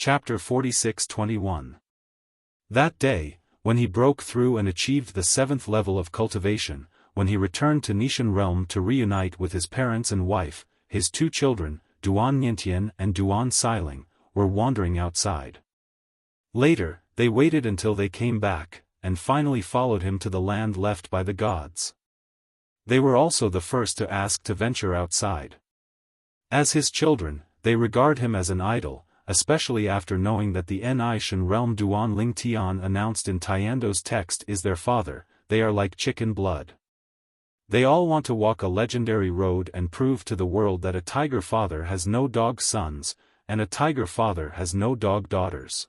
Chapter 46-21. That day, when he broke through and achieved the 7th level of cultivation, when he returned to Nishan realm to reunite with his parents and wife, his 2 children, Duan Niantian and Duan Xiling, were wandering outside. Later, they waited until they came back, and finally followed him to the land left by the gods. They were also the first to ask to venture outside. As his children, they regard him as an idol, especially after knowing that the Nishan realm Duan Ling Tian announced in Tiando's text is their father. They are like chicken blood. They all want to walk a legendary road and prove to the world that a tiger father has no dog sons, and a tiger father has no dog daughters.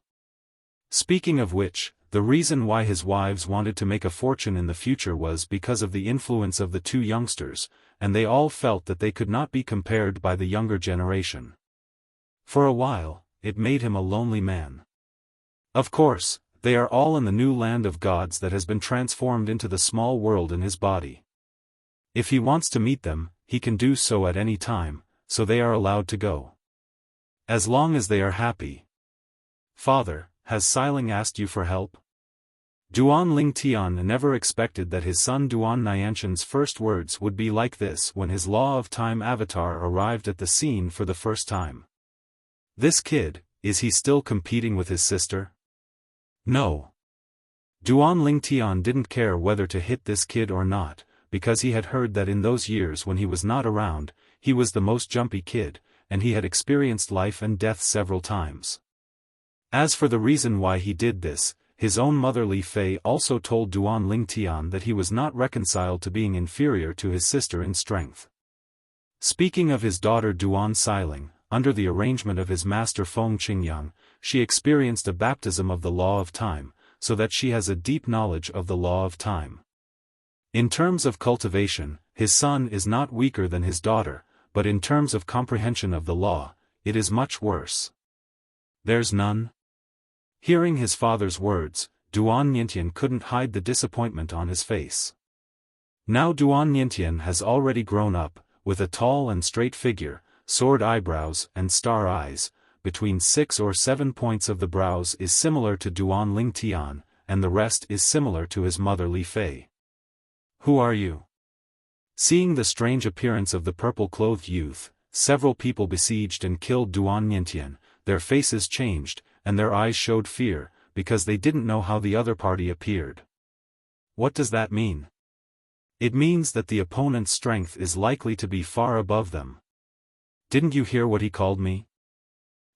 Speaking of which, the reason why his wives wanted to make a fortune in the future was because of the influence of the 2 youngsters, and they all felt that they could not be compared by the younger generation. For a while, it made him a lonely man. Of course, they are all in the new land of gods that has been transformed into the small world in his body. If he wants to meet them, he can do so at any time, so they are allowed to go. As long as they are happy. Father, has Xiling asked you for help? Duan Ling Tian never expected that his son Duan Niantian's first words would be like this when his Law of Time avatar arrived at the scene for the first time. This kid, is he still competing with his sister? No. Duan Ling Tian didn't care whether to hit this kid or not, because he had heard that in those years when he was not around, he was the most jumpy kid, and he had experienced life and death several times. As for the reason why he did this, his own mother Li Fei also told Duan Ling Tian that he was not reconciled to being inferior to his sister in strength. Speaking of his daughter Duan Xiling, under the arrangement of his master Feng Qingyang, she experienced a baptism of the Law of Time, so that she has a deep knowledge of the Law of Time. In terms of cultivation, his son is not weaker than his daughter, but in terms of comprehension of the law, it is much worse. There's none? Hearing his father's words, Duan Niantian couldn't hide the disappointment on his face. Now Duan Niantian has already grown up, with a tall and straight figure, sword eyebrows and star eyes. Between 6 or 7 points of the brows is similar to Duan Ling Tian, and the rest is similar to his mother Li Fei. Who are you? Seeing the strange appearance of the purple-clothed youth, several people besieged and killed Duan Niantian. Their faces changed, and their eyes showed fear, because they didn't know how the other party appeared. What does that mean? It means that the opponent's strength is likely to be far above them. Didn't you hear what he called me?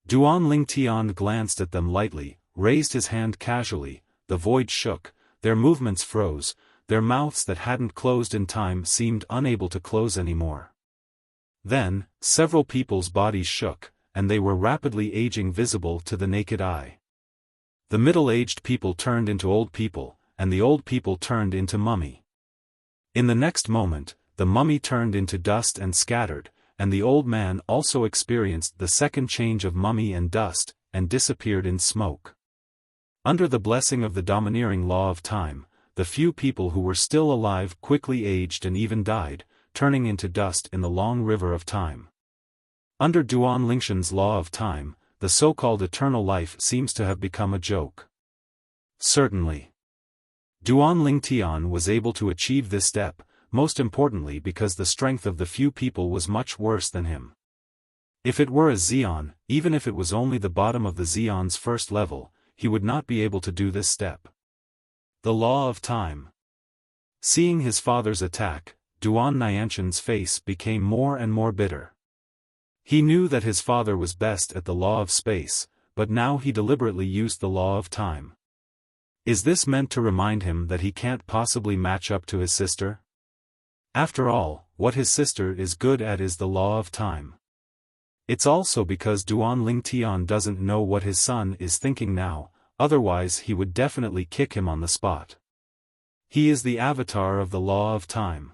Duan Ling Tian glanced at them lightly, raised his hand casually, the void shook, their movements froze, their mouths that hadn't closed in time seemed unable to close anymore. Then, several people's bodies shook, and they were rapidly aging visible to the naked eye. The middle-aged people turned into old people, and the old people turned into mummy. In the next moment, the mummy turned into dust and scattered, and the old man also experienced the second change of mummy and dust, and disappeared in smoke. Under the blessing of the domineering law of time, the few people who were still alive quickly aged and even died, turning into dust in the long river of time. Under Duan Lingshan's law of time, the so-called eternal life seems to have become a joke. Certainly. Duan Ling Tian was able to achieve this step, most importantly because the strength of the few people was much worse than him. If it were a Xian, even if it was only the bottom of the Xian's first level, he would not be able to do this step. The law of time. Seeing his father's attack, Duan Niantian's face became more and more bitter. He knew that his father was best at the law of space, but now he deliberately used the law of time. Is this meant to remind him that he can't possibly match up to his sister? After all, what his sister is good at is the law of time. It's also because Duan Ling Tian doesn't know what his son is thinking now, otherwise he would definitely kick him on the spot. He is the avatar of the law of time.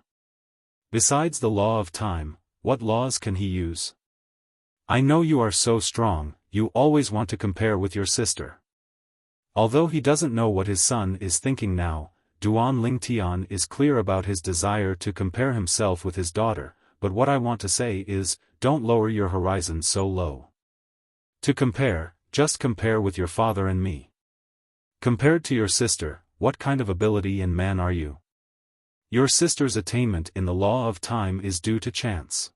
Besides the law of time, what laws can he use? I know you are so strong, you always want to compare with your sister. Although he doesn't know what his son is thinking now, Duan Ling Tian is clear about his desire to compare himself with his daughter, but what I want to say is, don't lower your horizon so low. To compare, just compare with your father and me. Compared to your sister, what kind of ability and man are you? Your sister's attainment in the law of time is due to chance.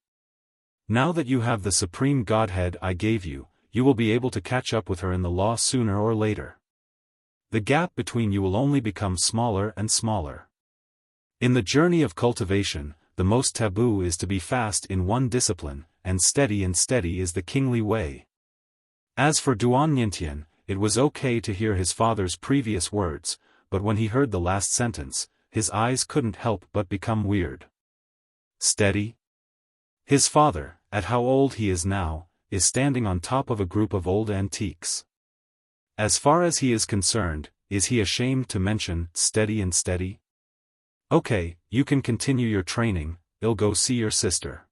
Now that you have the supreme Godhead I gave you, you will be able to catch up with her in the law sooner or later. The gap between you will only become smaller and smaller. In the journey of cultivation, the most taboo is to be fast in one discipline, and steady is the kingly way. As for Duan Yintian, it was okay to hear his father's previous words, but when he heard the last sentence, his eyes couldn't help but become weird. Steady? His father, at how old he is now, is standing on top of a group of old antiques. As far as he is concerned, is he ashamed to mention steady? Okay, you can continue your training, I'll go see your sister.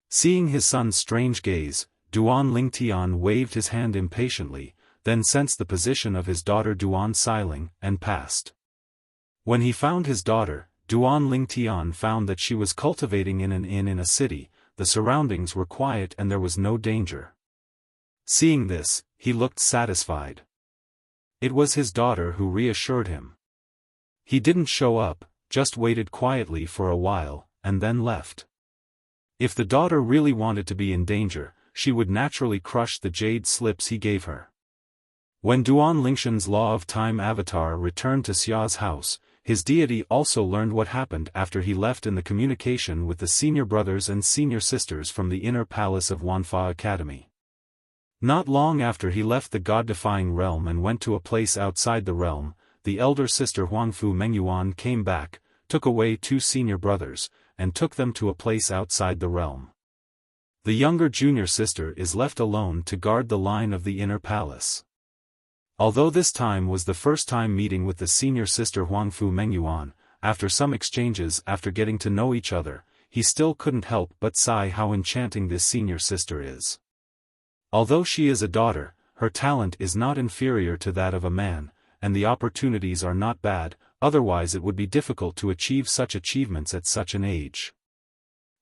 Seeing his son's strange gaze, Duan Lingtian waved his hand impatiently, then sensed the position of his daughter Duan Xiling, and passed. When he found his daughter, Duan Lingtian found that she was cultivating in an inn in a city. The surroundings were quiet and there was no danger. Seeing this, he looked satisfied. It was his daughter who reassured him. He didn't show up, just waited quietly for a while, and then left. If the daughter really wanted to be in danger, she would naturally crush the jade slips he gave her. When Duan Lingshan's law of time avatar returned to Xia's house, his deity also learned what happened after he left in the communication with the senior brothers and senior sisters from the inner palace of Wanfa Academy. Not long after he left the god-defying realm and went to a place outside the realm, the elder sister Huangfu Mengyuan came back, took away 2 senior brothers, and took them to a place outside the realm. The younger junior sister is left alone to guard the line of the inner palace. Although this time was the first time meeting with the senior sister Huangfu Mengyuan, after some exchanges after getting to know each other, he still couldn't help but sigh how enchanting this senior sister is. Although she is a daughter, her talent is not inferior to that of a man, and the opportunities are not bad, otherwise it would be difficult to achieve such achievements at such an age.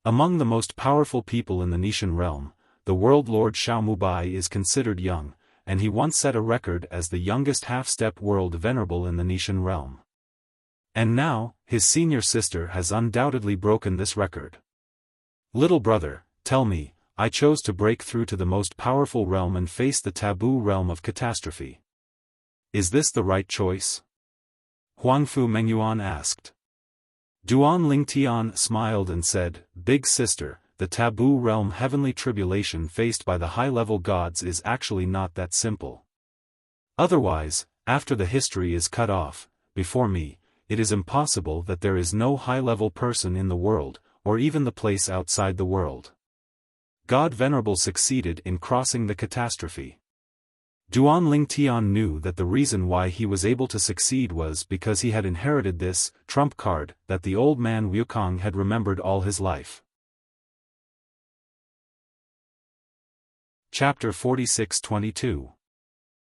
Among the most powerful people in the Nishan realm, the world lord Xiaomubai is considered young, and he once set a record as the youngest half-step world venerable in the Nishan realm. And now, his senior sister has undoubtedly broken this record. Little brother, tell me, I chose to break through to the most powerful realm and face the taboo realm of catastrophe. Is this the right choice? Huangfu Mengyuan asked. Duan Lingtian smiled and said, Big sister, the taboo realm heavenly tribulation faced by the high-level gods is actually not that simple. Otherwise, after the history is cut off, before me, it is impossible that there is no high-level person in the world, or even the place outside the world. God Venerable succeeded in crossing the catastrophe. Duan Lingtian knew that the reason why he was able to succeed was because he had inherited this trump card that the old man Wukong had remembered all his life. Chapter 46-22.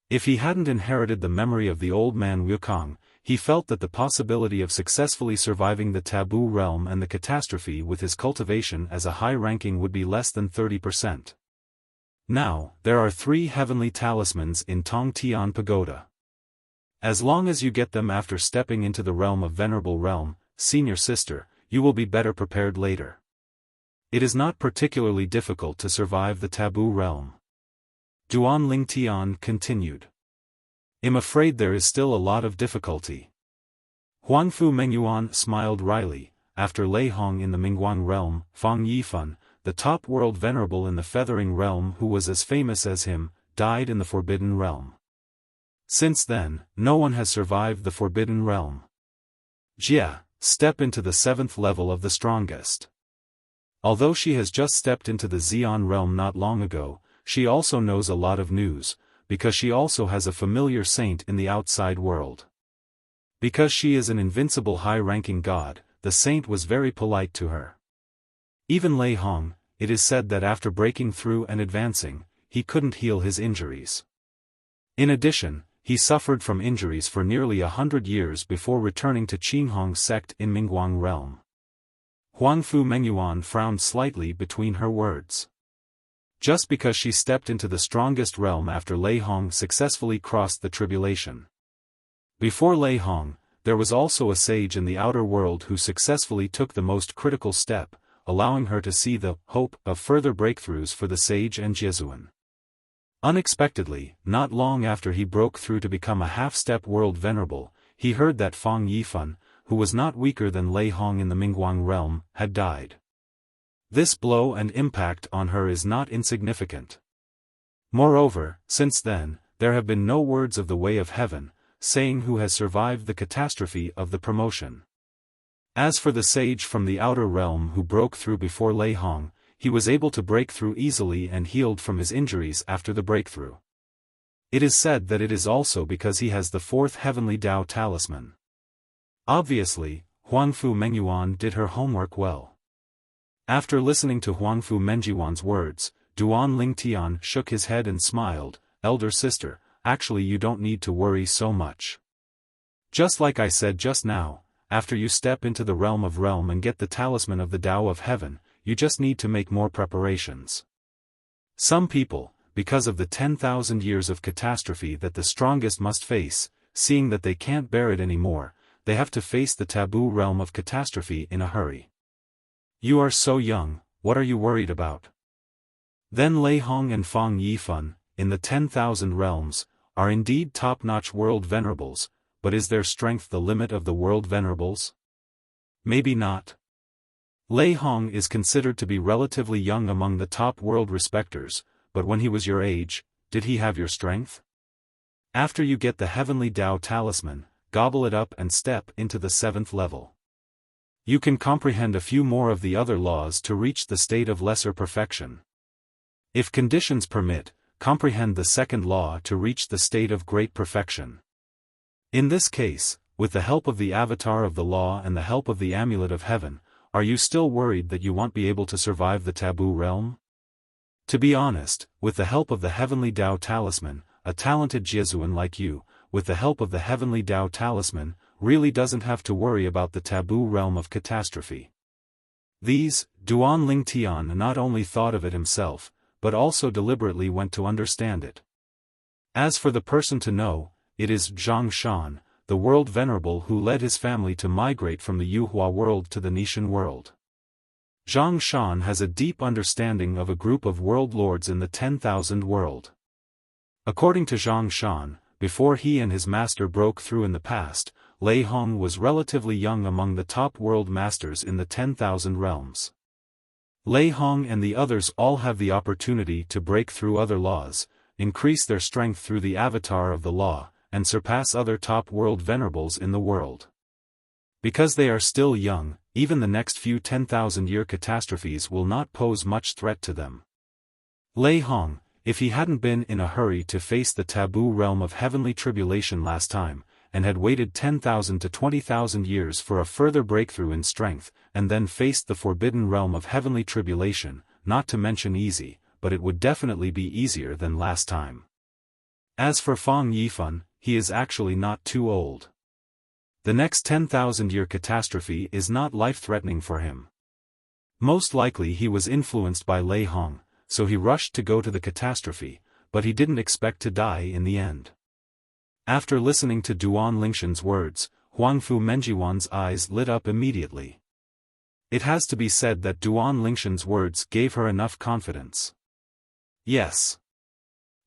If he hadn't inherited the memory of the old man Wukong, he felt that the possibility of successfully surviving the taboo realm and the catastrophe with his cultivation as a high ranking would be less than 30%. Now, there are 3 heavenly talismans in Tongtian Pagoda. As long as you get them after stepping into the realm of Venerable Realm, senior sister, you will be better prepared later. It is not particularly difficult to survive the taboo realm. Duan Lingtian continued. I'm afraid there is still a lot of difficulty. Huangfu Mengyuan smiled wryly. After Lei Hong in the Mingguang realm, Fang Yifan, the top world venerable in the feathering realm who was as famous as him, died in the forbidden realm. Since then, no one has survived the forbidden realm. Jia, step into the 7th level of the strongest. Although she has just stepped into the Xian realm not long ago, she also knows a lot of news, because she also has a familiar saint in the outside world. Because she is an invincible high-ranking god, the saint was very polite to her. Even Lei Hong, it is said that after breaking through and advancing, he couldn't heal his injuries. In addition, he suffered from injuries for nearly 100 years before returning to Qinghong sect in Mingguang realm. Huangfu Mengyuan frowned slightly between her words. just because she stepped into the strongest realm after Lei Hong successfully crossed the tribulation. Before Lei Hong, there was also a sage in the outer world who successfully took the most critical step, allowing her to see the hope of further breakthroughs for the sage and Jesuan. Unexpectedly, not long after he broke through to become a half-step world venerable, he heard that Fang Yifan, who was not weaker than Lei Hong in the Mingguang realm, had died. This blow and impact on her is not insignificant. Moreover, since then, there have been no words of the way of heaven, saying who has survived the catastrophe of the promotion. As for the sage from the outer realm who broke through before Lei Hong, he was able to break through easily and healed from his injuries after the breakthrough. It is said that it is also because he has the fourth heavenly Tao talisman. Obviously, Huangfu Mengyuan did her homework well. After listening to Huangfu Mengyuan's words, Duan Lingtian shook his head and smiled. "Elder sister, actually you don't need to worry so much. Just like I said just now, after you step into the realm of realm and get the talisman of the Tao of heaven, you just need to make more preparations." Some people, because of the 10,000 years of catastrophe that the strongest must face, seeing that they can't bear it anymore, they have to face the taboo realm of catastrophe in a hurry. "You are so young, what are you worried about?" Then Lei Hong and Fang Yifan, in the 10,000 realms, are indeed top-notch world venerables, but is their strength the limit of the world venerables? Maybe not. Lei Hong is considered to be relatively young among the top world respecters, but when he was your age, did he have your strength? After you get the heavenly Tao talisman, gobble it up and step into the 7th level. You can comprehend a few more of the other laws to reach the state of lesser perfection. If conditions permit, comprehend the 2nd law to reach the state of great perfection. In this case, with the help of the avatar of the law and the help of the amulet of heaven, are you still worried that you won't be able to survive the taboo realm? To be honest, with the help of the heavenly Tao talisman, a talented Jesuan like you, with the help of the heavenly Tao talisman, really doesn't have to worry about the taboo realm of catastrophe. These, Duan Lingtian not only thought of it himself, but also deliberately went to understand it. As for the person to know, it is Zhang Shan, the world venerable who led his family to migrate from the Yuhua world to the Nishan world. Zhang Shan has a deep understanding of a group of world lords in the 10,000 world. According to Zhang Shan, before he and his master broke through in the past, Lei Hong was relatively young among the top world masters in the 10,000 realms. Lei Hong and the others all have the opportunity to break through other laws, increase their strength through the avatar of the law, and surpass other top world venerables in the world. Because they are still young, even the next few 10,000-year catastrophes will not pose much threat to them. Lei Hong, if he hadn't been in a hurry to face the taboo realm of heavenly tribulation last time, and had waited 10,000 to 20,000 years for a further breakthrough in strength, and then faced the forbidden realm of heavenly tribulation, not to mention easy, but it would definitely be easier than last time. As for Fang Yifan, he is actually not too old. The next 10,000-year catastrophe is not life-threatening for him. Most likely he was influenced by Lei Hong, so he rushed to go to the catastrophe, but he didn't expect to die in the end. After listening to Duan Lingshan's words, Huangfu Mengyuan's eyes lit up immediately. It has to be said that Duan Lingshan's words gave her enough confidence. Yes.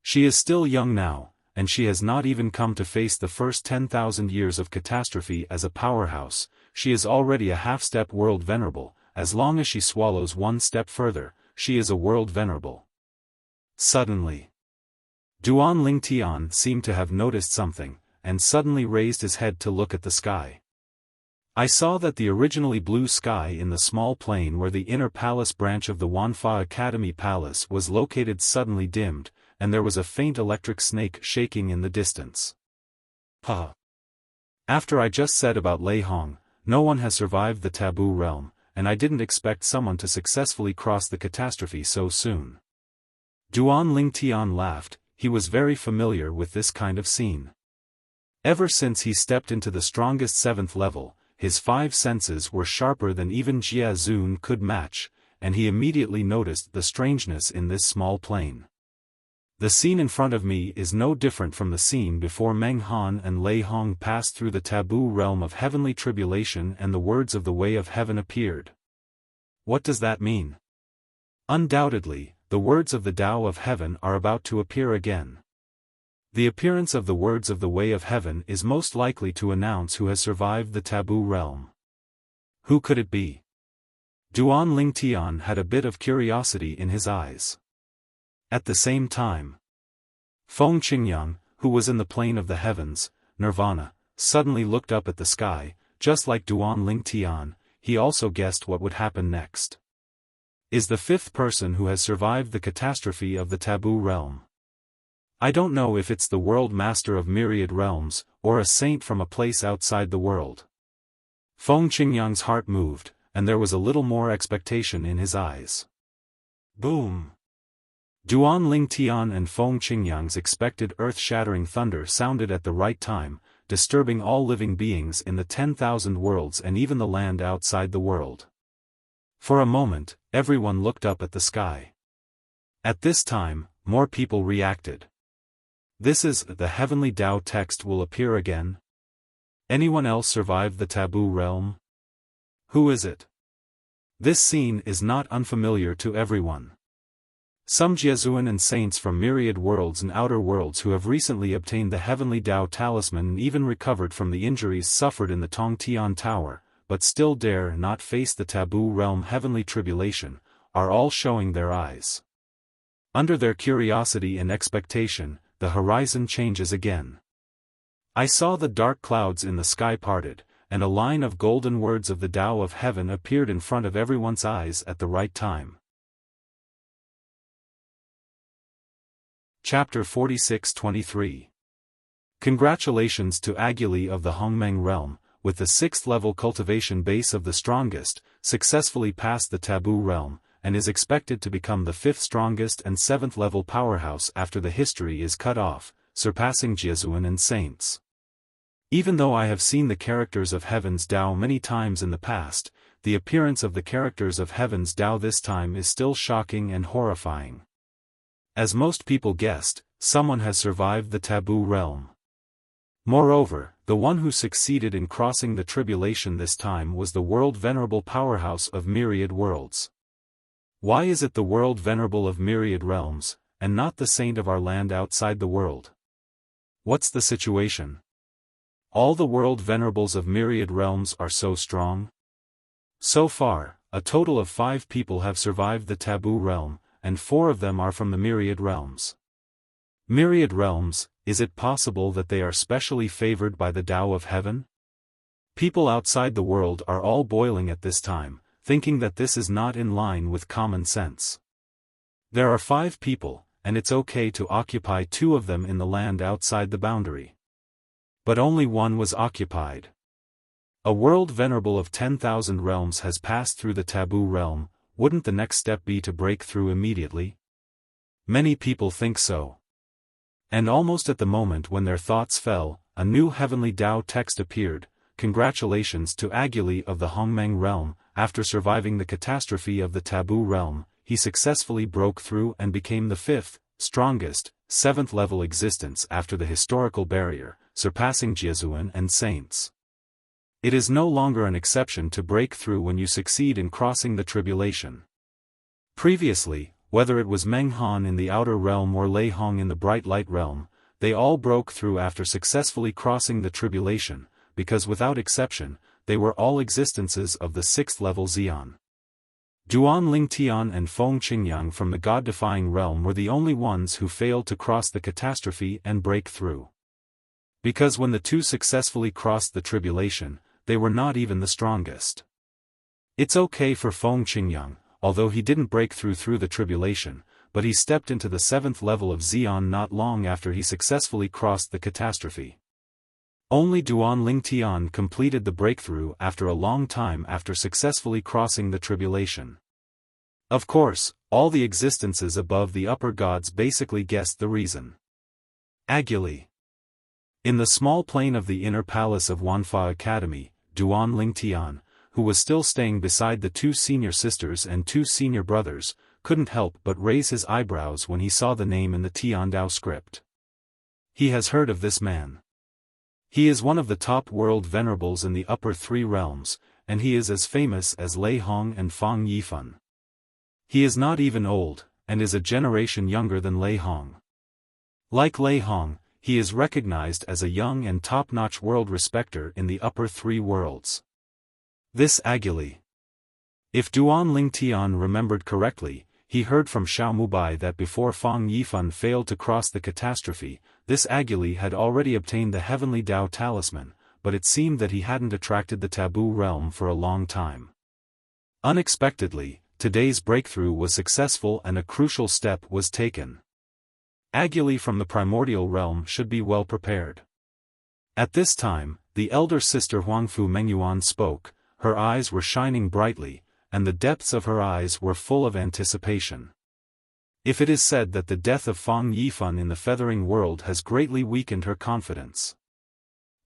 She is still young now, and she has not even come to face the first 10,000 years of catastrophe as a powerhouse. She is already a half-step world venerable. As long as she swallows one step further, she is a world venerable. Suddenly, Duan Lingtian seemed to have noticed something, and suddenly raised his head to look at the sky. I saw that the originally blue sky in the small plain where the inner palace branch of the Wanfa Academy Palace was located suddenly dimmed, and there was a faint electric snake shaking in the distance. After I just said about Lei Hong, no one has survived the taboo realm, and I didn't expect someone to successfully cross the catastrophe so soon. Duan Lingtian laughed. He was very familiar with this kind of scene. Ever since he stepped into the strongest 7th level, his 5 senses were sharper than even Jia Zun could match, and he immediately noticed the strangeness in this small plane. The scene in front of me is no different from the scene before Meng Han and Lei Hong passed through the taboo realm of heavenly tribulation and the words of the way of heaven appeared. What does that mean? Undoubtedly, the words of the Tao of heaven are about to appear again. The appearance of the words of the way of heaven is most likely to announce who has survived the taboo realm. Who could it be? Duan Lingtian had a bit of curiosity in his eyes. At the same time, Feng Qingyang, who was in the plane of the heavens, nirvana, suddenly looked up at the sky. Just like Duan Lingtian, he also guessed what would happen next. Is the fifth person who has survived the catastrophe of the taboo realm. I don't know if it's the world master of myriad realms, or a saint from a place outside the world. Feng Qingyang's heart moved, and there was a little more expectation in his eyes. Boom! Duan Lingtian and Feng Qingyang's expected earth-shattering thunder sounded at the right time, disturbing all living beings in the 10,000 worlds and even the land outside the world. For a moment, everyone looked up at the sky. At this time, more people reacted. This is, the heavenly Tao text will appear again? Anyone else survived the taboo realm? Who is it? This scene is not unfamiliar to everyone. Some Jesuan and saints from myriad worlds and outer worlds who have recently obtained the heavenly Tao talisman and even recovered from the injuries suffered in the Tongtian Tower, but still dare not face the taboo realm heavenly tribulation, are all showing their eyes. Under their curiosity and expectation, the horizon changes again. I saw the dark clouds in the sky parted, and a line of golden words of the Tao of heaven appeared in front of everyone's eyes at the right time. Chapter 46-23. Congratulations to Aguli of the Hongmeng realm, with the 6th level cultivation base of the strongest, successfully passed the taboo realm, and is expected to become the 5th strongest and 7th level powerhouse after the history is cut off, surpassing Jesuan and saints. Even though I have seen the characters of Heaven's Tao many times in the past, the appearance of the characters of Heaven's Tao this time is still shocking and horrifying. As most people guessed, someone has survived the taboo realm. Moreover, the one who succeeded in crossing the tribulation this time was the world venerable powerhouse of myriad worlds. Why is it the world venerable of myriad realms, and not the saint of our land outside the world? What's the situation? All the world venerables of myriad realms are so strong? So far, a total of 5 people have survived the taboo realm, and 4 of them are from the myriad realms. Myriad realms, is it possible that they are specially favored by the Tao of heaven? People outside the world are all boiling at this time, thinking that this is not in line with common sense. There are 5 people, and it's okay to occupy 2 of them in the land outside the boundary. But only 1 was occupied. A world venerable of 10,000 realms has passed through the taboo realm. Wouldn't the next step be to break through immediately? Many people think so. And almost at the moment when their thoughts fell, a new heavenly Tao text appeared. Congratulations to Aguli of the Hongmeng realm, after surviving the catastrophe of the taboo realm, he successfully broke through and became the 5th, strongest, 7th level existence after the historical barrier, surpassing Jesuan and saints. It is no longer an exception to break through when you succeed in crossing the tribulation. Previously, whether it was Meng Han in the outer realm or Lei Hong in the bright light realm, they all broke through after successfully crossing the tribulation, because without exception, they were all existences of the 6th level Xian. Duan Lingtian and Feng Qingyang from the god-defying realm were the only ones who failed to cross the catastrophe and break through. Because when the 2 successfully crossed the tribulation, they were not even the strongest. It's okay for Feng Qingyang, although he didn't break through the tribulation, but he stepped into the 7th level of Xian not long after he successfully crossed the catastrophe. Only Duan Lingtian completed the breakthrough after a long time after successfully crossing the tribulation. Of course, all the existences above the upper gods basically guessed the reason. Aguli. In the small plane of the inner palace of Wanfa Academy, Duan Lingtian, who was still staying beside the 2 senior sisters and 2 senior brothers, couldn't help but raise his eyebrows when he saw the name in the Tiandao script. He has heard of this man. He is one of the top world venerables in the upper 3 realms, and he is as famous as Lei Hong and Fang Yifan. He is not even old, and is a generation younger than Lei Hong. Like Lei Hong, he is recognized as a young and top-notch world respecter in the upper 3 worlds. This Agili. If Duan Lingtian remembered correctly, he heard from Xiao Mubai that before Fang Yifan failed to cross the catastrophe, this Agili had already obtained the heavenly Dao talisman, but it seemed that he hadn't attracted the taboo realm for a long time. Unexpectedly, today's breakthrough was successful and a crucial step was taken. Agili from the primordial realm should be well prepared. At this time, the elder sister Huangfu Mengyuan spoke. Her eyes were shining brightly, and the depths of her eyes were full of anticipation. If it is said that the death of Fang Yifan in the feathering world has greatly weakened her confidence.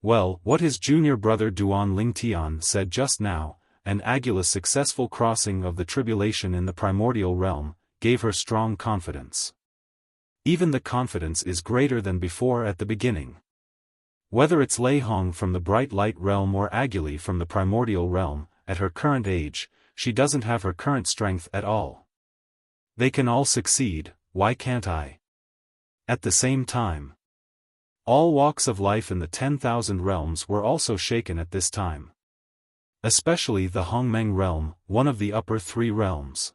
Well, what his junior brother Duan Lingtian said just now, and Agila's successful crossing of the tribulation in the primordial realm, gave her strong confidence. Even the confidence is greater than before at the beginning. Whether it's Lei Hong from the bright light realm or Agili from the primordial realm, at her current age, she doesn't have her current strength at all. They can all succeed, why can't I? At the same time, all walks of life in the 10,000 realms were also shaken at this time. Especially the Hongmeng realm, one of the upper 3 realms.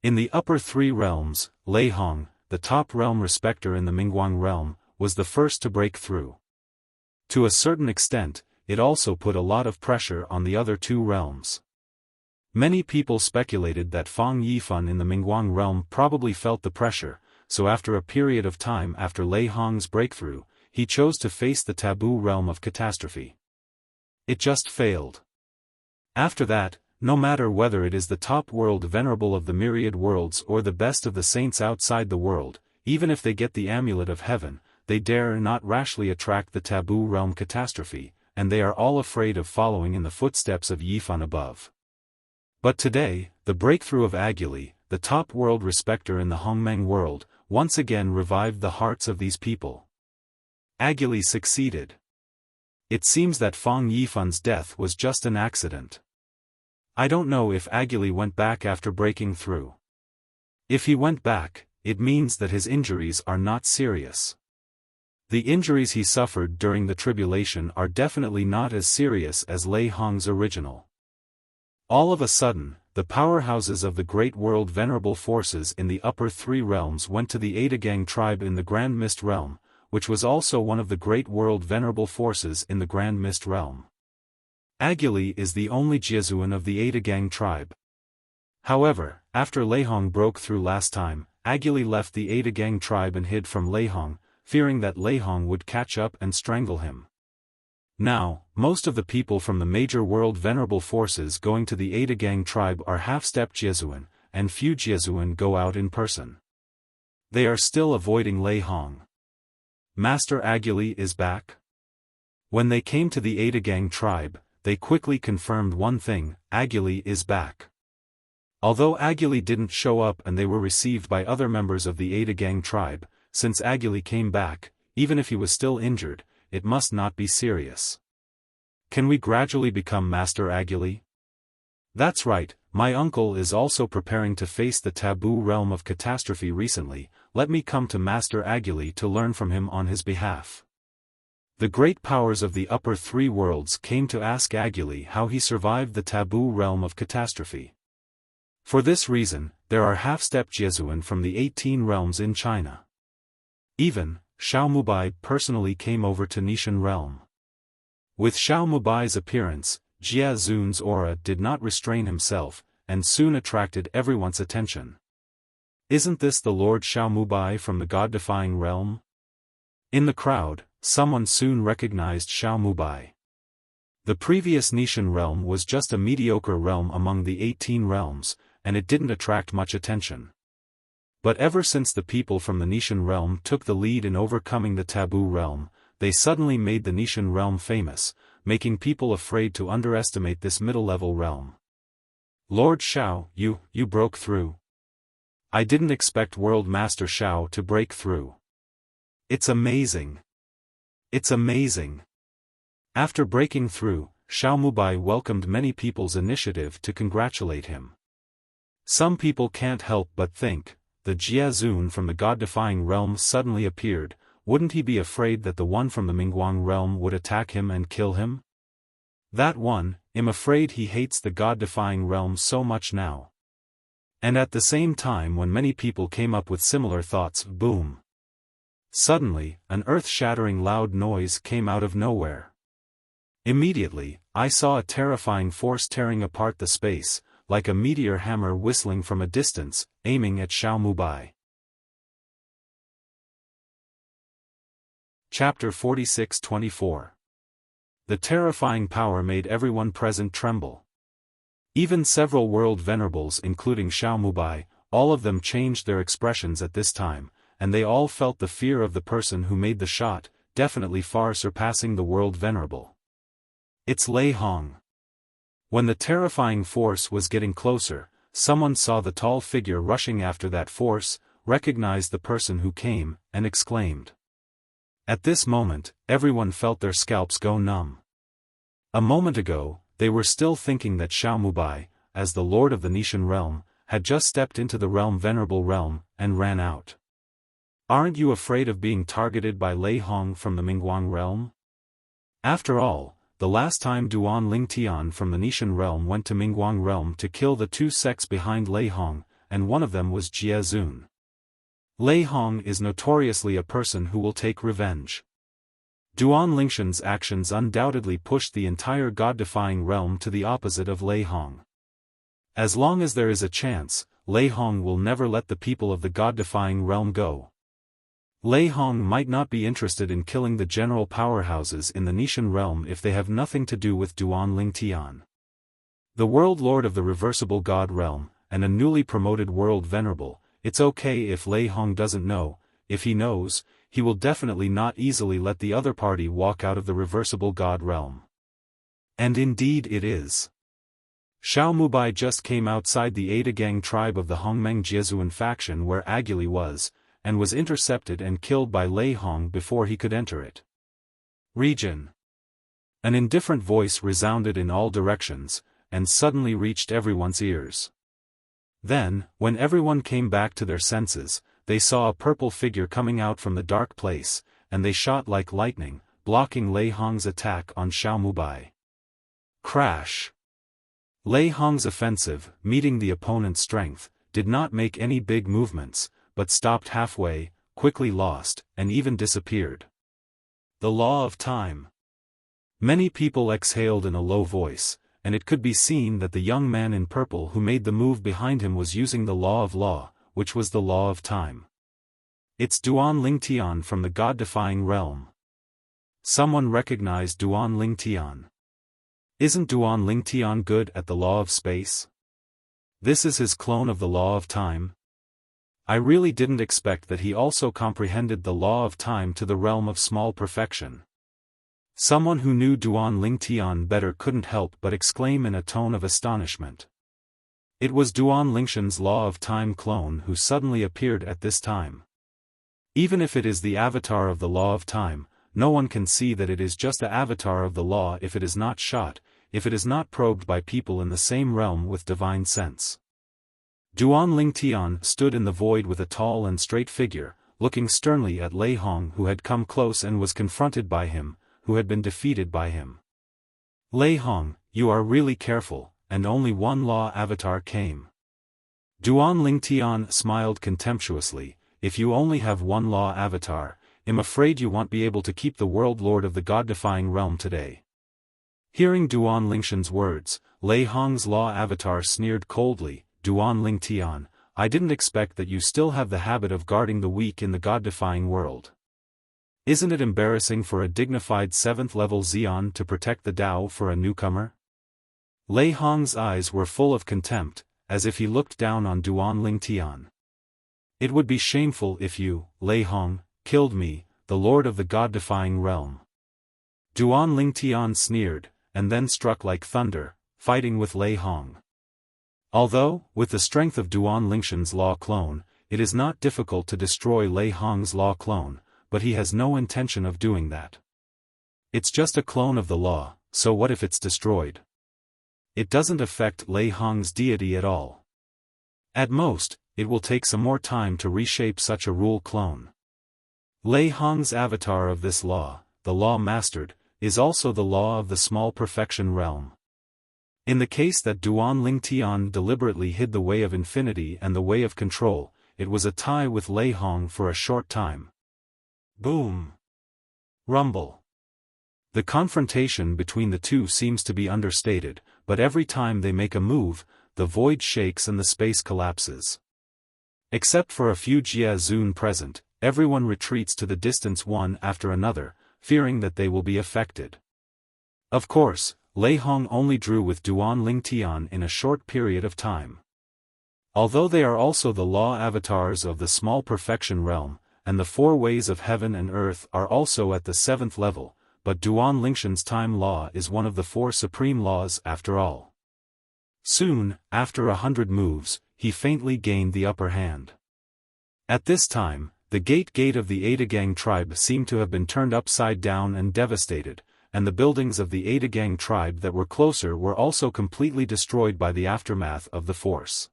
In the upper 3 realms, Lei Hong, the top realm respecter in the Mingguang realm, was the first to break through. To a certain extent, it also put a lot of pressure on the other 2 realms. Many people speculated that Fang Yifan in the Mingguang realm probably felt the pressure, so after a period of time after Lei Hong's breakthrough, he chose to face the taboo realm of catastrophe. It just failed. After that, no matter whether it is the top world venerable of the myriad worlds or the best of the saints outside the world, even if they get the amulet of heaven, they dare not rashly attract the taboo realm catastrophe, and they are all afraid of following in the footsteps of Yifan above. But today, the breakthrough of Agili, the top world respecter in the Hongmeng world, once again revived the hearts of these people. Agili succeeded. It seems that Fang Yifan's death was just an accident. I don't know if Agili went back after breaking through. If he went back, it means that his injuries are not serious. The injuries he suffered during the tribulation are definitely not as serious as Lei Hong's original. All of a sudden, the powerhouses of the great world venerable forces in the upper 3 realms went to the Adagang tribe in the Grand Mist realm, which was also one of the great world venerable forces in the Grand Mist realm. Agili is the only Jiezuan of the Adagang tribe. However, after Lei Hong broke through last time, Agili left the Adagang tribe and hid from Lei Hong, fearing that Lei Hong would catch up and strangle him. Now, most of the people from the major world venerable forces going to the Adagang tribe are half-step Jiezuan, and few Jiezuan go out in person. They are still avoiding Lei Hong. Master Agili is back? When they came to the Adagang tribe, they quickly confirmed one thing: Agili is back. Although Agili didn't show up and they were received by other members of the Adagang tribe, since Agili came back, even if he was still injured, it must not be serious. Can we gradually become Master Agili? That's right, my uncle is also preparing to face the taboo realm of catastrophe recently. Let me come to Master Agili to learn from him on his behalf. The great powers of the upper 3 worlds came to ask Agili how he survived the taboo realm of catastrophe. For this reason, there are half-step Jiezuan from the 18 realms in China. Even, Xiao Mubai personally came over to Nishan realm. With Xiao Mubai's appearance, Jia Zun's aura did not restrain himself, and soon attracted everyone's attention. Isn't this the Lord Xiao Mubai from the God-defying realm? In the crowd, someone soon recognized Xiao Mubai. The previous Nishan realm was just a mediocre realm among the 18 realms, and it didn't attract much attention. But ever since the people from the Nishan realm took the lead in overcoming the taboo realm, they suddenly made the Nishan realm famous. making people afraid to underestimate this middle-level realm. Lord Xiao, you broke through. I didn't expect World Master Xiao to break through. It's amazing. It's amazing. After breaking through, Xiao Mubai welcomed many people's initiative to congratulate him. Some people can't help but think, the Jia Zun from the God-defying realm suddenly appeared, wouldn't he be afraid that the one from the Mingguang realm would attack him and kill him? That one, I'm afraid he hates the God-defying realm so much now. And at the same time when many people came up with similar thoughts, boom. Suddenly, an earth-shattering loud noise came out of nowhere. Immediately, I saw a terrifying force tearing apart the space, like a meteor hammer whistling from a distance, aiming at Xiao Mubai. Chapter 46-24. The terrifying power made everyone present tremble. Even several world venerables including Xiao Mubai, all of them changed their expressions at this time, and they all felt the fear of the person who made the shot, definitely far surpassing the world venerable. It's Lei Hong. When the terrifying force was getting closer, someone saw the tall figure rushing after that force, recognized the person who came, and exclaimed. At this moment, everyone felt their scalps go numb. A moment ago, they were still thinking that Xiao Mubai, as the lord of the Nishan realm, had just stepped into the venerable realm, and ran out. Aren't you afraid of being targeted by Lei Hong from the Mingguang realm? After all, the last time Duan Lingtian from the Nishan realm went to Mingguang realm to kill the two sects behind Lei Hong, and one of them was Jia Zun. Lei Hong is notoriously a person who will take revenge. Duan Lingshan's actions undoubtedly pushed the entire God-defying realm to the opposite of Lei Hong. As long as there is a chance, Lei Hong will never let the people of the God-defying realm go. Lei Hong might not be interested in killing the general powerhouses in the Nishan realm if they have nothing to do with Duan Lingtian. The world lord of the reversible god realm, and a newly promoted world venerable, it's okay if Lei Hong doesn't know. If he knows, he will definitely not easily let the other party walk out of the reversible god realm. And indeed it is. Xiao Mubai just came outside the Ada Gang tribe of the Hongmeng Jiezuan faction where Aguli was, and was intercepted and killed by Lei Hong before he could enter it. Region. An indifferent voice resounded in all directions, and suddenly reached everyone's ears. Then, when everyone came back to their senses, they saw a purple figure coming out from the dark place, and they shot like lightning, blocking Lei Hong's attack on Xiao Mubai. Crash! Lei Hong's offensive, meeting the opponent's strength, did not make any big movements, but stopped halfway, quickly lost, and even disappeared. The law of time. Many people exhaled in a low voice, and it could be seen that the young man in purple who made the move behind him was using the law of law, which was the law of time. It's Duan Lingtian from the God-defying realm. Someone recognized Duan Lingtian. Isn't Duan Lingtian good at the law of space? This is his clone of the law of time. I really didn't expect that he also comprehended the law of time to the realm of small perfection. Someone who knew Duan Lingtian better couldn't help but exclaim in a tone of astonishment. It was Duan Lingshan's law of time clone who suddenly appeared at this time. Even if it is the avatar of the law of time, no one can see that it is just the avatar of the law if it is not shot, if it is not probed by people in the same realm with divine sense. Duan Lingtian stood in the void with a tall and straight figure, looking sternly at Lei Hong who had come close and was confronted by him, who had been defeated by him. Lei Hong, you are really careful, and only one law avatar came. Duan Lingtian smiled contemptuously, if you only have one law avatar, I'm afraid you won't be able to keep the world lord of the God-defying realm today. Hearing Duan Lingshan's words, Lei Hong's law avatar sneered coldly, Duan Lingtian, I didn't expect that you still have the habit of guarding the weak in the God-defying world. Isn't it embarrassing for a dignified 7th-level Xian to protect the Tao for a newcomer? Lei Hong's eyes were full of contempt, as if he looked down on Duan Lingtian. It would be shameful if you, Lei Hong, killed me, the lord of the God-defying realm. Duan Lingtian sneered, and then struck like thunder, fighting with Lei Hong. Although, with the strength of Duan Lingshan's law clone, it is not difficult to destroy Lei Hong's law clone, but he has no intention of doing that. It's just a clone of the law, so what if it's destroyed? It doesn't affect Lei Hong's deity at all. At most, it will take some more time to reshape such a rule clone. Lei Hong's avatar of this law, the law mastered, is also the law of the small perfection realm. In the case that Duan Lingtian deliberately hid the way of infinity and the way of control, it was a tie with Lei Hong for a short time. Boom! Rumble! The confrontation between the two seems to be understated, but every time they make a move, the void shakes and the space collapses. Except for a few Jia Zun present, everyone retreats to the distance one after another, fearing that they will be affected. Of course, Lei Hong only drew with Duan Lingtian in a short period of time. Although they are also the law avatars of the small perfection realm, and the four ways of heaven and earth are also at the 7th level, but Duan Lingshan's time law is one of the 4 supreme laws after all. Soon, after 100 moves, he faintly gained the upper hand. At this time, the gate of the Adagang tribe seemed to have been turned upside down and devastated, and the buildings of the Adagang tribe that were closer were also completely destroyed by the aftermath of the force.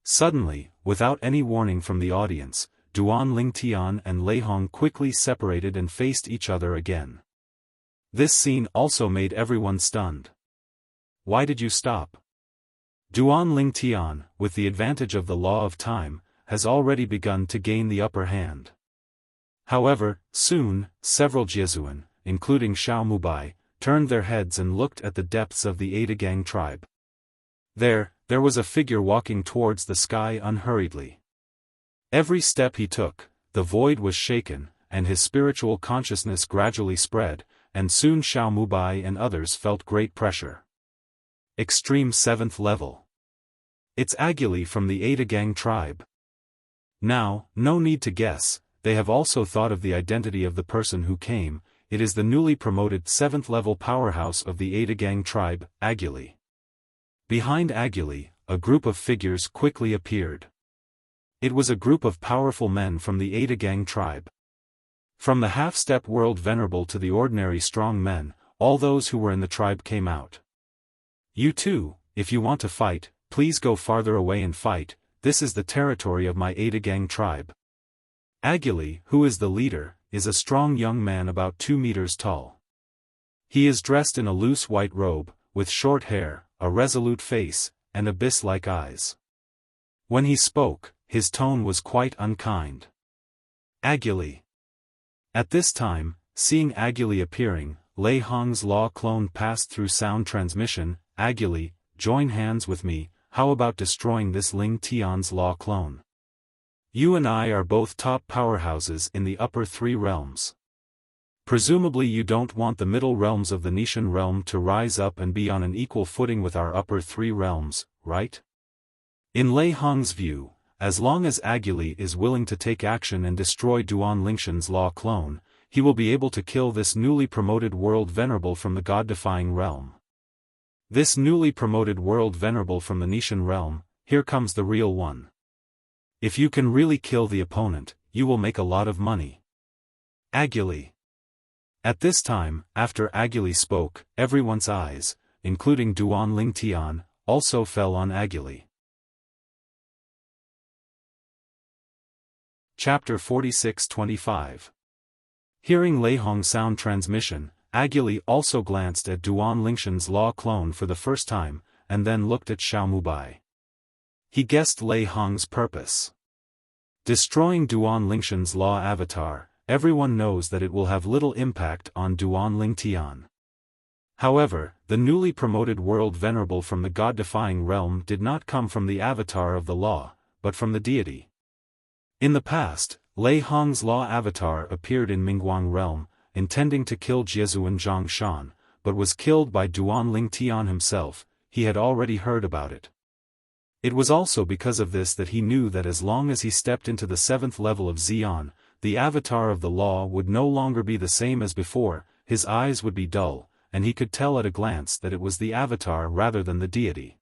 Suddenly, without any warning from the audience, Duan Lingtian and Lei Hong quickly separated and faced each other again. This scene also made everyone stunned. Why did you stop? Duan Lingtian, with the advantage of the law of time, has already begun to gain the upper hand. However, soon, several Jiezuan, including Xiao Mubai, turned their heads and looked at the depths of the Adagang tribe. There was a figure walking towards the sky unhurriedly. Every step he took, the void was shaken, and his spiritual consciousness gradually spread, and soon Xiao Mubai and others felt great pressure. Extreme 7th level. It's Agili from the Adagang tribe. Now, no need to guess, they have also thought of the identity of the person who came. It is the newly promoted 7th level powerhouse of the Adagang tribe, Agili. Behind Agili, a group of figures quickly appeared. It was a group of powerful men from the Adagang tribe. From the half-step world venerable to the ordinary strong men, all those who were in the tribe came out. You too, if you want to fight, please go farther away and fight. This is the territory of my Adagang tribe. Agili, who is the leader, is a strong young man about 2 meters tall. He is dressed in a loose white robe, with short hair, a resolute face, and abyss-like eyes. When he spoke, his tone was quite unkind. Agili. At this time, seeing Agili appearing, Lei Hong's law clone passed through sound transmission. Agili, join hands with me. How about destroying this Ling Tian's law clone? You and I are both top powerhouses in the upper 3 realms. Presumably you don't want the middle realms of the Nishan realm to rise up and be on an equal footing with our upper 3 realms, right? In Lei Hong's view, as long as Agili is willing to take action and destroy Duan Lingshan's law clone, he will be able to kill this newly promoted world venerable from the god-defying realm. This newly promoted world venerable from the Nishan realm, here comes the real one. If you can really kill the opponent, you will make a lot of money. Agili. At this time, after Agili spoke, everyone's eyes, including Duan Lingtian, also fell on Agili. Chapter 46-25. Hearing Lei Hong sound transmission, Agili also glanced at Duan Lingshan's law clone for the first time, and then looked at Xiao Mubai. He guessed Lei Hong's purpose. Destroying Duan Lingshan's law avatar, everyone knows that it will have little impact on Duan Lingtian. However, the newly promoted world venerable from the god-defying realm did not come from the avatar of the law, but from the deity. In the past, Lei Hong's law avatar appeared in Mingguang realm, intending to kill Jiezuan Zhongshan, but was killed by Duan Lingtian himself. He had already heard about it. It was also because of this that he knew that as long as he stepped into the 7th level of Xian, the avatar of the law would no longer be the same as before, his eyes would be dull, and he could tell at a glance that it was the avatar rather than the deity.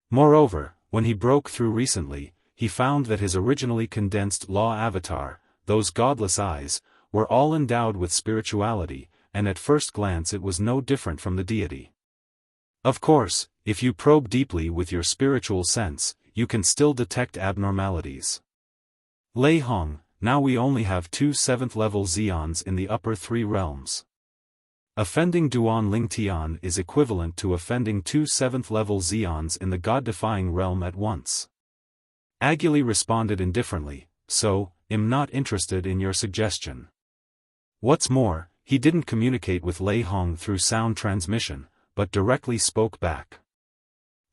Moreover, when he broke through recently, he found that his originally condensed law avatar, those godless eyes, were all endowed with spirituality, and at first glance it was no different from the deity. Of course, if you probe deeply with your spiritual sense, you can still detect abnormalities. Lei Hong, now we only have 2 7th-level Xians in the upper 3 realms. Offending Duan Lingtian is equivalent to offending 2 7th-level Xians in the god-defying realm at once. Agili responded indifferently, so, I'm not interested in your suggestion. What's more, he didn't communicate with Lei Hong through sound transmission, but directly spoke back.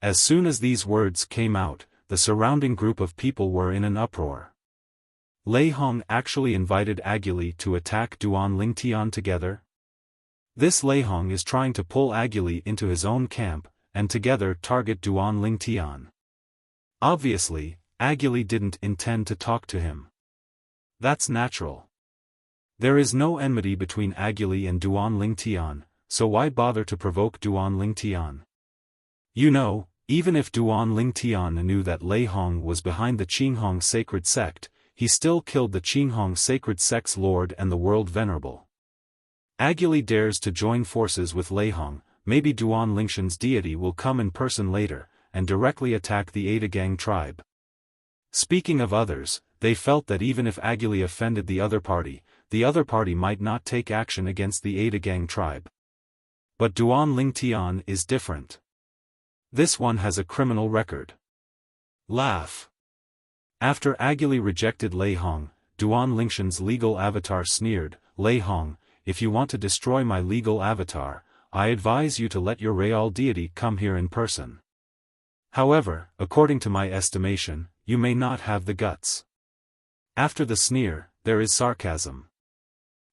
As soon as these words came out, the surrounding group of people were in an uproar. Lei Hong actually invited Agili to attack Duan Lingtian together? This Lei Hong is trying to pull Agili into his own camp, and together target Duan Lingtian. Obviously, Agili didn't intend to talk to him. That's natural. There is no enmity between Agili and Duan Lingtian, so why bother to provoke Duan Lingtian? You know, even if Duan Lingtian knew that Lei Hong was behind the Qinghong sacred sect, he still killed the Qinghong sacred sect's lord and the world venerable. Agili dares to join forces with Lei Hong, maybe Duan Lingshan's deity will come in person later, and directly attack the Ada Gang tribe. Speaking of others, they felt that even if Agili offended the other party might not take action against the Ada Gang tribe. But Duan Lingtian is different. This one has a criminal record. Laugh. After Agili rejected Lei Hong, Duan Lingshan's legal avatar sneered, Lei Hong, if you want to destroy my legal avatar, I advise you to let your real deity come here in person. However, according to my estimation, you may not have the guts. After the sneer, there is sarcasm.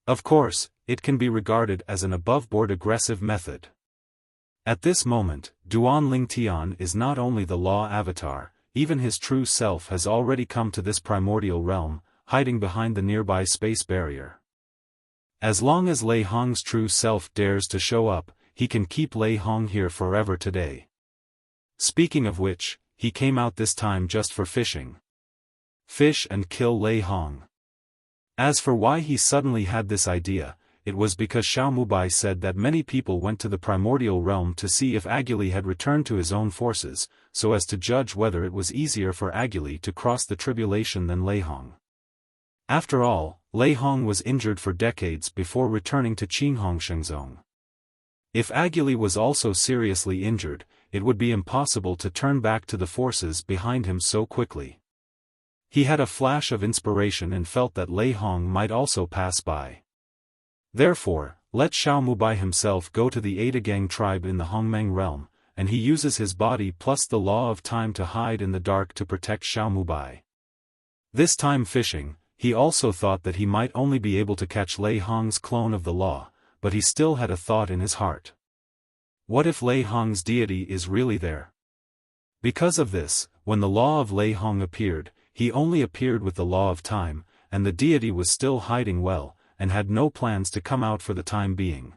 Of course, it can be regarded as an above-board aggressive method. At this moment, Duan Lingtian is not only the law avatar, even his true self has already come to this primordial realm, hiding behind the nearby space barrier. As long as Lei Hong's true self dares to show up, he can keep Lei Hong here forever today. Speaking of which, he came out this time just for fishing. Fish and kill Lei Hong. As for why he suddenly had this idea, it was because Xiao Mubai said that many people went to the primordial realm to see if Agili had returned to his own forces, so as to judge whether it was easier for Agili to cross the tribulation than Lei Hong. After all, Lei Hong was injured for decades before returning to Qinghong Shenzong. If Agili was also seriously injured, it would be impossible to turn back to the forces behind him so quickly. He had a flash of inspiration and felt that Lei Hong might also pass by. Therefore, let Xiao Mubai himself go to the Ada Gang tribe in the Hongmeng realm, and he uses his body plus the law of time to hide in the dark to protect Xiao Mubai. This time fishing, he also thought that he might only be able to catch Lei Hong's clone of the law, but he still had a thought in his heart. What if Lei Hong's deity is really there? Because of this, when the law of Lei Hong appeared, he only appeared with the law of time, and the deity was still hiding well, and had no plans to come out for the time being.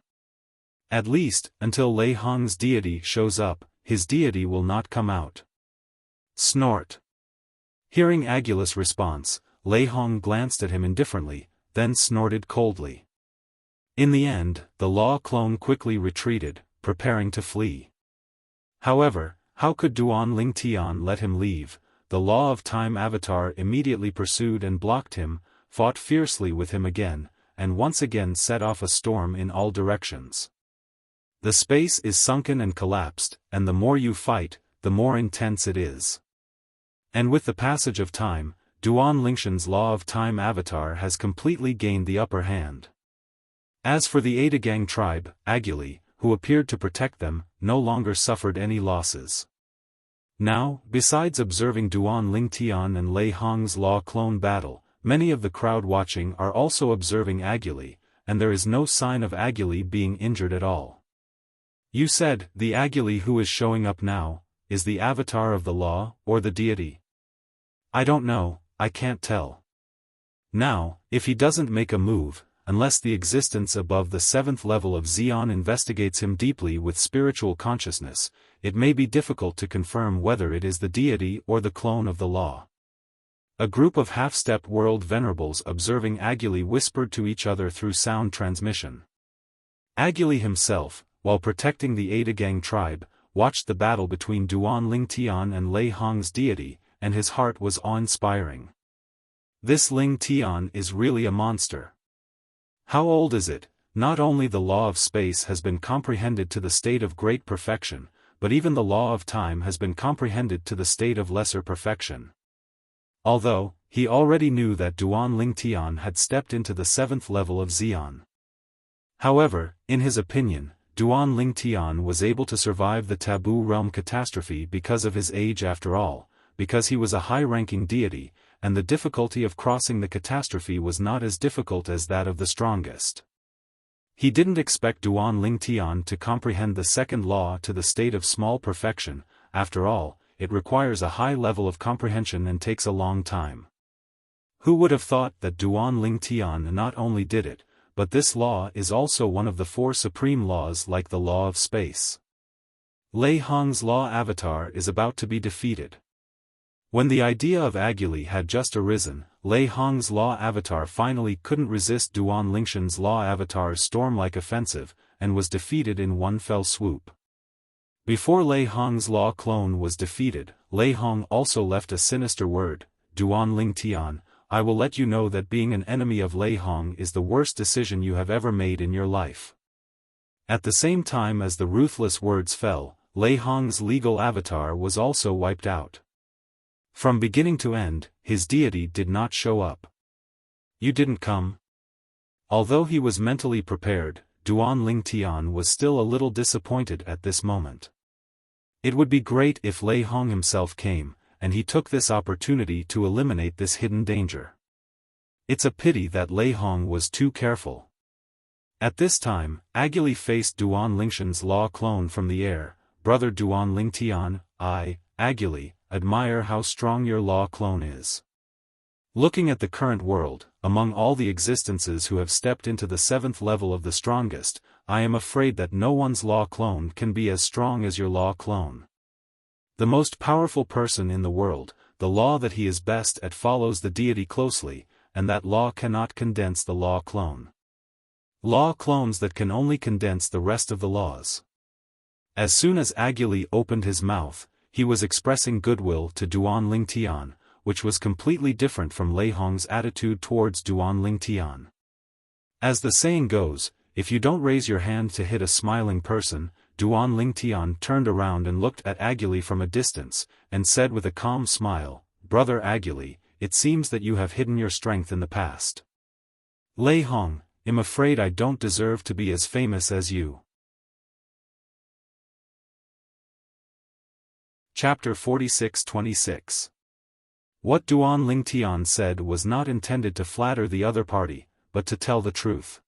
At least, until Lei Hong's deity shows up, his deity will not come out. Snort. Hearing Agila's response, Lei Hong glanced at him indifferently, then snorted coldly. In the end, the law clone quickly retreated, preparing to flee. However, how could Duan Lingtian let him leave? The law of time avatar immediately pursued and blocked him, fought fiercely with him again, and once again set off a storm in all directions. The space is sunken and collapsed, and the more you fight, the more intense it is. And with the passage of time, Duan Lingshan's law of time avatar has completely gained the upper hand. As for the Ada Gang tribe, Agili, who appeared to protect them, no longer suffered any losses. Now, besides observing Duan Lingtian and Lei Hong's law clone battle, many of the crowd watching are also observing Agili, and there is no sign of Agili being injured at all. You said, the Agili who is showing up now, is the avatar of the law, or the deity? I don't know, I can't tell. Now, if he doesn't make a move, unless the existence above the 7th level of Xian investigates him deeply with spiritual consciousness, it may be difficult to confirm whether it is the deity or the clone of the law. A group of half-step world venerables observing Aguli whispered to each other through sound transmission. Aguli himself, while protecting the Adagang tribe, watched the battle between Duan Ling Tian and Lei Hong's deity, and his heart was awe-inspiring. This Ling Tian is really a monster. How old is it? Not only the law of space has been comprehended to the state of great perfection, but even the law of time has been comprehended to the state of lesser perfection. Although, he already knew that Duan Ling Tian had stepped into the 7th level of Xian. However, in his opinion, Duan Ling Tian was able to survive the taboo realm catastrophe because of his age after all, because he was a high-ranking deity, and the difficulty of crossing the catastrophe was not as difficult as that of the strongest. He didn't expect Duan Ling Tian to comprehend the second law to the state of small perfection. After all, it requires a high level of comprehension and takes a long time. Who would have thought that Duan Ling Tian not only did it, but this law is also one of the 4 supreme laws like the law of space. Lei Hong's law avatar is about to be defeated. When the idea of Aguli had just arisen, Lei Hong's law avatar finally couldn't resist Duan Lingshan's law avatar's storm-like offensive, and was defeated in one fell swoop. Before Lei Hong's law clone was defeated, Lei Hong also left a sinister word, Duan Ling Tian, I will let you know that being an enemy of Lei Hong is the worst decision you have ever made in your life. At the same time as the ruthless words fell, Lei Hong's legal avatar was also wiped out. From beginning to end, his deity did not show up. You didn't come? Although he was mentally prepared, Duan Ling Tian was still a little disappointed at this moment. It would be great if Lei Hong himself came, and he took this opportunity to eliminate this hidden danger. It's a pity that Lei Hong was too careful. At this time, Aguli faced Duan Lingshan's law clone from the air. Brother Duan Ling Tian, I, Aguli, admire how strong your law clone is. Looking at the current world, among all the existences who have stepped into the 7th level of the strongest, I am afraid that no one's law clone can be as strong as your law clone. The most powerful person in the world, the law that he is best at follows the deity closely, and that law cannot condense the law clone. Law clones that can only condense the rest of the laws. As soon as Aguli opened his mouth, he was expressing goodwill to Duan Ling Tian, which was completely different from Lei Hong's attitude towards Duan Ling Tian. As the saying goes, if you don't raise your hand to hit a smiling person, Duan Ling Tian turned around and looked at Aguli from a distance, and said with a calm smile, Brother Aguli, it seems that you have hidden your strength in the past. Lei Hong, I'm afraid I don't deserve to be as famous as you. Chapter 46-26. What Duan Ling Tian said was not intended to flatter the other party, but to tell the truth.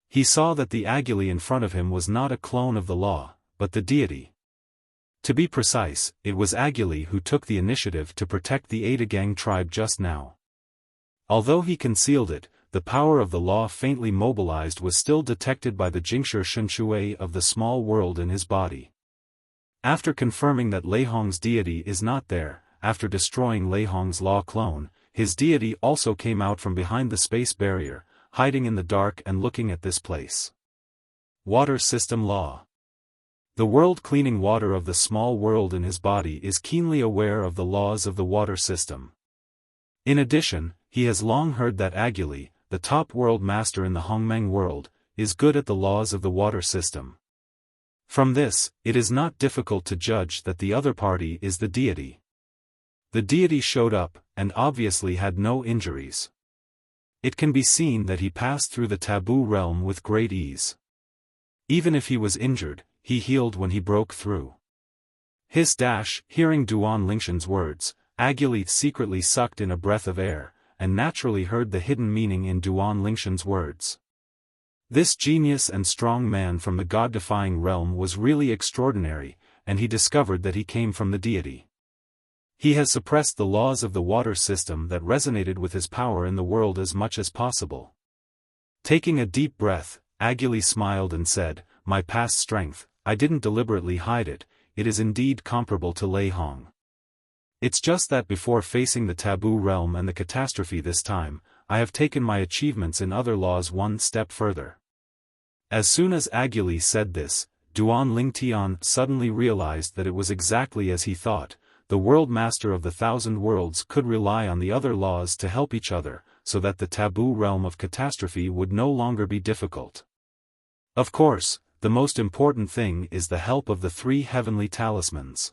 He saw that the Aguli in front of him was not a clone of the law, but the deity. To be precise, it was Aguli who took the initiative to protect the Adagang tribe just now. Although he concealed it, the power of the law faintly mobilized was still detected by the Jingshi Shunshui of the small world in his body. After confirming that Lei Hong's deity is not there, after destroying Lei Hong's law clone, his deity also came out from behind the space barrier, hiding in the dark and looking at this place. Water System Law. The world-cleaning water of the small world in his body is keenly aware of the laws of the water system. In addition, he has long heard that Aguli, the top world master in the Hongmeng world, is good at the laws of the water system. From this, it is not difficult to judge that the other party is the deity. The deity showed up, and obviously had no injuries. It can be seen that he passed through the taboo realm with great ease. Even if he was injured, he healed when he broke through. Hearing Duan Lingshan's words, Aguli secretly sucked in a breath of air, and naturally heard the hidden meaning in Duan Lingshan's words. This genius and strong man from the god-defying realm was really extraordinary, and he discovered that he came from the deity. He has suppressed the laws of the water system that resonated with his power in the world as much as possible. Taking a deep breath, Agili smiled and said, "My past strength, I didn't deliberately hide it, it is indeed comparable to Lei Hong. It's just that before facing the taboo realm and the catastrophe this time, I have taken my achievements in other laws one step further." As soon as Agili said this, Duan Lingtian suddenly realized that it was exactly as he thought. The world master of the 1,000 worlds could rely on the other laws to help each other, so that the taboo realm of catastrophe would no longer be difficult. Of course, the most important thing is the help of the 3 heavenly talismans.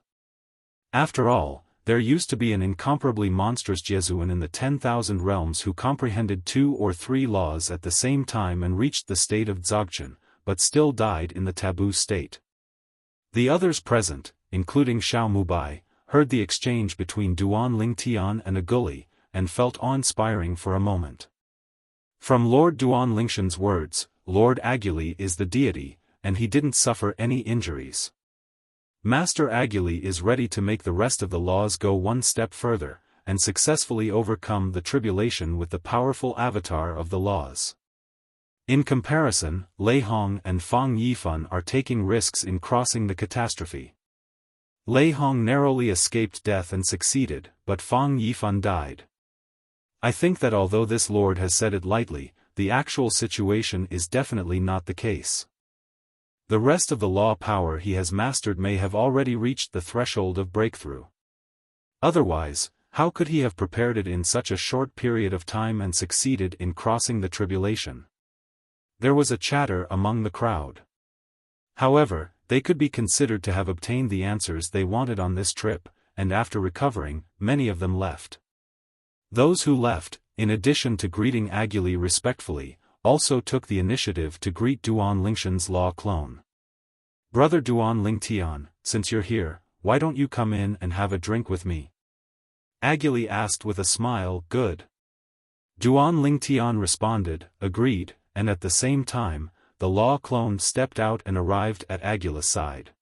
After all, there used to be an incomparably monstrous Jesuan in the 10,000 realms who comprehended 2 or 3 laws at the same time and reached the state of Dzogchen, but still died in the taboo state. The others present, including Xiao Mubai, heard the exchange between Duan Lingtian and Aguli, and felt awe-inspiring for a moment. From Lord Duan Lingshan's words, Lord Agili is the deity, and he didn't suffer any injuries. Master Agili is ready to make the rest of the laws go one step further, and successfully overcome the tribulation with the powerful avatar of the laws. In comparison, Lei Hong and Fang Yifan are taking risks in crossing the catastrophe. Lei Hong narrowly escaped death and succeeded, but Fang Yifan died. I think that although this lord has said it lightly, the actual situation is definitely not the case. The rest of the law power he has mastered may have already reached the threshold of breakthrough. Otherwise, how could he have prepared it in such a short period of time and succeeded in crossing the tribulation? There was a chatter among the crowd. However, they could be considered to have obtained the answers they wanted on this trip, and after recovering, many of them left. Those who left, in addition to greeting Agili respectfully, also took the initiative to greet Duan Lingshan's law clone. "Brother Duan Lingtian, since you're here, why don't you come in and have a drink with me?" Agili asked with a smile. "Good." Duan Lingtian responded, "Agreed," and at the same time, the law clone stepped out and arrived at Agili's side.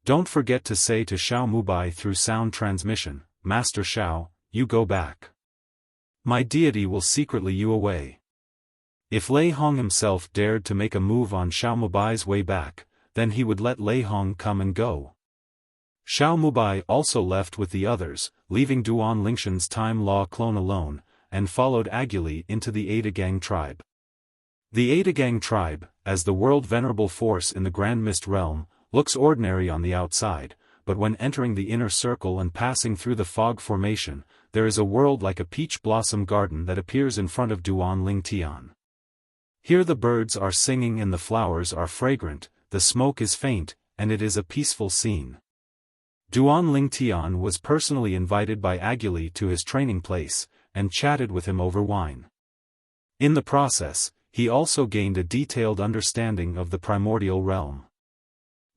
"Don't forget to say to Xiao Mubai through sound transmission, 'Master Xiao, you go back. My deity will secretly you away.'" If Lei Hong himself dared to make a move on Xiao Mubai's way back, then he would let Lei Hong come and go. Xiao Mubai also left with the others, leaving Duan Lingshan's time law clone alone, and followed Agili into the Ada Gang tribe. The Ada Gang tribe, as the world venerable force in the Grand Mist realm, looks ordinary on the outside, but when entering the inner circle and passing through the fog formation, there is a world like a peach blossom garden that appears in front of Duan Lingtian. Here the birds are singing and the flowers are fragrant, the smoke is faint, and it is a peaceful scene. Duan Lingtian was personally invited by Agili to his training place, and chatted with him over wine. In the process, he also gained a detailed understanding of the primordial realm.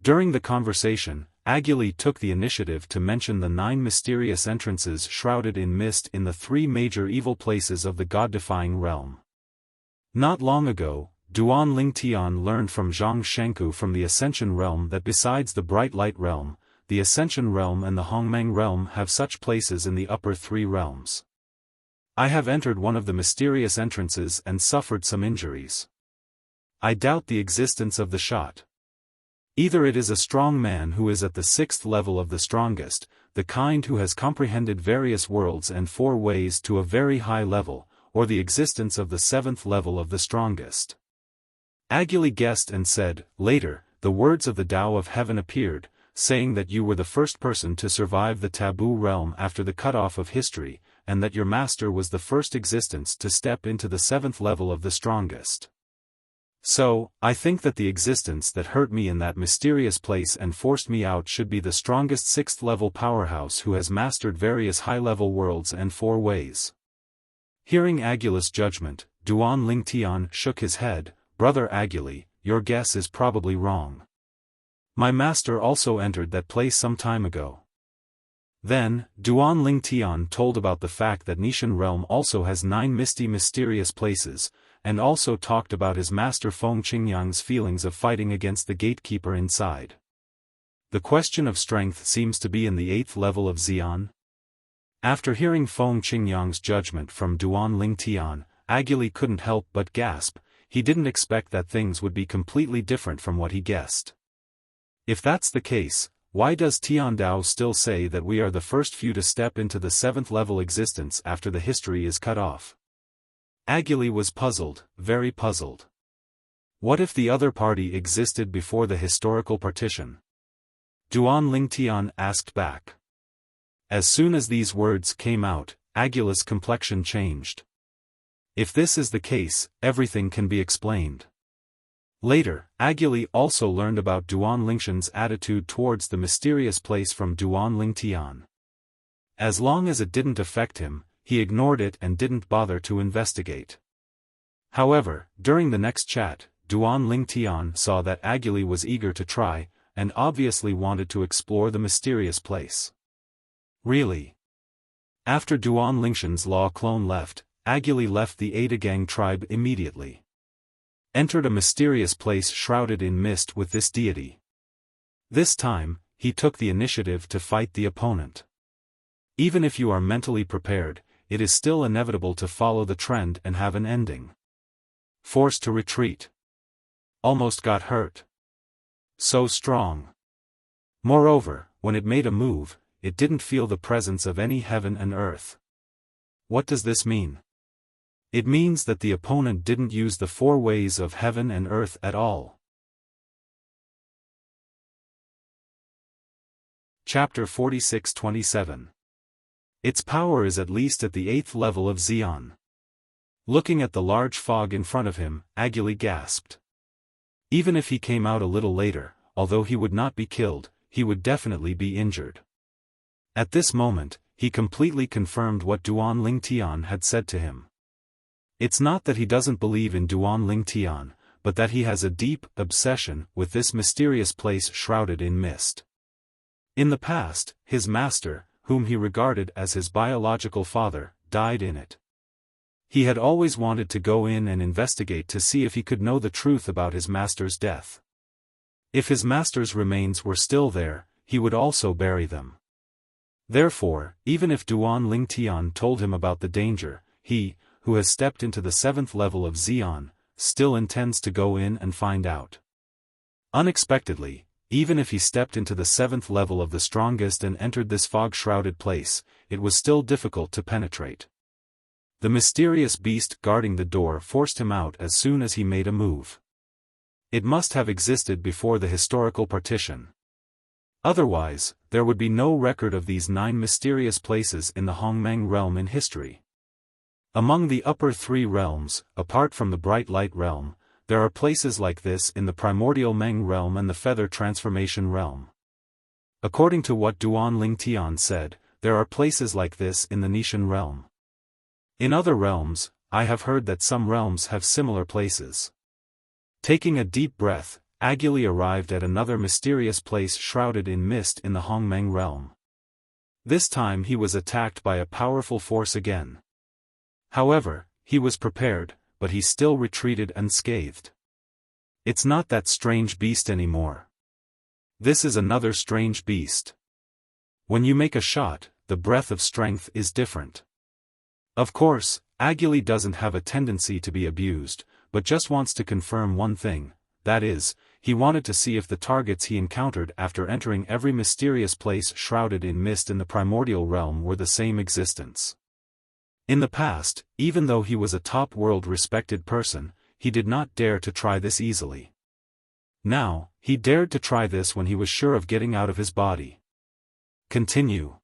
During the conversation, Agili took the initiative to mention the 9 mysterious entrances shrouded in mist in the 3 major evil places of the god-defying realm. Not long ago, Duan Lingtian learned from Zhang Shenku from the Ascension realm that besides the Bright Light realm, the Ascension realm and the Hongmeng realm have such places in the upper 3 realms. I have entered one of the mysterious entrances and suffered some injuries. I doubt the existence of the shot. Either it is a strong man who is at the 6th level of the strongest, the kind who has comprehended various worlds and 4 ways to a very high level, or the existence of the 7th level of the strongest. Agili guessed and said, "Later, the words of the Tao of Heaven appeared, saying that you were the first person to survive the taboo realm after the cutoff of history, and that your master was the first existence to step into the 7th level of the strongest. So, I think that the existence that hurt me in that mysterious place and forced me out should be the strongest 6th level powerhouse who has mastered various high-level worlds and 4 ways." Hearing Agili's judgment, Duan Lingtian shook his head. "Brother Agili, your guess is probably wrong. My master also entered that place some time ago." Then, Duan Lingtian told about the fact that Nishan realm also has 9 misty mysterious places, and also talked about his master Feng Qingyang's feelings of fighting against the gatekeeper inside. The question of strength seems to be in the 8th level of Xian. After hearing Feng Qingyang's judgment from Duan Ling Tian, Aguli couldn't help but gasp. He didn't expect that things would be completely different from what he guessed. If that's the case, why does Tiandao still say that we are the first few to step into the 7th level existence after the history is cut off? Aguli was puzzled, very puzzled. What if the other party existed before the historical partition? Duan Ling Tian asked back. As soon as these words came out, Aguli's complexion changed. If this is the case, everything can be explained. Later, Aguli also learned about Duan Lingshan's attitude towards the mysterious place from Duan Ling Tian. As long as it didn't affect him, he ignored it and didn't bother to investigate. However, during the next chat, Duan Ling Tian saw that Aguli was eager to try, and obviously wanted to explore the mysterious place. Really? After Duan Lingshan's law clone left, Aguli left the Ada Gang tribe immediately. Entered a mysterious place shrouded in mist with this deity. This time, he took the initiative to fight the opponent. Even if you are mentally prepared, it is still inevitable to follow the trend and have an ending. Forced to retreat. Almost got hurt. So strong. Moreover, when it made a move, it didn't feel the presence of any heaven and earth. What does this mean? It means that the opponent didn't use the 4 ways of heaven and earth at all. Chapter 46-27. Its power is at least at the 8th level of Xian. Looking at the large fog in front of him, Aguli gasped. Even if he came out a little later, although he would not be killed, he would definitely be injured. At this moment, he completely confirmed what Duan Ling Tian had said to him. It's not that he doesn't believe in Duan Ling Tian, but that he has a deep obsession with this mysterious place shrouded in mist. In the past, his master, whom he regarded as his biological father, died in it. He had always wanted to go in and investigate to see if he could know the truth about his master's death. If his master's remains were still there, he would also bury them. Therefore, even if Duan Ling Tian told him about the danger, he, who has stepped into the 7th level of Xian, still intends to go in and find out. Unexpectedly, even if he stepped into the 7th level of the strongest and entered this fog-shrouded place, it was still difficult to penetrate. The mysterious beast guarding the door forced him out as soon as he made a move. It must have existed before the historical partition. Otherwise, there would be no record of these 9 mysterious places in the Hongmeng realm in history. Among the upper 3 realms, apart from the Bright Light realm, there are places like this in the Primordial Meng realm and the Feather Transformation realm. According to what Duan Ling Tian said, there are places like this in the Nishan realm. In other realms, I have heard that some realms have similar places. Taking a deep breath, Aguli arrived at another mysterious place shrouded in mist in the Hongmeng realm. This time he was attacked by a powerful force again. However, he was prepared, but he still retreated unscathed. It's not that strange beast anymore. This is another strange beast. When you make a shot, the breath of strength is different. Of course, Aguli doesn't have a tendency to be abused, but just wants to confirm one thing, that is, he wanted to see if the targets he encountered after entering every mysterious place shrouded in mist in the primordial realm were the same existence. In the past, even though he was a top world respected person, he did not dare to try this easily. Now, he dared to try this when he was sure of getting out of his body. Continue.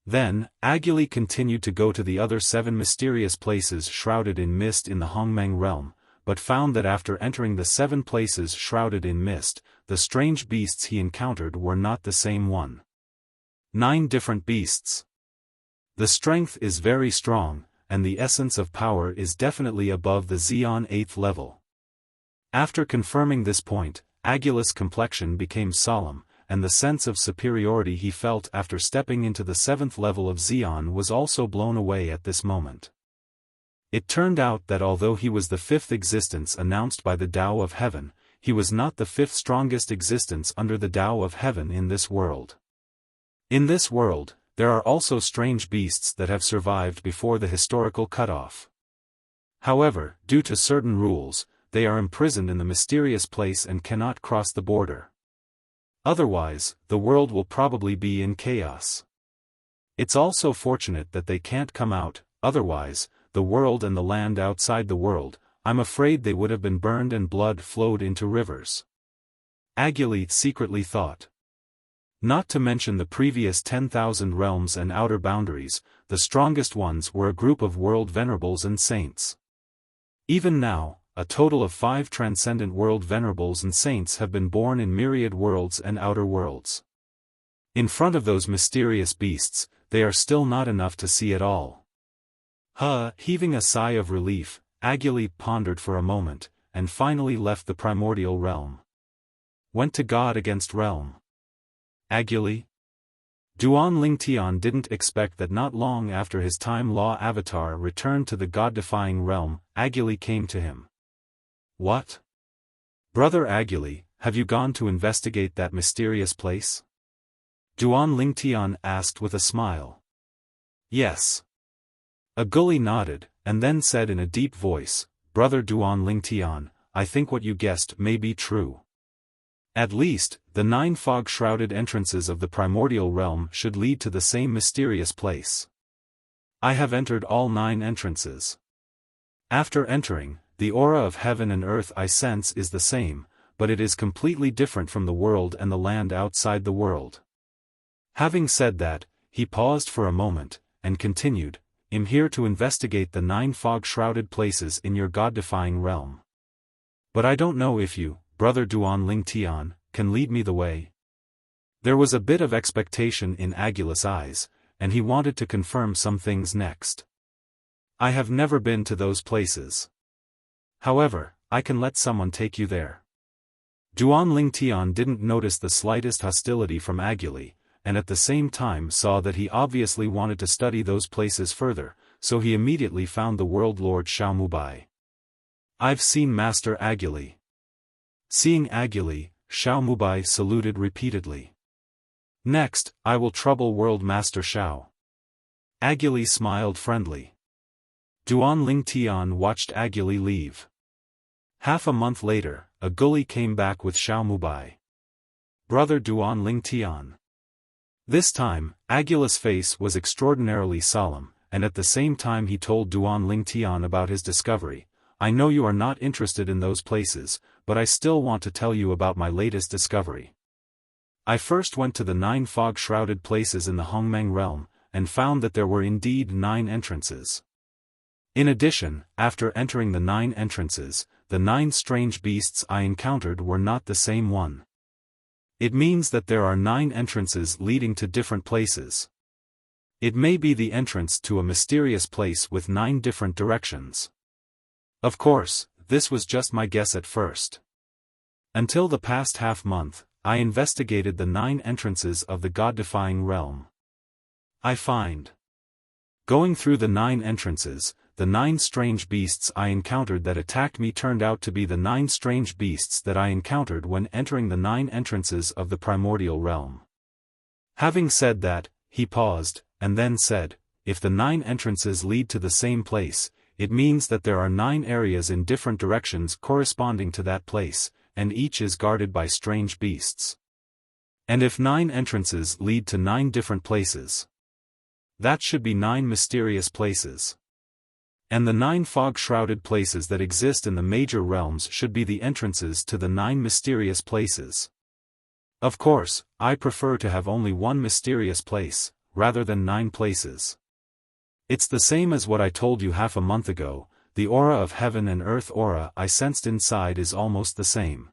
Then, Aguli continued to go to the other 7 mysterious places shrouded in mist in the Hongmeng realm, but found that after entering the 7 places shrouded in mist, the strange beasts he encountered were not the same one. 9 different beasts. The strength is very strong, and the essence of power is definitely above the Xian 8th level. After confirming this point, Aguli's complexion became solemn, and the sense of superiority he felt after stepping into the 7th level of Xian was also blown away at this moment. It turned out that although he was the 5th existence announced by the Tao of Heaven, he was not the 5th strongest existence under the Tao of Heaven in this world. In this world, there are also strange beasts that have survived before the historical cutoff. However, due to certain rules, they are imprisoned in the mysterious place and cannot cross the border. Otherwise, the world will probably be in chaos. It's also fortunate that they can't come out, otherwise, the world and the land outside the world, I'm afraid they would have been burned and blood flowed into rivers. Agili secretly thought. Not to mention the previous 10,000 realms and outer boundaries, the strongest ones were a group of world venerables and saints. Even now, a total of 5 transcendent world venerables and saints have been born in myriad worlds and outer worlds. In front of those mysterious beasts, they are still not enough to see at all. Heaving a sigh of relief, Agili pondered for a moment, and finally left the primordial realm. Went to God against realm. Agili? Duan Lingtian didn't expect that not long after his Time Law avatar returned to the God-defying realm, Agili came to him. What? Brother Agili, have you gone to investigate that mysterious place? Duan Lingtian asked with a smile. Yes. Agili nodded, and then said in a deep voice, Brother Duan Lingtian, I think what you guessed may be true. At least, the 9 fog-shrouded entrances of the primordial realm should lead to the same mysterious place. I have entered all 9 entrances. After entering, the aura of heaven and earth I sense is the same, but it is completely different from the world and the land outside the world. Having said that, he paused for a moment, and continued, I'm here to investigate the 9 fog-shrouded places in your God-defying realm. But I don't know if you, Brother Duan Lingtian, can lead me the way. There was a bit of expectation in Agili's eyes, and he wanted to confirm some things next. I have never been to those places. However, I can let someone take you there. Duan Lingtian didn't notice the slightest hostility from Agili, and at the same time saw that he obviously wanted to study those places further, so he immediately found the World Lord Xiaomubai. I've seen Master Agili. Seeing Agili, Xiaomubai saluted repeatedly. Next, I will trouble World Master Xiao. Agili smiled friendly. Duan Lingtian watched Agili leave. Half a month later, Agili came back with Xiaomubai. Brother Duan Lingtian. This time, Agili's face was extraordinarily solemn, and at the same time he told Duan Lingtian about his discovery. I know you are not interested in those places, but I still want to tell you about my latest discovery. I first went to the 9 fog-shrouded places in the Hongmeng realm, and found that there were indeed 9 entrances. In addition, after entering the 9 entrances, the 9 strange beasts I encountered were not the same one. It means that there are 9 entrances leading to different places. It may be the entrance to a mysterious place with 9 different directions. Of course, this was just my guess at first. Until the past half-month, I investigated the 9 entrances of the God-defying realm. I find. Going through the 9 entrances, the 9 strange beasts I encountered that attacked me turned out to be the 9 strange beasts that I encountered when entering the 9 entrances of the primordial realm. Having said that, he paused, and then said, if the 9 entrances lead to the same place, it means that there are 9 areas in different directions corresponding to that place, and each is guarded by strange beasts. And if 9 entrances lead to 9 different places, that should be 9 mysterious places. And the 9 fog-shrouded places that exist in the major realms should be the entrances to the 9 mysterious places. Of course, I prefer to have only one mysterious place, rather than 9 places. It's the same as what I told you half a month ago, the aura of heaven and earth aura I sensed inside is almost the same.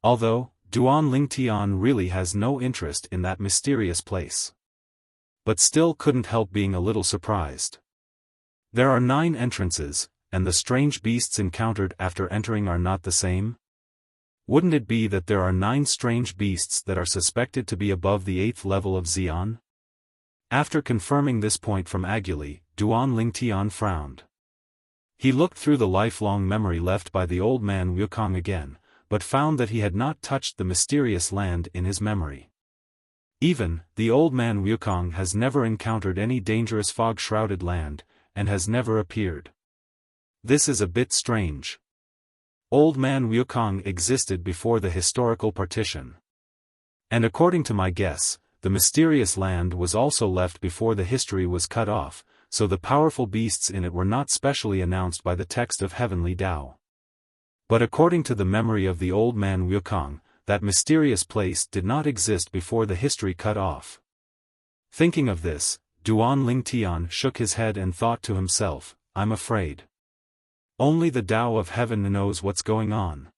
Although, Duan Lingtian really has no interest in that mysterious place. But still couldn't help being a little surprised. There are 9 entrances, and the strange beasts encountered after entering are not the same? Wouldn't it be that there are 9 strange beasts that are suspected to be above the 8th level of Xian? After confirming this point from Agili, Duan Lingtian frowned. He looked through the lifelong memory left by the old man Wukong again, but found that he had not touched the mysterious land in his memory. Even, the old man Wukong has never encountered any dangerous fog-shrouded land, and has never appeared. This is a bit strange. Old man Wukong existed before the historical partition. And according to my guess, the mysterious land was also left before the history was cut off, so the powerful beasts in it were not specially announced by the text of heavenly Tao. But according to the memory of the old man Wukong, that mysterious place did not exist before the history cut off. Thinking of this, Duan Lingtian shook his head and thought to himself, I'm afraid. Only the Tao of heaven knows what's going on.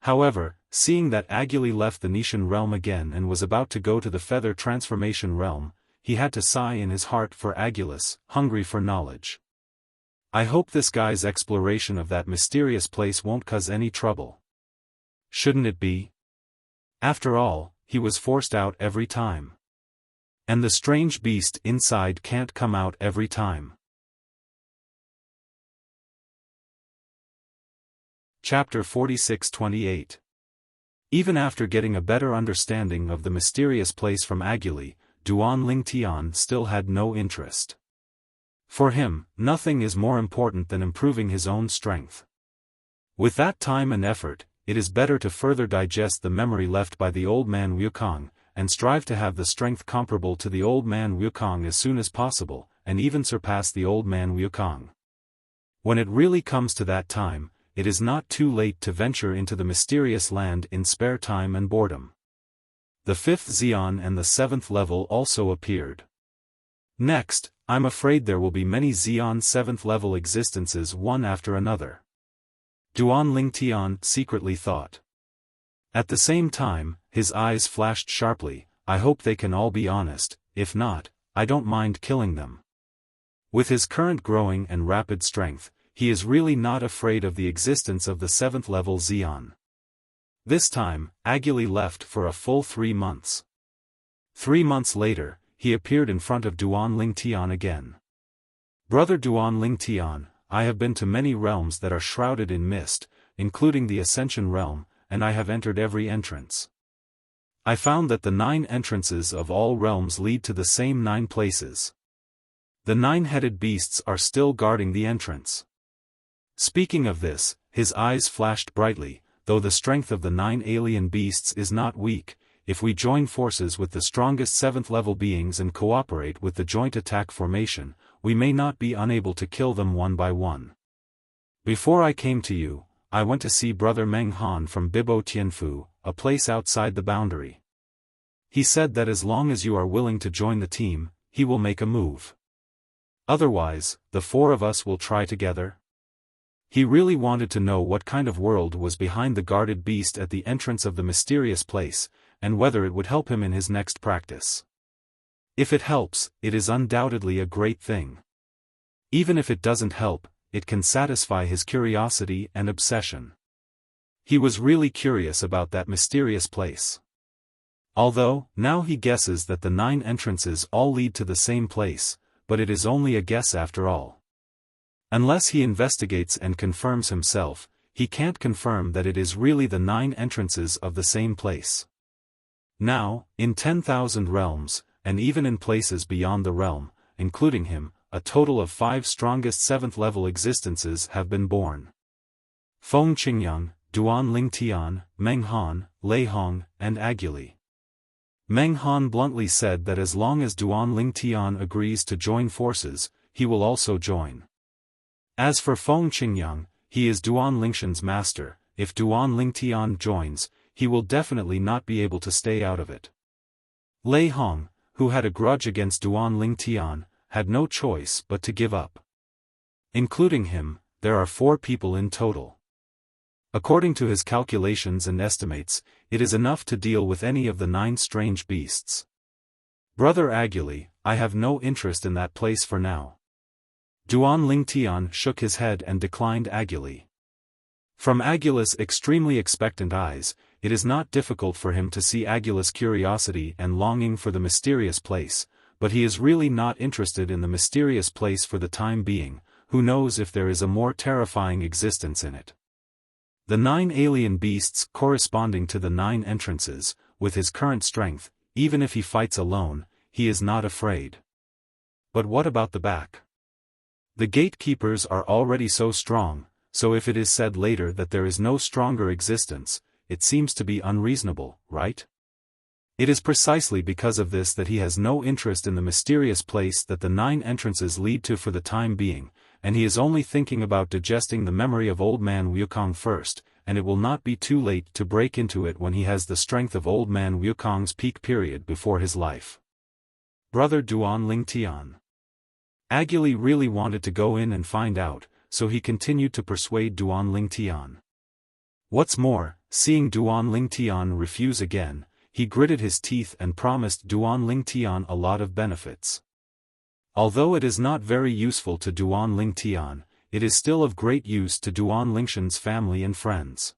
However, seeing that Aguli left the Nishan realm again and was about to go to the feather transformation realm, he had to sigh in his heart for Agulus, hungry for knowledge. I hope this guy's exploration of that mysterious place won't cause any trouble. Shouldn't it be? After all, he was forced out every time. And the strange beast inside can't come out every time. Chapter 46-28. Even after getting a better understanding of the mysterious place from Aguli, Duan Lingtian still had no interest. For him, nothing is more important than improving his own strength. With that time and effort, it is better to further digest the memory left by the old man Wukong, and strive to have the strength comparable to the old man Wukong as soon as possible, and even surpass the old man Wukong. When it really comes to that time, it is not too late to venture into the mysterious land in spare time and boredom. The 5th Xian and the 7th level also appeared. Next, I'm afraid there will be many Xian 7th level existences one after another. Duan Lingtian secretly thought. At the same time, his eyes flashed sharply, I hope they can all be honest, if not, I don't mind killing them. With his current growing and rapid strength, he is really not afraid of the existence of the 7th level Xian. This time, Aguli left for a full 3 months. 3 months later, he appeared in front of Duan Lingtian again. Brother Duan Lingtian, I have been to many realms that are shrouded in mist, including the Ascension realm, and I have entered every entrance. I found that the 9 entrances of all realms lead to the same 9 places. The 9-headed beasts are still guarding the entrance. Speaking of this, his eyes flashed brightly, though the strength of the 9 alien beasts is not weak, if we join forces with the strongest 7th level beings and cooperate with the joint attack formation, we may not be unable to kill them one by one. Before I came to you, I went to see Brother Meng Han from Bibo Tianfu, a place outside the boundary. He said that as long as you are willing to join the team, he will make a move. Otherwise, the 4 of us will try together. He really wanted to know what kind of world was behind the guarded beast at the entrance of the mysterious place, and whether it would help him in his next practice. If it helps, it is undoubtedly a great thing. Even if it doesn't help, it can satisfy his curiosity and obsession. He was really curious about that mysterious place. Although, now he guesses that the 9 entrances all lead to the same place, but it is only a guess after all. Unless he investigates and confirms himself, he can't confirm that it is really the 9 entrances of the same place. Now, in 10,000 realms, and even in places beyond the realm, including him, a total of 5 strongest 7th level existences have been born. Feng Qingyang, Duan Lingtian, Meng Han, Lei Hong, and Aguli. Meng Han bluntly said that as long as Duan Lingtian agrees to join forces, he will also join. As for Feng Qingyang, he is Duan Lingshan's master. If Duan Lingtian joins, he will definitely not be able to stay out of it. Lei Hong, who had a grudge against Duan Lingtian, had no choice but to give up. Including him, there are 4 people in total. According to his calculations and estimates, it is enough to deal with any of the 9 strange beasts. Brother Aguli, I have no interest in that place for now. Duan Lingtian shook his head and declined Aguli. From Agulus' extremely expectant eyes, it is not difficult for him to see Agulus' curiosity and longing for the mysterious place, but he is really not interested in the mysterious place for the time being. Who knows if there is a more terrifying existence in it. The 9 alien beasts corresponding to the 9 entrances, with his current strength, even if he fights alone, he is not afraid. But what about the back? The gatekeepers are already so strong, so if it is said later that there is no stronger existence, it seems to be unreasonable, right? It is precisely because of this that he has no interest in the mysterious place that the 9 entrances lead to for the time being, and he is only thinking about digesting the memory of Old Man Wukong first, and it will not be too late to break into it when he has the strength of Old Man Wukong's peak period before his life. Brother Duan Lingtian. Agili really wanted to go in and find out, so he continued to persuade Duan Lingtian. What's more, seeing Duan Lingtian refuse again, he gritted his teeth and promised Duan Lingtian a lot of benefits. Although it is not very useful to Duan Lingtian, it is still of great use to Duan Lingshan's family and friends.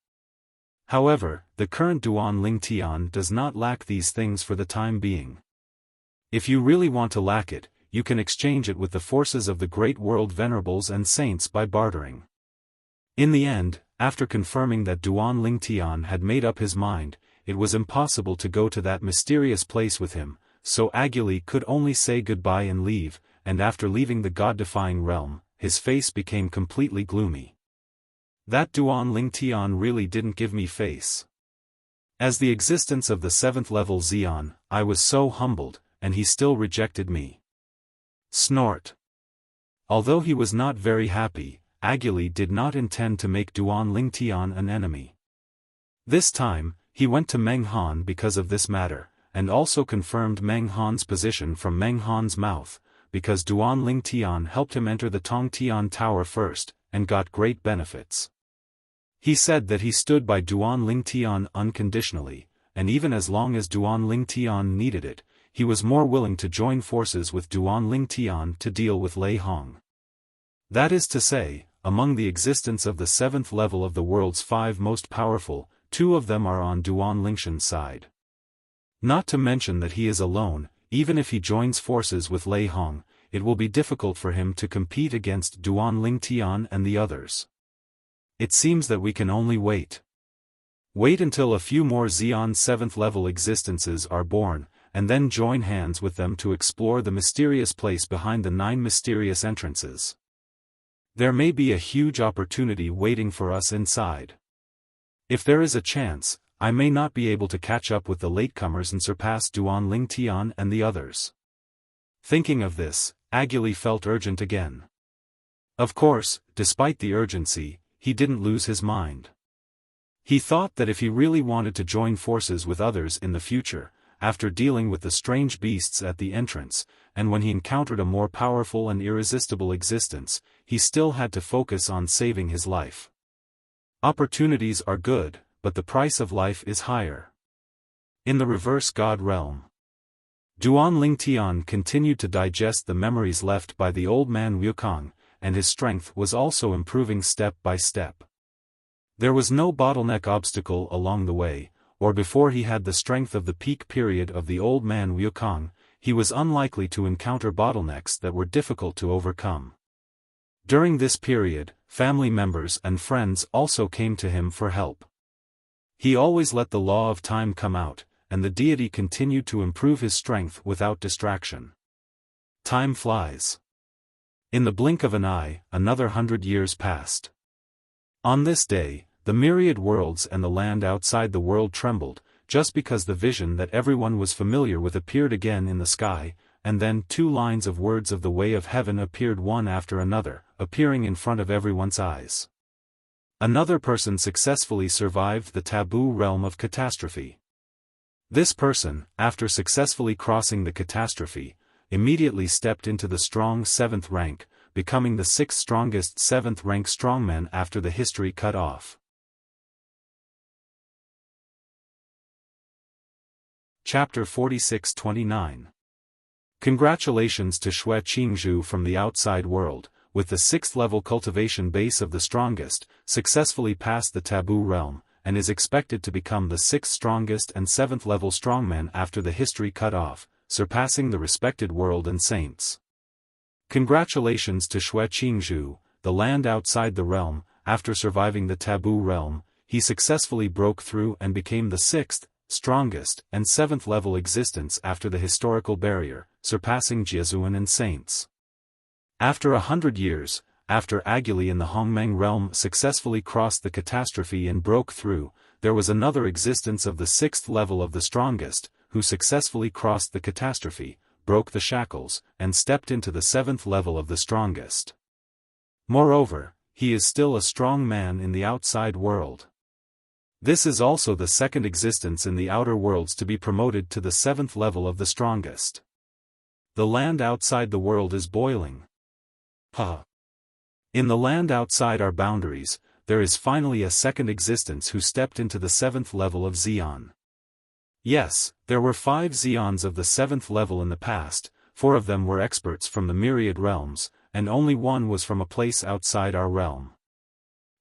However, the current Duan Lingtian does not lack these things for the time being. If you really want to lack it, you can exchange it with the forces of the great world venerables and saints by bartering. In the end, after confirming that Duan Lingtian had made up his mind, it was impossible to go to that mysterious place with him, so Agili could only say goodbye and leave, and after leaving the god-defying realm, his face became completely gloomy. That Duan Lingtian really didn't give me face. As the existence of the 7th level Xian, I was so humbled, and he still rejected me. Snort. Although he was not very happy, Agili did not intend to make Duan Lingtian an enemy. This time, he went to Meng Han because of this matter, and also confirmed Meng Han's position from Meng Han's mouth, because Duan Lingtian helped him enter the Tongtian Tower first, and got great benefits. He said that he stood by Duan Lingtian unconditionally, and even as long as Duan Lingtian needed it, he was more willing to join forces with Duan Lingtian to deal with Lei Hong. That is to say, among the existence of the 7th level of the world's 5 most powerful, 2 of them are on Duan Lingshan's side. Not to mention that he is alone, even if he joins forces with Lei Hong, it will be difficult for him to compete against Duan Lingtian and the others. It seems that we can only wait. Wait until a few more Xian 7th level existences are born, and then join hands with them to explore the mysterious place behind the 9 mysterious entrances. There may be a huge opportunity waiting for us inside. If there is a chance, I may not be able to catch up with the latecomers and surpass Duan Lingtian and the others. Thinking of this, Agili felt urgent again. Of course, despite the urgency, he didn't lose his mind. He thought that if he really wanted to join forces with others in the future, after dealing with the strange beasts at the entrance, and when he encountered a more powerful and irresistible existence, he still had to focus on saving his life. Opportunities are good, but the price of life is higher. In the reverse god realm, Duan Lingtian continued to digest the memories left by the old man Wukong, and his strength was also improving step by step. There was no bottleneck obstacle along the way, or before he had the strength of the peak period of the old man Wukong, he was unlikely to encounter bottlenecks that were difficult to overcome. During this period, family members and friends also came to him for help. He always let the law of time come out, and the deity continued to improve his strength without distraction. Time flies. In the blink of an eye, another 100 years passed. On this day, the myriad worlds and the land outside the world trembled, just because the vision that everyone was familiar with appeared again in the sky, and then 2 lines of words of the way of heaven appeared one after another, appearing in front of everyone's eyes. Another person successfully survived the taboo realm of catastrophe. This person, after successfully crossing the catastrophe, immediately stepped into the strong 7th rank, becoming the 6th strongest 7th rank strongman after the history cut off. Chapter 46-29. Congratulations to Xue Qingzhu from the outside world, with the 6th level cultivation base of the strongest, successfully passed the taboo realm, and is expected to become the 6th strongest and 7th level strongman after the history cut off, surpassing the respected world and saints. Congratulations to Xue Qingzhu, the land outside the realm. After surviving the taboo realm, he successfully broke through and became the 6th, strongest, and 7th level existence after the historical barrier, surpassing Jiezuan and saints. After 100 years, after Aguli in the Hongmeng realm successfully crossed the catastrophe and broke through, there was another existence of the 6th level of the strongest, who successfully crossed the catastrophe, broke the shackles, and stepped into the 7th level of the strongest. Moreover, he is still a strong man in the outside world. This is also the second existence in the outer worlds to be promoted to the 7th level of the strongest. The land outside the world is boiling. In the land outside our boundaries, there is finally a second existence who stepped into the 7th level of Xion. Yes, there were 5 Xions of the 7th level in the past, 4 of them were experts from the myriad realms, and only 1 was from a place outside our realm.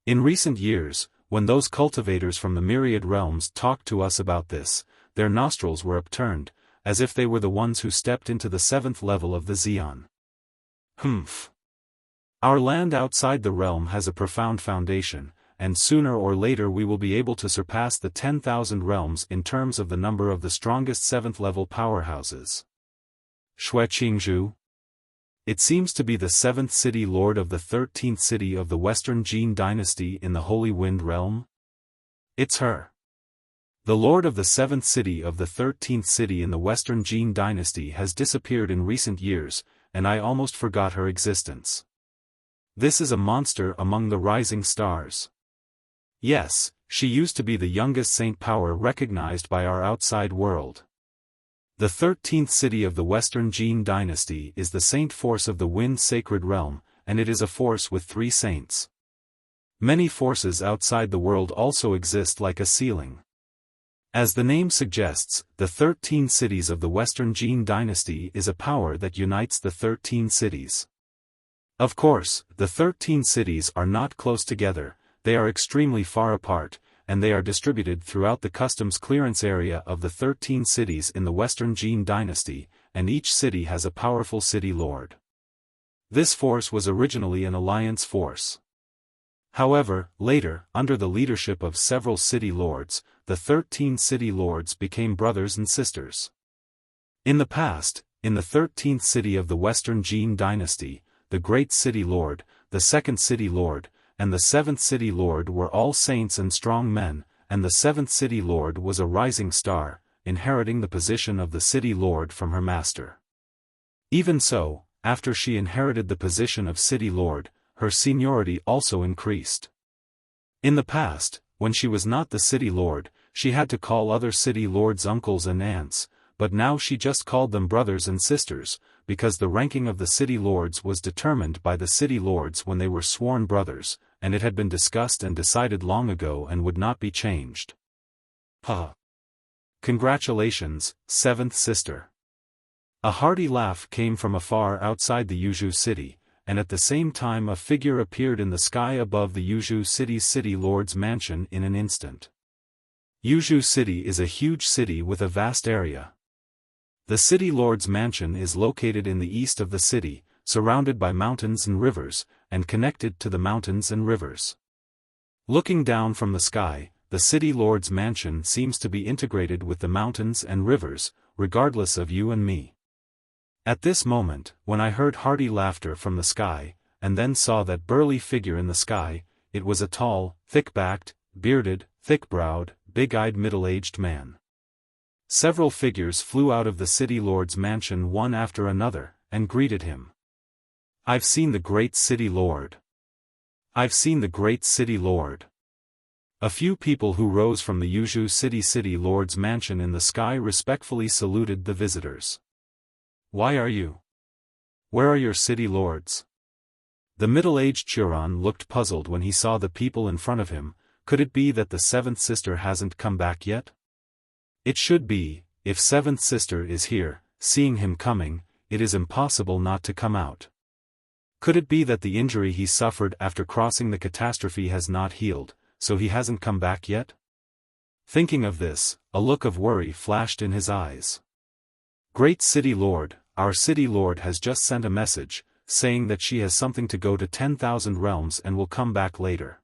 In recent years, when those cultivators from the myriad realms talked to us about this, their nostrils were upturned, as if they were the ones who stepped into the 7th level of the Xion. Our land outside the realm has a profound foundation, and sooner or later we will be able to surpass the 10,000 realms in terms of the number of the strongest 7th level powerhouses. Shui Qingzhu. It seems to be the 7th city lord of the 13th city of the Western Jin dynasty in the Holy Wind realm. It's her. The lord of the 7th city of the 13th city in the Western Jin dynasty has disappeared in recent years, and I almost forgot her existence. This is a monster among the rising stars. Yes, she used to be the youngest saint power recognized by our outside world. The 13th city of the Western Jin dynasty is the saint force of the Wind Sacred Realm, and it is a force with 3 saints. Many forces outside the world also exist like a ceiling. As the name suggests, the 13 cities of the Western Jin dynasty is a power that unites the 13 cities. Of course, the 13 cities are not close together, they are extremely far apart, and they are distributed throughout the customs clearance area of the 13 cities in the Western Jin dynasty, and each city has a powerful city lord. This force was originally an alliance force. However, later, under the leadership of several city lords, the 13 city lords became brothers and sisters. In the past, in the 13th city of the Western Jin dynasty, the Great City Lord, the Second City Lord, and the 7th City Lord were all saints and strong men, and the 7th City Lord was a rising star, inheriting the position of the City Lord from her master. Even so, after she inherited the position of City Lord, her seniority also increased. In the past, when she was not the City Lord, she had to call other City Lords uncles and aunts, but now she just called them brothers and sisters, because the ranking of the City Lords was determined by the City Lords when they were sworn brothers, and it had been discussed and decided long ago and would not be changed. Congratulations, 7th sister. A hearty laugh came from afar outside the Yuzhou city, and at the same time a figure appeared in the sky above the Yuzhou city's City Lord's mansion in an instant. Yuzhou City is a huge city with a vast area. The City Lord's mansion is located in the east of the city, surrounded by mountains and rivers, and connected to the mountains and rivers. Looking down from the sky, the City Lord's mansion seems to be integrated with the mountains and rivers, regardless of you and me. At this moment, when I heard hearty laughter from the sky, and then saw that burly figure in the sky, it was a tall, thick-backed, bearded, thick-browed, big-eyed middle-aged man. Several figures flew out of the City Lord's mansion one after another, and greeted him. I've seen the Great City Lord. I've seen the Great City Lord. A few people who rose from the Yuzhou City Lord's mansion in the sky respectfully saluted the visitors. Why are you? Where are your City Lords? The middle-aged Churan looked puzzled when he saw the people in front of him. Could it be that the 7th sister hasn't come back yet? It should be, if 7th sister is here, seeing him coming, it is impossible not to come out. Could it be that the injury he suffered after crossing the catastrophe has not healed, so he hasn't come back yet? Thinking of this, a look of worry flashed in his eyes. Great City Lord, our City Lord has just sent a message, saying that she has something to go to 10,000 realms and will come back later.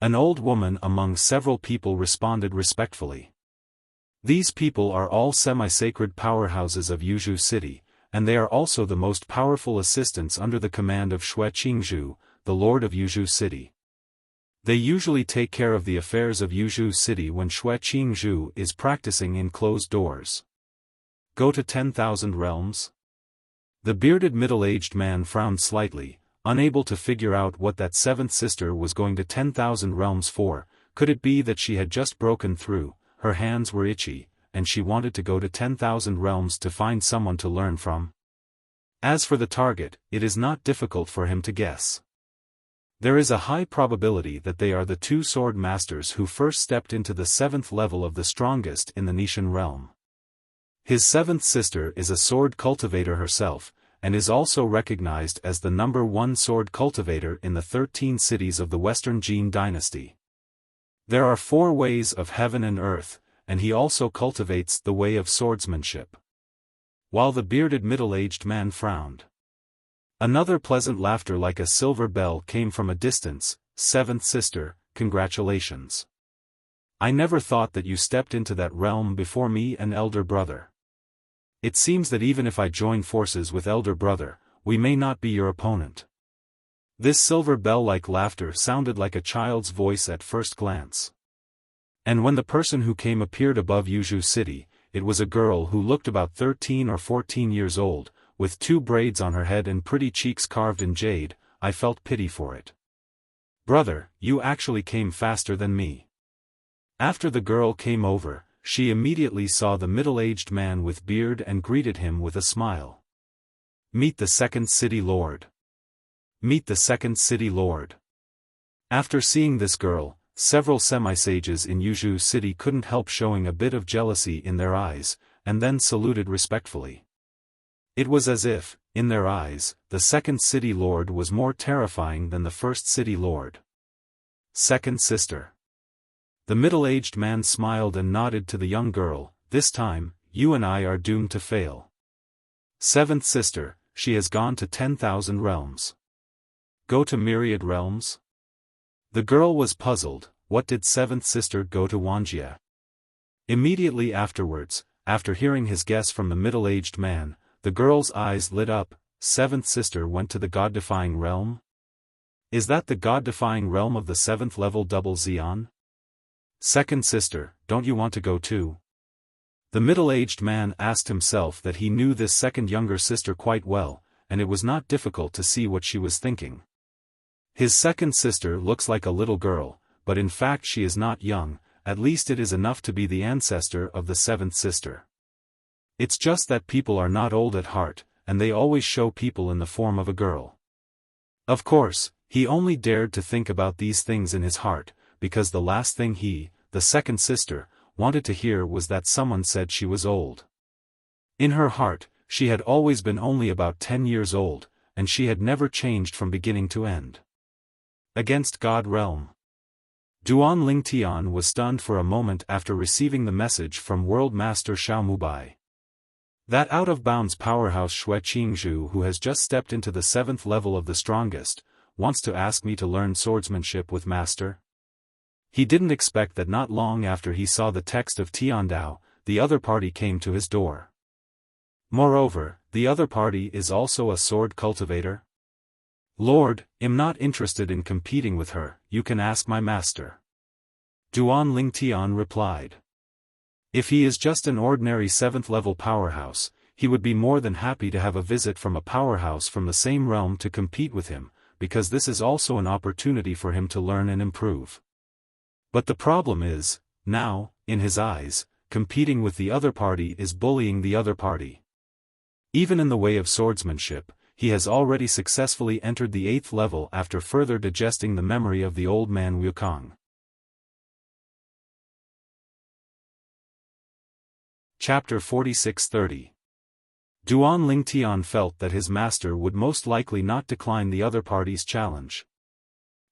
An old woman among several people responded respectfully. These people are all semi-sacred powerhouses of Yuzhou City, and they are also the most powerful assistants under the command of Xue Qingzhu, the Lord of Yuzhou City. They usually take care of the affairs of Yuzhou City when Xue Qingzhu is practicing in closed doors. Go to 10,000 realms? The bearded middle-aged man frowned slightly, unable to figure out what that seventh sister was going to 10,000 realms for. Could it be that she had just broken through, her hands were itchy, and she wanted to go to 10,000 realms to find someone to learn from? As for the target, it is not difficult for him to guess. There is a high probability that they are the two sword masters who first stepped into the 7th level of the strongest in the Nishan realm. His seventh sister is a sword cultivator herself, and is also recognized as the number 1 sword cultivator in the 13 cities of the Western Jin dynasty. There are 4 ways of heaven and earth, and he also cultivates the way of swordsmanship. While the bearded middle-aged man frowned, another pleasant laughter like a silver bell came from a distance. Seventh sister, congratulations. I never thought that you stepped into that realm before me and elder brother. It seems that even if I join forces with elder brother, we may not be your opponent. This silver bell-like laughter sounded like a child's voice at first glance. And when the person who came appeared above Yuzhou City, it was a girl who looked about 13 or 14 years old, with 2 braids on her head and pretty cheeks carved in jade. I felt pity for it. Brother, you actually came faster than me. After the girl came over, she immediately saw the middle-aged man with beard and greeted him with a smile. Meet the second city lord. Meet the second city lord. After seeing this girl, several semi-sages in Yuzhou City couldn't help showing a bit of jealousy in their eyes, and then saluted respectfully. It was as if, in their eyes, the second city lord was more terrifying than the first city lord. Second sister. The middle-aged man smiled and nodded to the young girl. This time, you and I are doomed to fail. Seventh sister, she has gone to 10,000 realms. Go to myriad realms? The girl was puzzled. What did seventh sister go to Wuxia? Immediately afterwards, after hearing his guess from the middle-aged man, the girl's eyes lit up. Seventh sister went to the god-defying realm? Is that the god-defying realm of the 7th level double Xian? Second sister, don't you want to go too? The middle-aged man asked himself that he knew this second younger sister quite well, and it was not difficult to see what she was thinking. His second sister looks like a little girl, but in fact she is not young. At least it is enough to be the ancestor of the seventh sister. It's just that people are not old at heart, and they always show people in the form of a girl. Of course, he only dared to think about these things in his heart, because the last thing he, the second sister, wanted to hear was that someone said she was old. In her heart, she had always been only about 10 years old, and she had never changed from beginning to end. Against God Realm. Duan Lingtian was stunned for a moment after receiving the message from World Master Xiaomubai. That out-of-bounds powerhouse Xue Qingzhu, who has just stepped into the 7th level of the strongest, wants to ask me to learn swordsmanship with Master? He didn't expect that not long after he saw the text of Tiandao, the other party came to his door. Moreover, the other party is also a sword cultivator. Lord, I'm not interested in competing with her, you can ask my master. Duan Lingtian replied. If he is just an ordinary 7th level powerhouse, he would be more than happy to have a visit from a powerhouse from the same realm to compete with him, because this is also an opportunity for him to learn and improve. But the problem is, now, in his eyes, competing with the other party is bullying the other party. Even in the way of swordsmanship, he has already successfully entered the 8th level after further digesting the memory of the old man Wukong. Chapter 46-30. Duan Lingtian felt that his master would most likely not decline the other party's challenge.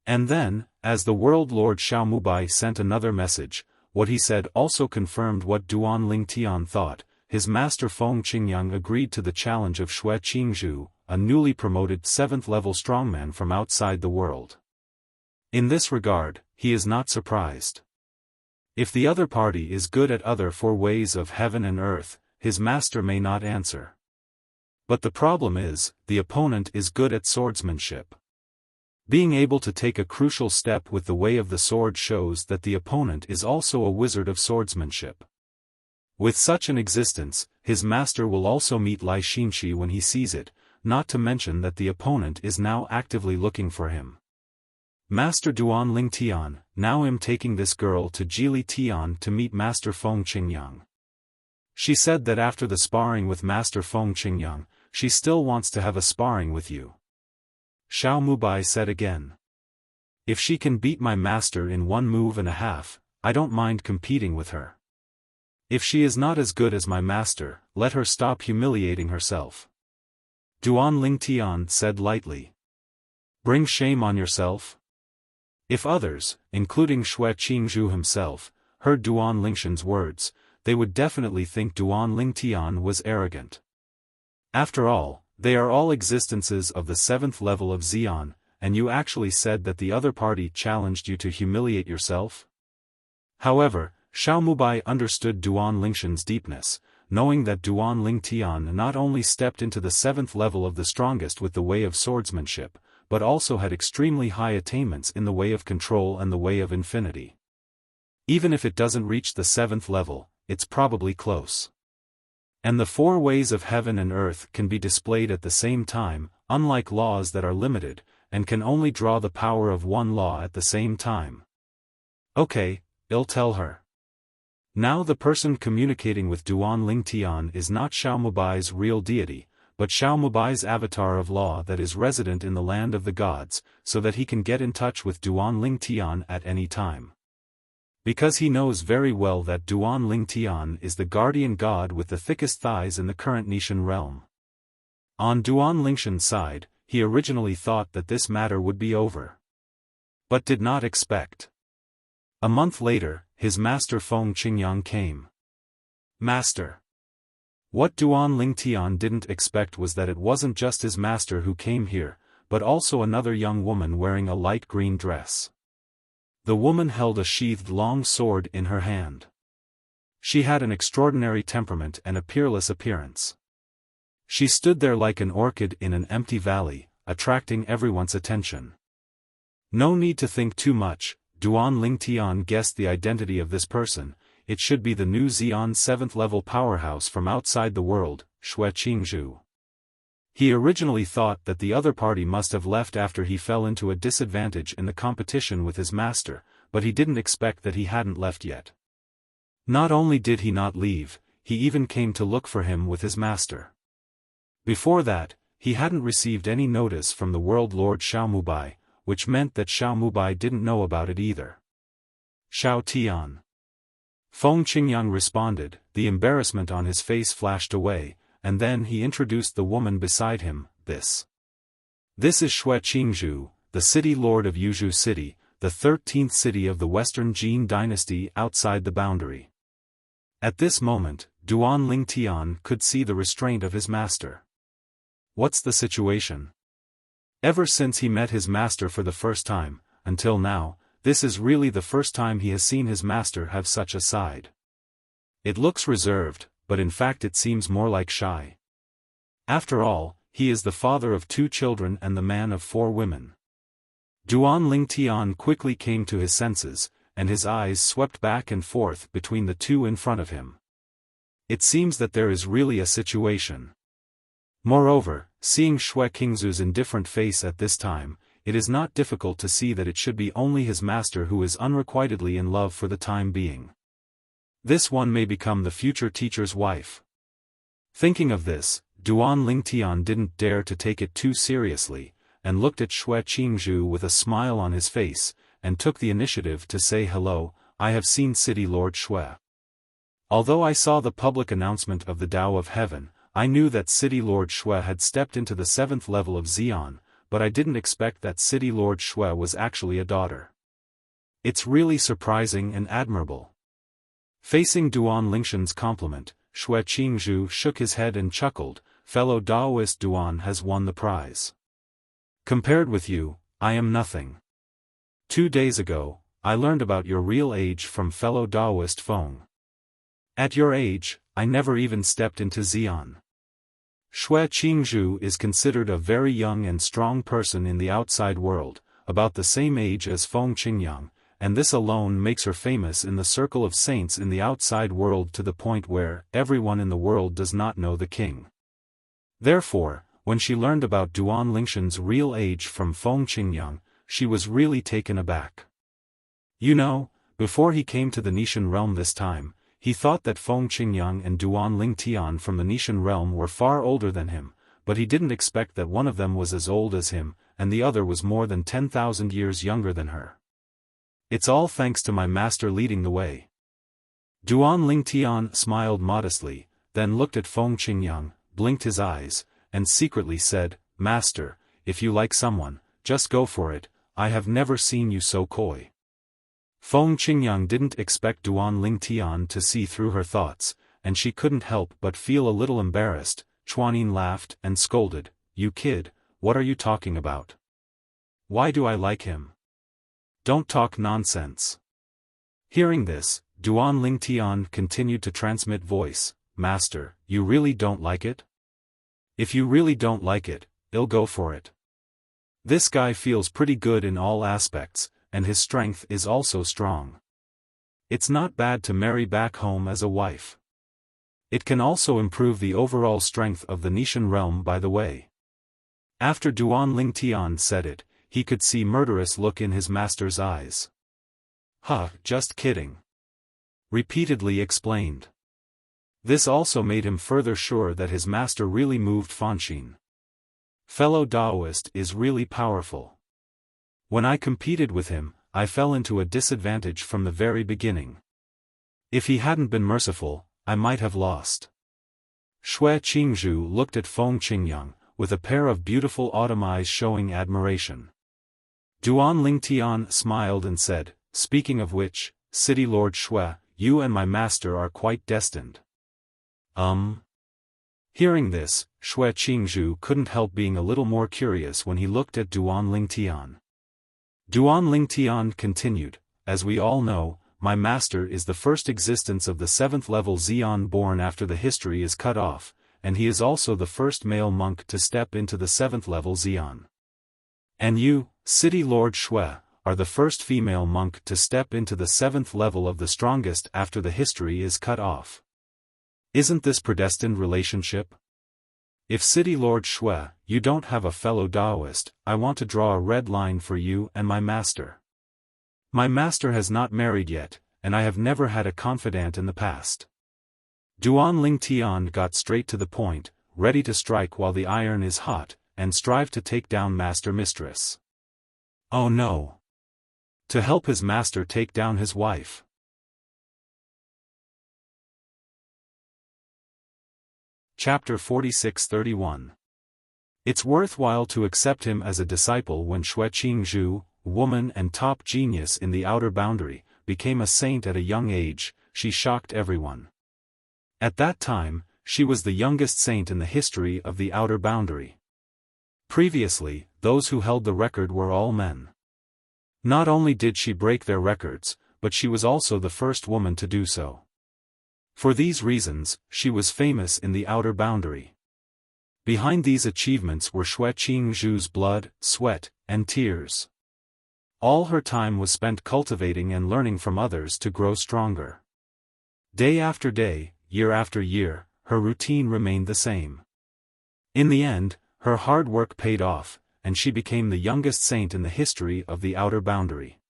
And then, as the World Lord Xiaomubai sent another message, what he said also confirmed what Duan Lingtian thought. His master Feng Qingyang agreed to the challenge of Xue Qingzhu, a newly promoted 7th level strongman from outside the world. In this regard, he is not surprised. If the other party is good at other four ways of heaven and earth, his master may not answer. But the problem is, the opponent is good at swordsmanship. Being able to take a crucial step with the way of the sword shows that the opponent is also a wizard of swordsmanship. With such an existence, his master will also meet Lai Xinshi when he sees it, not to mention that the opponent is now actively looking for him. Master Duan Ling Tian, now am taking this girl to Jili Tian to meet Master Feng Qingyang. She said that after the sparring with Master Feng Qingyang, she still wants to have a sparring with you. Xiao Mubai said again. If she can beat my master in 1 move and a half, I don't mind competing with her. If she is not as good as my master, let her stop humiliating herself. Duan Ling Tian said lightly. Bring shame on yourself? If others, including Xue Qingzhu himself, heard Duan Lingshan's words, they would definitely think Duan Ling Tian was arrogant. After all, they are all existences of the 7th level of Xian, and you actually said that the other party challenged you to humiliate yourself? However, Xiao Mubai understood Duan Lingshan's deepness, knowing that Duan Ling Tian not only stepped into the 7th level of the strongest with the way of swordsmanship, but also had extremely high attainments in the way of control and the way of infinity. Even if it doesn't reach the 7th level, it's probably close. And the 4 ways of heaven and earth can be displayed at the same time, unlike laws that are limited, and can only draw the power of one law at the same time. Okay, I'll tell her. Now the person communicating with Duan Ling Tian is not Xiao Mubai's real deity, but Xiao Mubai's avatar of law that is resident in the land of the gods, so that he can get in touch with Duan Ling Tian at any time. Because he knows very well that Duan Ling Tian is the guardian god with the thickest thighs in the current Nishan realm. On Duan Lingshan's side, he originally thought that this matter would be over. But did not expect. A month later, his master Feng Qingyang came. Master. What Duan Ling Tian didn't expect was that it wasn't just his master who came here, but also another young woman wearing a light green dress. The woman held a sheathed long sword in her hand. She had an extraordinary temperament and a peerless appearance. She stood there like an orchid in an empty valley, attracting everyone's attention. No need to think too much, Duan Ling Tian guessed the identity of this person. It should be the new Xian 7th level powerhouse from outside the world, Xue Qingzhu. He originally thought that the other party must have left after he fell into a disadvantage in the competition with his master, but he didn't expect that he hadn't left yet. Not only did he not leave, he even came to look for him with his master. Before that, he hadn't received any notice from the world lord Xiao Mubai, which meant that Xiao Mubai didn't know about it either. Xiao Tian. Feng Qingyang responded, the embarrassment on his face flashed away, and then he introduced the woman beside him. This is Xue Qingzhu, the city lord of Yuzhou City, the 13th city of the Western Jin dynasty outside the boundary. At this moment, Duan Ling Tian could see the restraint of his master. What's the situation? Ever since he met his master for the first time, until now, this is really the first time he has seen his master have such a side. It looks reserved, but in fact it seems more like shy. After all, he is the father of 2 children and the man of 4 women. Duan Ling Tian quickly came to his senses, and his eyes swept back and forth between the 2 in front of him. It seems that there is really a situation. Moreover, seeing Xue Qingzhu's indifferent face at this time, it is not difficult to see that it should be only his master who is unrequitedly in love for the time being. This one may become the future teacher's wife. Thinking of this, Duan Ling Tian didn't dare to take it too seriously, and looked at Xue Qingzhu with a smile on his face, and took the initiative to say hello, I have seen City Lord Xue. Although I saw the public announcement of the Tao of Heaven, I knew that City Lord Xue had stepped into the 7th level of Xian, but I didn't expect that City Lord Xue was actually a daughter. It's really surprising and admirable. Facing Duan Lingshan's compliment, Xue Qingzhu shook his head and chuckled, fellow Daoist Duan has won the prize. Compared with you, I am nothing. 2 days ago, I learned about your real age from fellow Daoist Feng. At your age, I never even stepped into Xi'an. Xue Qingzhu is considered a very young and strong person in the outside world, about the same age as Feng Qingyang, and this alone makes her famous in the circle of saints in the outside world to the point where everyone in the world does not know the king. Therefore, when she learned about Duan Lingshan's real age from Feng Qingyang, she was really taken aback. You know, before he came to the Nishan realm this time, he thought that Feng Qingyang and Duan Lingtian from the Nishan realm were far older than him, but he didn't expect that one of them was as old as him, and the other was more than 10,000 years younger than her. It's all thanks to my master leading the way. Duan Lingtian smiled modestly, then looked at Feng Qingyang, blinked his eyes, and secretly said, Master, if you like someone, just go for it, I have never seen you so coy. Feng Qingyang didn't expect Duan Lingtian to see through her thoughts, and she couldn't help but feel a little embarrassed. Chuanin laughed and scolded, You kid, what are you talking about? Why do I like him? Don't talk nonsense. Hearing this, Duan Lingtian continued to transmit voice, Master, you really don't like it? If you really don't like it, I'll go for it. This guy feels pretty good in all aspects, and his strength is also strong. It's not bad to marry back home as a wife. It can also improve the overall strength of the Nishan realm by the way. After Duan Lingtian said it, he could see murderous look in his master's eyes. Just kidding. Repeatedly explained. This also made him further sure that his master really moved Fanxin. Fellow Daoist is really powerful. When I competed with him, I fell into a disadvantage from the very beginning. If he hadn't been merciful, I might have lost. Xue Qingzhu looked at Feng Qingyang, with a pair of beautiful autumn eyes showing admiration. Duan Lingtian smiled and said, Speaking of which, City Lord Xue, you and my master are quite destined. Hearing this, Xue Qingzhu couldn't help being a little more curious when he looked at Duan Lingtian. Duan Lingtian continued, As we all know, my master is the first existence of the 7th level Xi'an born after the history is cut off, and he is also the first male monk to step into the 7th level Xi'an. And you, City Lord Xue, are the first female monk to step into the 7th level of the strongest after the history is cut off. Isn't this predestined relationship? If City Lord Xue, you don't have a fellow Daoist, I want to draw a red line for you and my master. My master has not married yet, and I have never had a confidant in the past. Duan Lingtian got straight to the point, ready to strike while the iron is hot, and strive to take down master mistress. Oh no! To help his master take down his wife. Chapter 46-31. It's worthwhile to accept him as a disciple when Xue Qingzhu, woman and top genius in the outer boundary, became a saint at a young age. She shocked everyone. At that time, she was the youngest saint in the history of the outer boundary. Previously, those who held the record were all men. Not only did she break their records, but she was also the first woman to do so. For these reasons, she was famous in the outer boundary. Behind these achievements were Xue Qingzhu's blood, sweat, and tears. All her time was spent cultivating and learning from others to grow stronger. Day after day, year after year, her routine remained the same. In the end, her hard work paid off, and she became the youngest saint in the history of the outer boundary.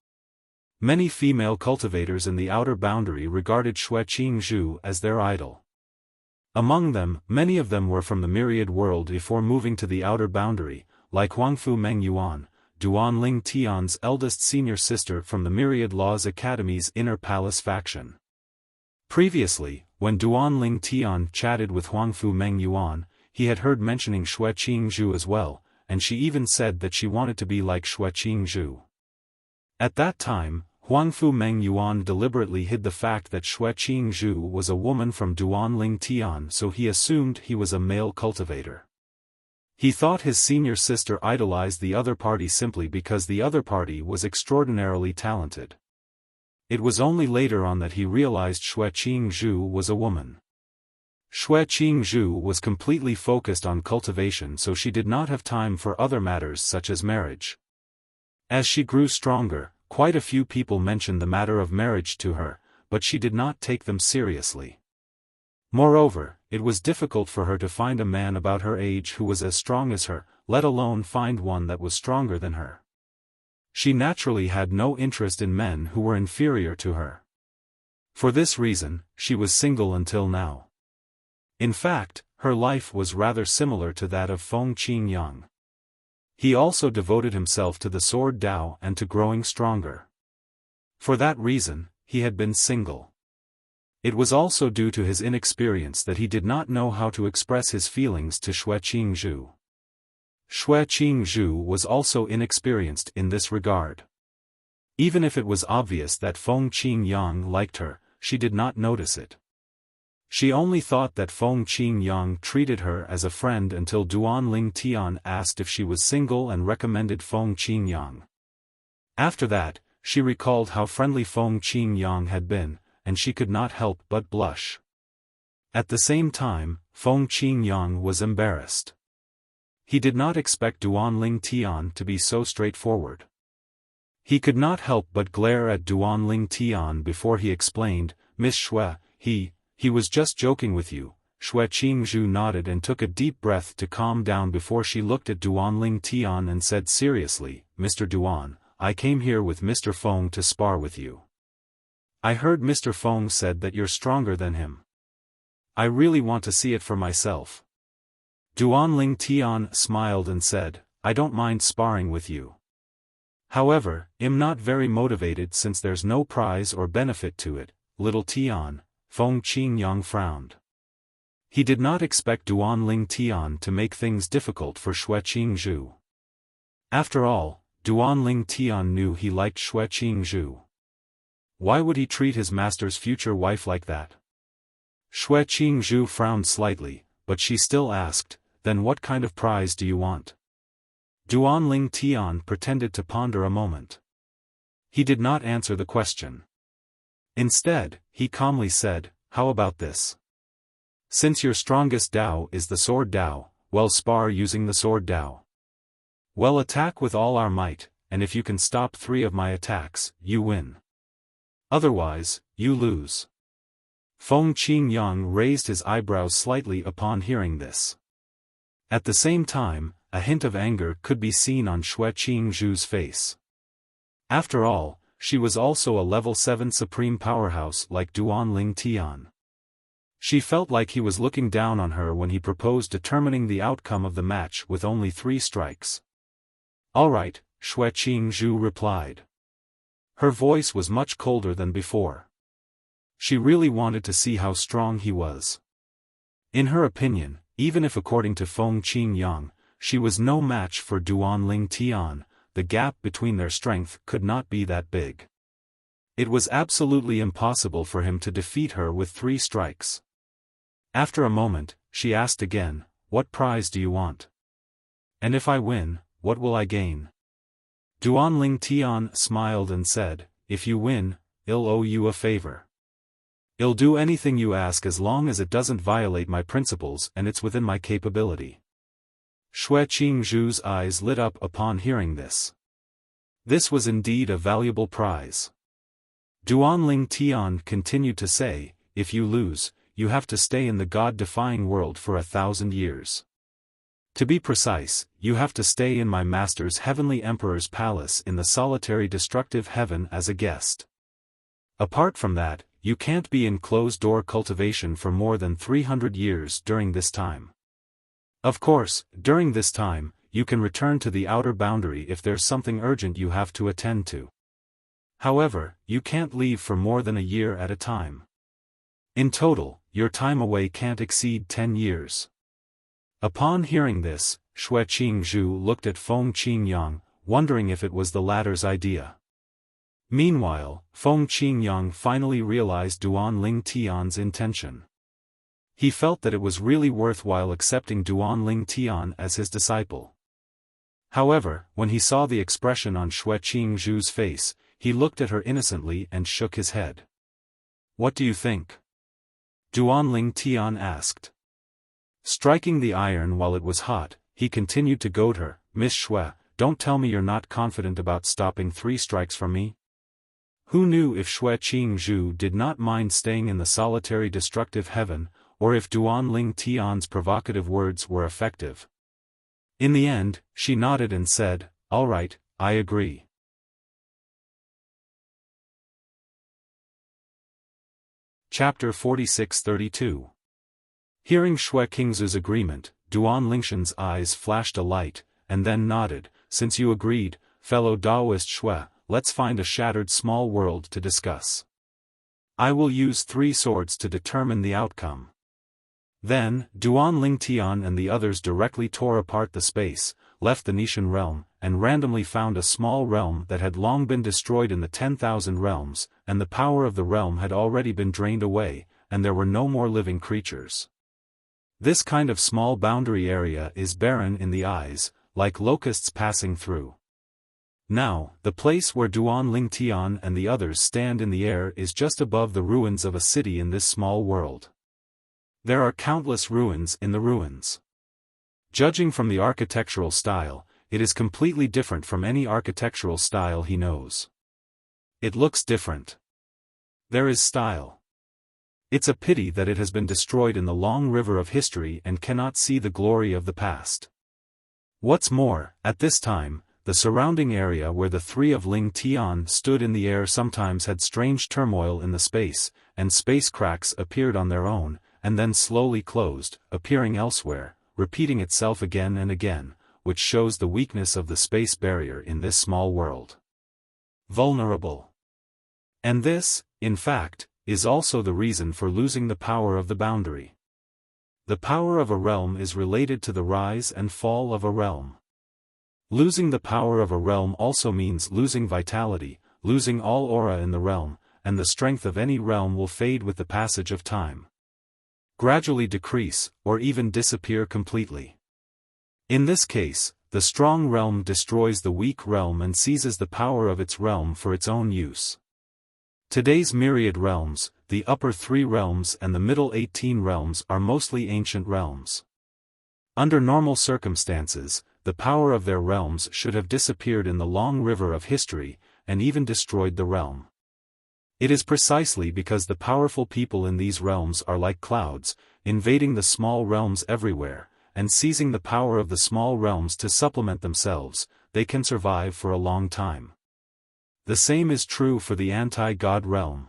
Many female cultivators in the outer boundary regarded Xue Qingzhu as their idol. Among them, many of them were from the myriad world before moving to the outer boundary, like Huangfu Mengyuan, Duan Lingtian's eldest senior sister from the Myriad Laws Academy's Inner Palace faction. Previously, when Duan Lingtian chatted with Huangfu Mengyuan, he had heard mentioning Xue Qingzhu as well, and she even said that she wanted to be like Xue Qingzhu. At that time, Huangfu Mengyuan deliberately hid the fact that Xue Qingzhu was a woman from Duan Lingtian, so he assumed he was a male cultivator. He thought his senior sister idolized the other party simply because the other party was extraordinarily talented. It was only later on that he realized Xue Qingzhu was a woman. Xue Qingzhu was completely focused on cultivation, so she did not have time for other matters such as marriage. As she grew stronger, quite a few people mentioned the matter of marriage to her, but she did not take them seriously. Moreover, it was difficult for her to find a man about her age who was as strong as her, let alone find one that was stronger than her. She naturally had no interest in men who were inferior to her. For this reason, she was single until now. In fact, her life was rather similar to that of Feng Qingyang. He also devoted himself to the sword Dao and to growing stronger. For that reason, he had been single. It was also due to his inexperience that he did not know how to express his feelings to Xue Qingzhu. Xue Qingzhu was also inexperienced in this regard. Even if it was obvious that Feng Qingyang liked her, she did not notice it. She only thought that Feng Qingyang treated her as a friend until Duanling Tian asked if she was single and recommended Feng Qingyang. After that, she recalled how friendly Feng Qingyang had been, and she could not help but blush. At the same time, Feng Qingyang was embarrassed. He did not expect Duanling Tian to be so straightforward. He could not help but glare at Duanling Tian before he explained, "Miss Xue, he was just joking with you." Xue Qingzhu nodded and took a deep breath to calm down before she looked at Duanling Tian and said seriously, "Mr. Duan, I came here with Mr. Feng to spar with you. I heard Mr. Feng said that you're stronger than him. I really want to see it for myself." Duanling Tian smiled and said, "I don't mind sparring with you. However, I'm not very motivated since there's no prize or benefit to it, little Tian." Feng Qingyang frowned. He did not expect Duanling Tian to make things difficult for Xue Qingzhu. After all, Duanling Tian knew he liked Xue Qingzhu. Why would he treat his master's future wife like that? Xue Qingzhu frowned slightly, but she still asked, "Then what kind of prize do you want?" Duanling Tian pretended to ponder a moment. He did not answer the question. Instead, he calmly said, "How about this? Since your strongest Dao is the sword Dao, well, spar using the sword Dao. Well, attack with all our might, and if you can stop 3 of my attacks, you win. Otherwise, you lose." Feng Qingyang raised his eyebrows slightly upon hearing this. At the same time, a hint of anger could be seen on Xue Qingzhu's face. After all, she was also a level 7 supreme powerhouse like Duanling Tian. She felt like he was looking down on her when he proposed determining the outcome of the match with only 3 strikes. "All right," Xue Qingzhu replied. Her voice was much colder than before. She really wanted to see how strong he was. In her opinion, even if according to Feng Qingyang, she was no match for Duanling Tian, the gap between their strength could not be that big. It was absolutely impossible for him to defeat her with 3 strikes. After a moment, she asked again, "What prize do you want? And if I win, what will I gain?" Duanling Tian smiled and said, "If you win, I'll owe you a favor. I'll do anything you ask as long as it doesn't violate my principles and it's within my capability." Xue Qingzhu's eyes lit up upon hearing this. This was indeed a valuable prize. Duanling Tian continued to say, "If you lose, you have to stay in the God-defying world for 1,000 years. To be precise, you have to stay in my master's heavenly emperor's palace in the solitary destructive heaven as a guest. Apart from that, you can't be in closed-door cultivation for more than 300 years during this time. Of course, during this time, you can return to the outer boundary if there's something urgent you have to attend to. However, you can't leave for more than a year at a time. In total, your time away can't exceed 10 years. Upon hearing this, Xue Qingzhu looked at Feng Qingyang, wondering if it was the latter's idea. Meanwhile, Feng Qingyang finally realized Duanling Tian's intention. He felt that it was really worthwhile accepting Duanling Tian as his disciple. However, when he saw the expression on Xue Qingzhu's face, he looked at her innocently and shook his head. "What do you think?" Duanling Tian asked. Striking the iron while it was hot, he continued to goad her. "Miss Xue, don't tell me you're not confident about stopping 3 strikes from me?" Who knew if Xue Qingzhu did not mind staying in the solitary destructive heaven, or if Duanling Tian's provocative words were effective. In the end, she nodded and said, "All right, I agree." Chapter 46-32. Hearing Xue Qingzhu's agreement, Duan Lingshan's eyes flashed a light, and then nodded. "Since you agreed, fellow Daoist Xue, let's find a shattered small world to discuss. I will use 3 swords to determine the outcome." Then, Duan Lingtian and the others directly tore apart the space, left the Nishan realm, and randomly found a small realm that had long been destroyed in the 10,000 realms, and the power of the realm had already been drained away, and there were no more living creatures. This kind of small boundary area is barren in the eyes, like locusts passing through. Now, the place where Duan Lingtian and the others stand in the air is just above the ruins of a city in this small world. There are countless ruins in the ruins. Judging from the architectural style, it is completely different from any architectural style he knows. It looks different. There is style. It's a pity that it has been destroyed in the long river of history and cannot see the glory of the past. What's more, at this time, the surrounding area where the 3 of Ling Tian stood in the air sometimes had strange turmoil in the space, and space cracks appeared on their own, and then slowly closed, appearing elsewhere, repeating itself again and again, which shows the weakness of the space barrier in this small world. Vulnerable. And this, in fact, is also the reason for losing the power of the boundary. The power of a realm is related to the rise and fall of a realm. Losing the power of a realm also means losing vitality, losing all aura in the realm, and the strength of any realm will fade with the passage of time. Gradually decrease, or even disappear completely. In this case, the strong realm destroys the weak realm and seizes the power of its realm for its own use. Today's myriad realms, the upper 3 realms and the middle 18 realms are mostly ancient realms. Under normal circumstances, the power of their realms should have disappeared in the long river of history, and even destroyed the realm. It is precisely because the powerful people in these realms are like clouds, invading the small realms everywhere, and seizing the power of the small realms to supplement themselves, they can survive for a long time. The same is true for the anti-God realm.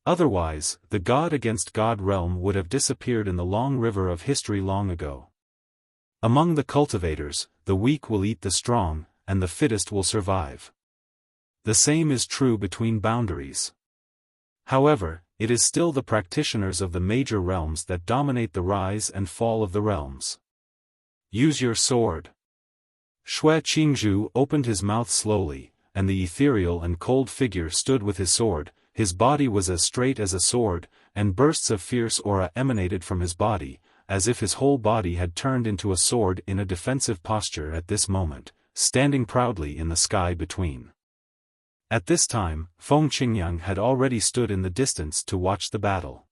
Otherwise, the God against God realm would have disappeared in the long river of history long ago. Among the cultivators, the weak will eat the strong, and the fittest will survive. The same is true between boundaries. However, it is still the practitioners of the major realms that dominate the rise and fall of the realms. Use your sword. Xue Qingzhu opened his mouth slowly, and the ethereal and cold figure stood with his sword. His body was as straight as a sword, and bursts of fierce aura emanated from his body, as if his whole body had turned into a sword in a defensive posture at this moment, standing proudly in the sky between. At this time, Feng Qingyang had already stood in the distance to watch the battle.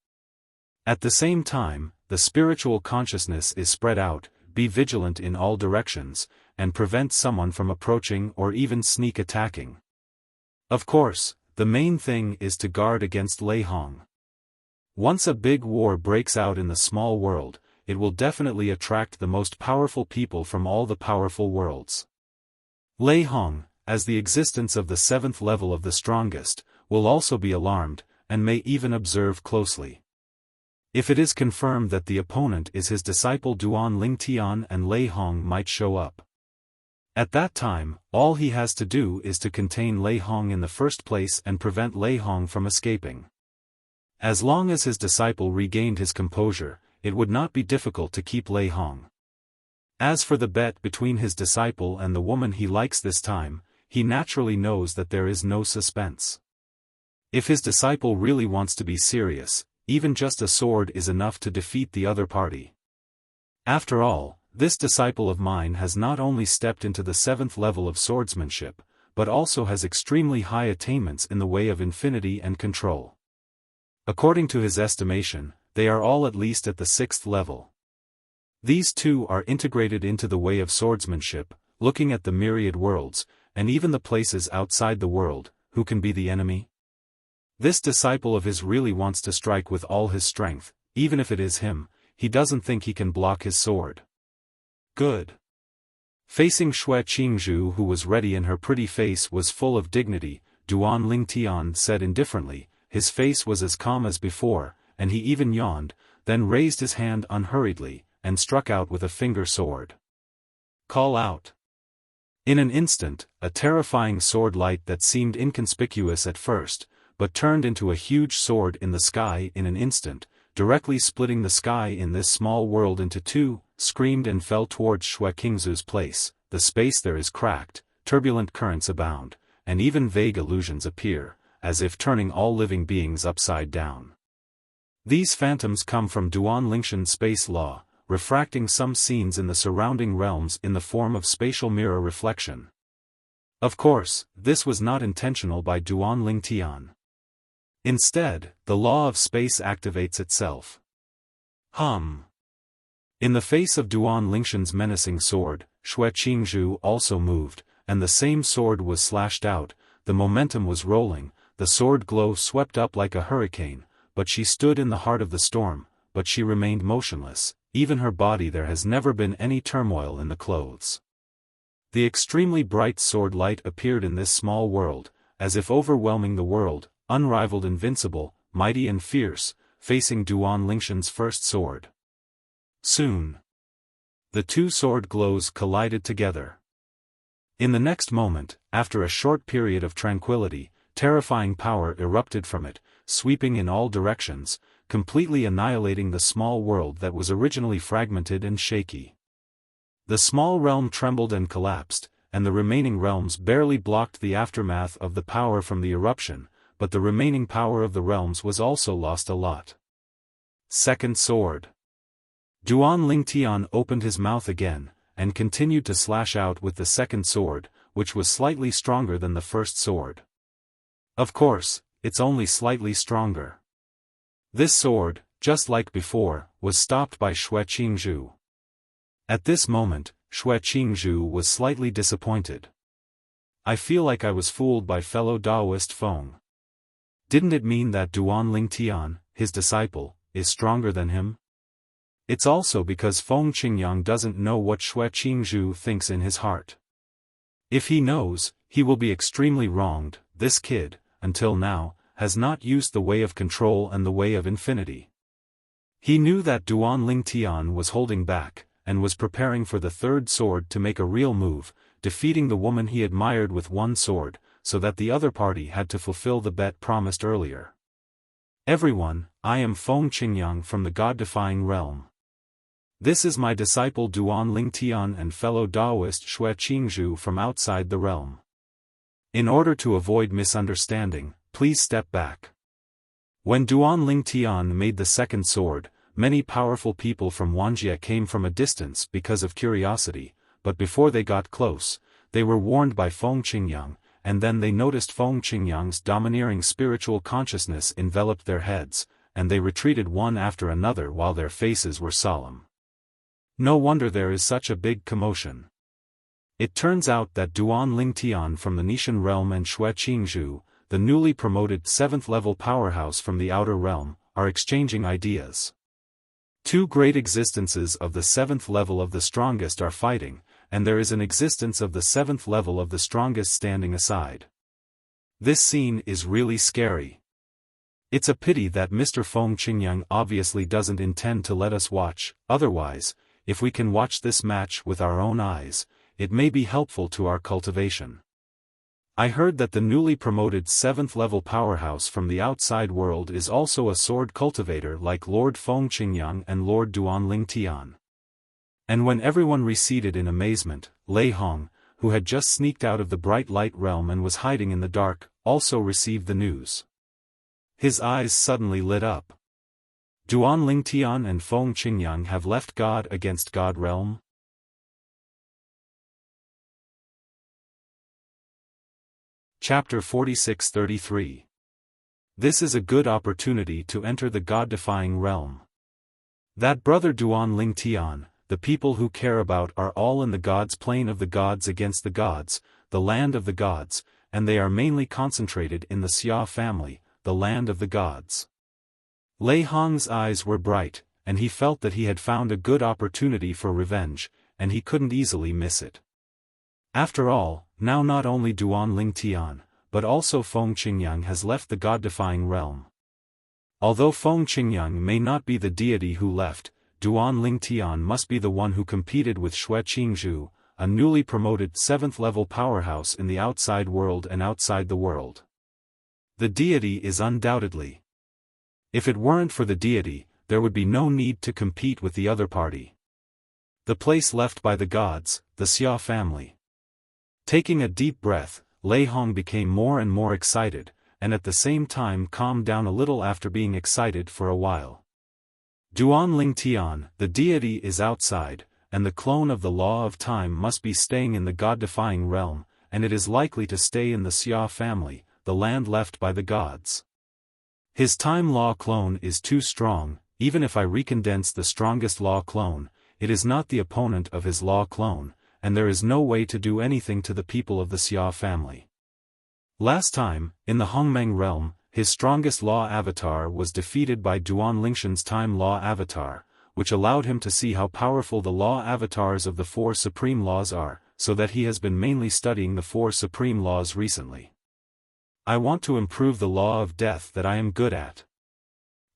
At the same time, the spiritual consciousness is spread out, be vigilant in all directions, and prevent someone from approaching or even sneak attacking. Of course, the main thing is to guard against Lei Hong. Once a big war breaks out in the small world, it will definitely attract the most powerful people from all the powerful worlds. Lei Hong, as the existence of the 7th level of the strongest, will also be alarmed, and may even observe closely. If it is confirmed that the opponent is his disciple Duan Lingtian and Lei Hong might show up. At that time, all he has to do is to contain Lei Hong in the first place and prevent Lei Hong from escaping. As long as his disciple regained his composure, it would not be difficult to keep Lei Hong. As for the bet between his disciple and the woman he likes this time, he naturally knows that there is no suspense. If his disciple really wants to be serious, even just a sword is enough to defeat the other party. After all, this disciple of mine has not only stepped into the 7th level of swordsmanship, but also has extremely high attainments in the way of infinity and control. According to his estimation, they are all at least at the 6th level. These two are integrated into the way of swordsmanship, looking at the myriad worlds, and even the places outside the world. Who can be the enemy? This disciple of his really wants to strike with all his strength, even if it is him. He doesn't think he can block his sword. Good. Facing Xue Qingzhu, who was ready, and her pretty face was full of dignity, Duan Lingtian said indifferently. His face was as calm as before, and he even yawned, then raised his hand unhurriedly, and struck out with a finger sword. Call out. In an instant, a terrifying sword light that seemed inconspicuous at first, but turned into a huge sword in the sky in an instant, directly splitting the sky in this small world into two, screamed and fell towards Xue Qingzhu's place. The space there is cracked, turbulent currents abound, and even vague illusions appear, as if turning all living beings upside down. These phantoms come from Duan Lingshan's space law, refracting some scenes in the surrounding realms in the form of spatial mirror reflection. Of course, this was not intentional by Duan Lingtian. Instead, the law of space activates itself. In the face of Duan Lingshan's menacing sword, Xue Qingzhu also moved, and the same sword was slashed out. The momentum was rolling, the sword glow swept up like a hurricane, but she stood in the heart of the storm, but she remained motionless. Even her body, there has never been any turmoil in the clothes. The extremely bright sword light appeared in this small world, as if overwhelming the world, unrivaled, invincible, mighty and fierce, facing Duan Lingshan's first sword. Soon, the two sword glows collided together. In the next moment, after a short period of tranquility, terrifying power erupted from it, sweeping in all directions, completely annihilating the small world that was originally fragmented and shaky. The small realm trembled and collapsed, and the remaining realms barely blocked the aftermath of the power from the eruption, but the remaining power of the realms was also lost a lot. Second sword. Duan Lingtian opened his mouth again, and continued to slash out with the second sword, which was slightly stronger than the first sword. Of course, it's only slightly stronger. This sword, just like before, was stopped by Xue Qingzhu. At this moment, Xue Qingzhu was slightly disappointed. I feel like I was fooled by fellow Taoist Feng. Didn't it mean that Duan Lingtian, his disciple, is stronger than him? It's also because Feng Qingyang doesn't know what Xue Qingzhu thinks in his heart. If he knows, he will be extremely wronged. This kid, until now, has not used the way of control and the way of infinity. He knew that Duan Lingtian was holding back, and was preparing for the third sword to make a real move, defeating the woman he admired with one sword, so that the other party had to fulfill the bet promised earlier. Everyone, I am Feng Qingyang from the God-defying realm. This is my disciple Duan Lingtian and fellow Taoist Xue Qingzhu from outside the realm. In order to avoid misunderstanding, please step back. When Duan Lingtian made the second sword, many powerful people from Wuxia came from a distance because of curiosity, but before they got close, they were warned by Feng Qingyang, and then they noticed Feng Qingyang's domineering spiritual consciousness enveloped their heads, and they retreated one after another while their faces were solemn. No wonder there is such a big commotion. It turns out that Duan Lingtian from the Nishan realm and Xue Qingzhu, the newly promoted 7th-level powerhouse from the outer realm, are exchanging ideas. Two great existences of the 7th level of the strongest are fighting, and there is an existence of the 7th level of the strongest standing aside. This scene is really scary. It's a pity that Mr. Feng Qingyang obviously doesn't intend to let us watch. Otherwise, if we can watch this match with our own eyes, it may be helpful to our cultivation. I heard that the newly promoted 7th-level powerhouse from the outside world is also a sword cultivator like Lord Feng Qingyang and Lord Duan Lingtian. And when everyone receded in amazement, Lei Hong, who had just sneaked out of the bright light realm and was hiding in the dark, also received the news. His eyes suddenly lit up. Duan Lingtian and Feng Qingyang have left God against God realm? Chapter 46-33. This is a good opportunity to enter the God-defying realm. That brother Duan Ling Tian, the people who care about are all in the gods' plane of the gods against the gods, the land of the gods, and they are mainly concentrated in the Xia family, the land of the gods. Lei Hong's eyes were bright, and he felt that he had found a good opportunity for revenge, and he couldn't easily miss it. After all, now not only Duan Ling Tian, but also Feng Qingyang has left the God-defying realm. Although Feng Qingyang may not be the deity who left, Duan Ling Tian must be the one who competed with Xue Qingzhu, a newly promoted 7th-level powerhouse in the outside world and outside the world. The deity is undoubtedly. If it weren't for the deity, there would be no need to compete with the other party. The place left by the gods, the Xia family. Taking a deep breath, Lei Hong became more and more excited, and at the same time calmed down a little after being excited for a while. Duan Ling Tian, the deity is outside, and the clone of the law of time must be staying in the God-defying realm, and it is likely to stay in the Xia family, the land left by the gods. His time law clone is too strong. Even if I recondense the strongest law clone, it is not the opponent of his law clone, and there is no way to do anything to the people of the Xia family. Last time, in the Hongmeng realm, his strongest law avatar was defeated by Duan Lingshan's time law avatar, which allowed him to see how powerful the law avatars of the 4 supreme laws are, so that he has been mainly studying the 4 supreme laws recently. I want to improve the law of death that I am good at.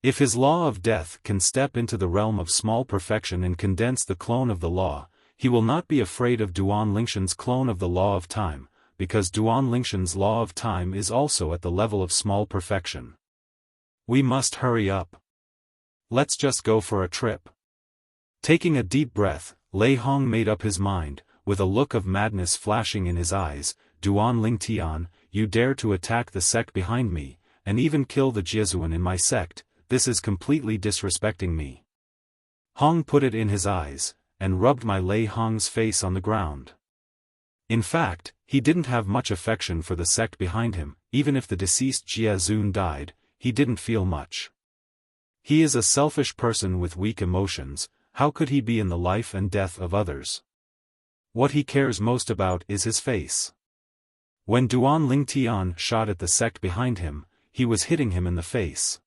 If his law of death can step into the realm of small perfection and condense the clone of the law, he will not be afraid of Duan Lingshan's clone of the law of time, because Duan Lingshan's law of time is also at the level of small perfection. We must hurry up. Let's just go for a trip. Taking a deep breath, Lei Hong made up his mind, with a look of madness flashing in his eyes. Duan Ling Tian, you dare to attack the sect behind me, and even kill the Jiezuan in my sect. This is completely disrespecting me. Hong put it in his eyes, and rubbed my Lei Hong's face on the ground. In fact, he didn't have much affection for the sect behind him. Even if the deceased Jie Zun died, he didn't feel much. He is a selfish person with weak emotions. How could he be in the life and death of others? What he cares most about is his face. When Duan Ling Tian shot at the sect behind him, he was hitting him in the face.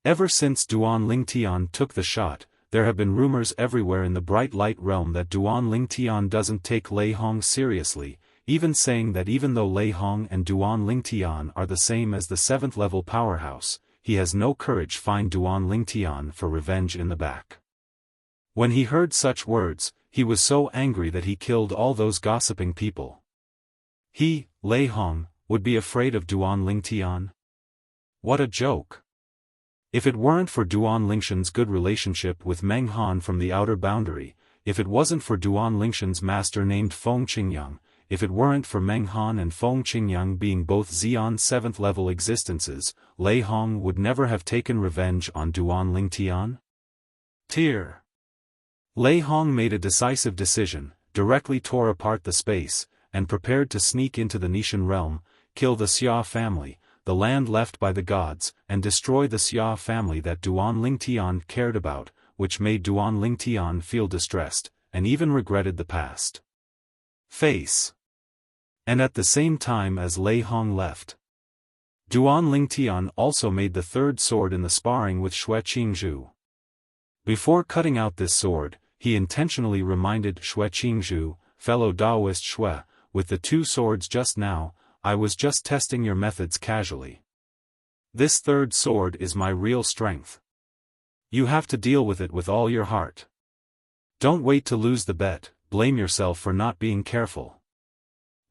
Ever since Duan Ling Tian took the shot, there have been rumors everywhere in the bright light realm that Duan Ling Tian doesn't take Lei Hong seriously, even saying that even though Lei Hong and Duan Ling Tian are the same as the 7th-level powerhouse, he has no courage find Duan Ling Tian for revenge in the back. When he heard such words, he was so angry that he killed all those gossiping people. He, Lei Hong, would be afraid of Duan Ling Tian? What a joke! If it weren't for Duan Lingshan's good relationship with Meng Han from the outer boundary, if it wasn't for Duan Lingshan's master named Feng Qingyang, if it weren't for Meng Han and Feng Qingyang being both Xian 7th-level existences, Lei Hong would never have taken revenge on Duan Ling Tian. Tear. Lei Hong made a decisive decision, directly tore apart the space, and prepared to sneak into the Nishan realm, kill the Xia family, the land left by the gods, and destroy the Xia family that Duan Ling Tian cared about, which made Duan Ling Tian feel distressed, and even regretted the past. Face. And at the same time as Lei Hong left, Duan Ling Tian also made the 3rd sword in the sparring with Xue Qingzhu. Before cutting out this sword, he intentionally reminded Xue Qingzhu, fellow Taoist Xue, with the 2 swords just now, I was just testing your methods casually. This 3rd sword is my real strength. You have to deal with it with all your heart. Don't wait to lose the bet, blame yourself for not being careful.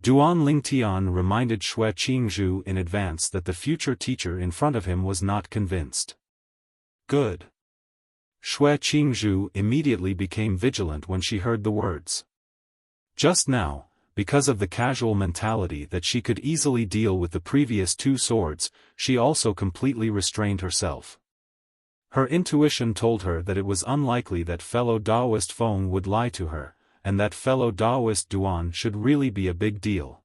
Duan Ling Tian reminded Xue Qingzhu in advance that the future teacher in front of him was not convinced. Good. Xue Qingzhu immediately became vigilant when she heard the words. Just now, because of the casual mentality that she could easily deal with the previous 2 swords, she also completely restrained herself. Her intuition told her that it was unlikely that fellow Taoist Feng would lie to her, and that fellow Taoist Duan should really be a big deal.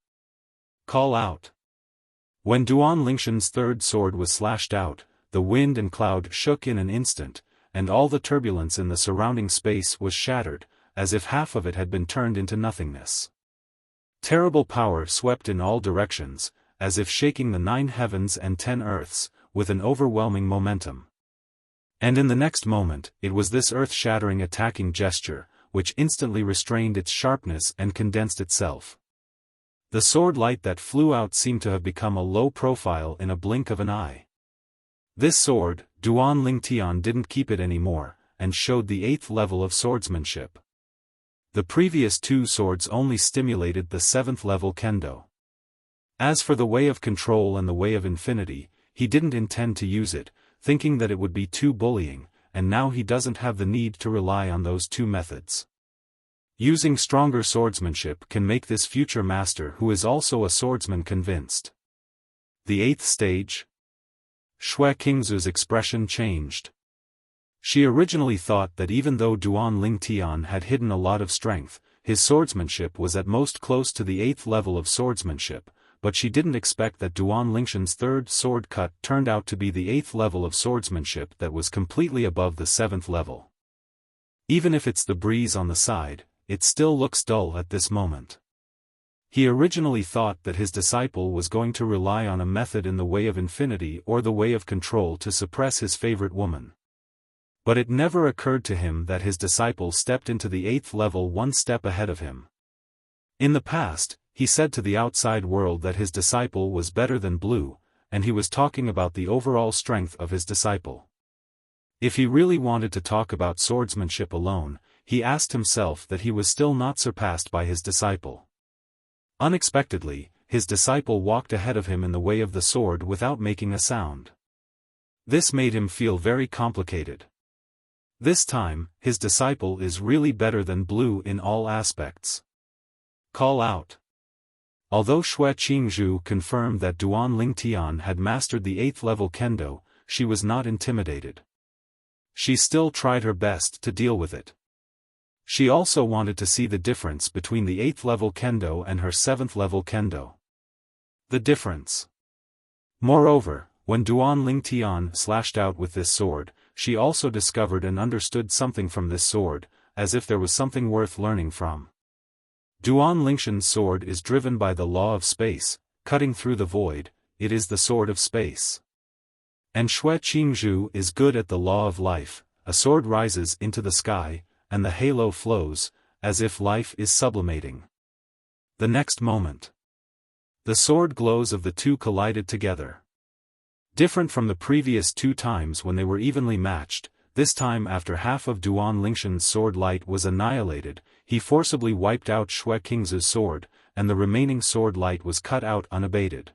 Call out. When Duan Lingshan's third sword was slashed out, the wind and cloud shook in an instant, and all the turbulence in the surrounding space was shattered, as if half of it had been turned into nothingness. Terrible power swept in all directions, as if shaking the 9 heavens and 10 earths, with an overwhelming momentum. And in the next moment, it was this earth-shattering attacking gesture, which instantly restrained its sharpness and condensed itself. The sword light that flew out seemed to have become a low profile in a blink of an eye. This sword, Duan Lingtian didn't keep it anymore, and showed the 8th level of swordsmanship. The previous 2 swords only stimulated the 7th level kendo. As for the way of control and the way of infinity, he didn't intend to use it, thinking that it would be too bullying, and now he doesn't have the need to rely on those 2 methods. Using stronger swordsmanship can make this future master who is also a swordsman convinced. The 8th stage? Xue Qingzu's expression changed. She originally thought that even though Duan Lingtian had hidden a lot of strength, his swordsmanship was at most close to the 8th level of swordsmanship, but she didn't expect that Duan Lingshan's third sword cut turned out to be the 8th level of swordsmanship that was completely above the 7th level. Even if it's the breeze on the side, it still looks dull at this moment. He originally thought that his disciple was going to rely on a method in the way of infinity or the way of control to suppress his favorite woman. But it never occurred to him that his disciple stepped into the 8th level 1 step ahead of him. In the past, he said to the outside world that his disciple was better than Blue, and he was talking about the overall strength of his disciple. If he really wanted to talk about swordsmanship alone, he asked himself that he was still not surpassed by his disciple. Unexpectedly, his disciple walked ahead of him in the way of the sword without making a sound. This made him feel very complicated. This time, his disciple is really better than Blue in all aspects. Call out. Although Xue Qingzhu confirmed that Duan Lingtian had mastered the 8th level kendo, she was not intimidated. She still tried her best to deal with it. She also wanted to see the difference between the 8th level kendo and her 7th level kendo. The difference. Moreover, when Duan Lingtian slashed out with this sword, she also discovered and understood something from this sword, as if there was something worth learning from. Duan Lingshan's sword is driven by the law of space, cutting through the void, it is the sword of space. And Xue Qingzhu is good at the law of life, a sword rises into the sky, and the halo flows, as if life is sublimating. The next moment, the sword glows of the 2 collided together. Different from the previous 2 times when they were evenly matched, this time after half of Duan Lingshan's sword light was annihilated, he forcibly wiped out Xue Qingzu's sword, and the remaining sword light was cut out unabated.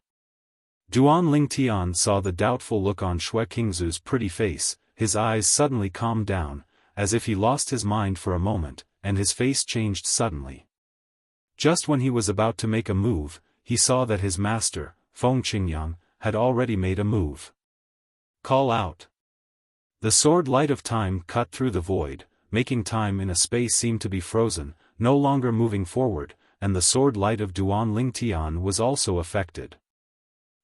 Duan Lingtian saw the doubtful look on Xue Qingzu's pretty face, his eyes suddenly calmed down, as if he lost his mind for a moment, and his face changed suddenly. Just when he was about to make a move, he saw that his master, Feng Qingyang, had already made a move. Call out. The sword light of time cut through the void, making time in a space seem to be frozen, no longer moving forward, and the sword light of Duan Lingtian was also affected.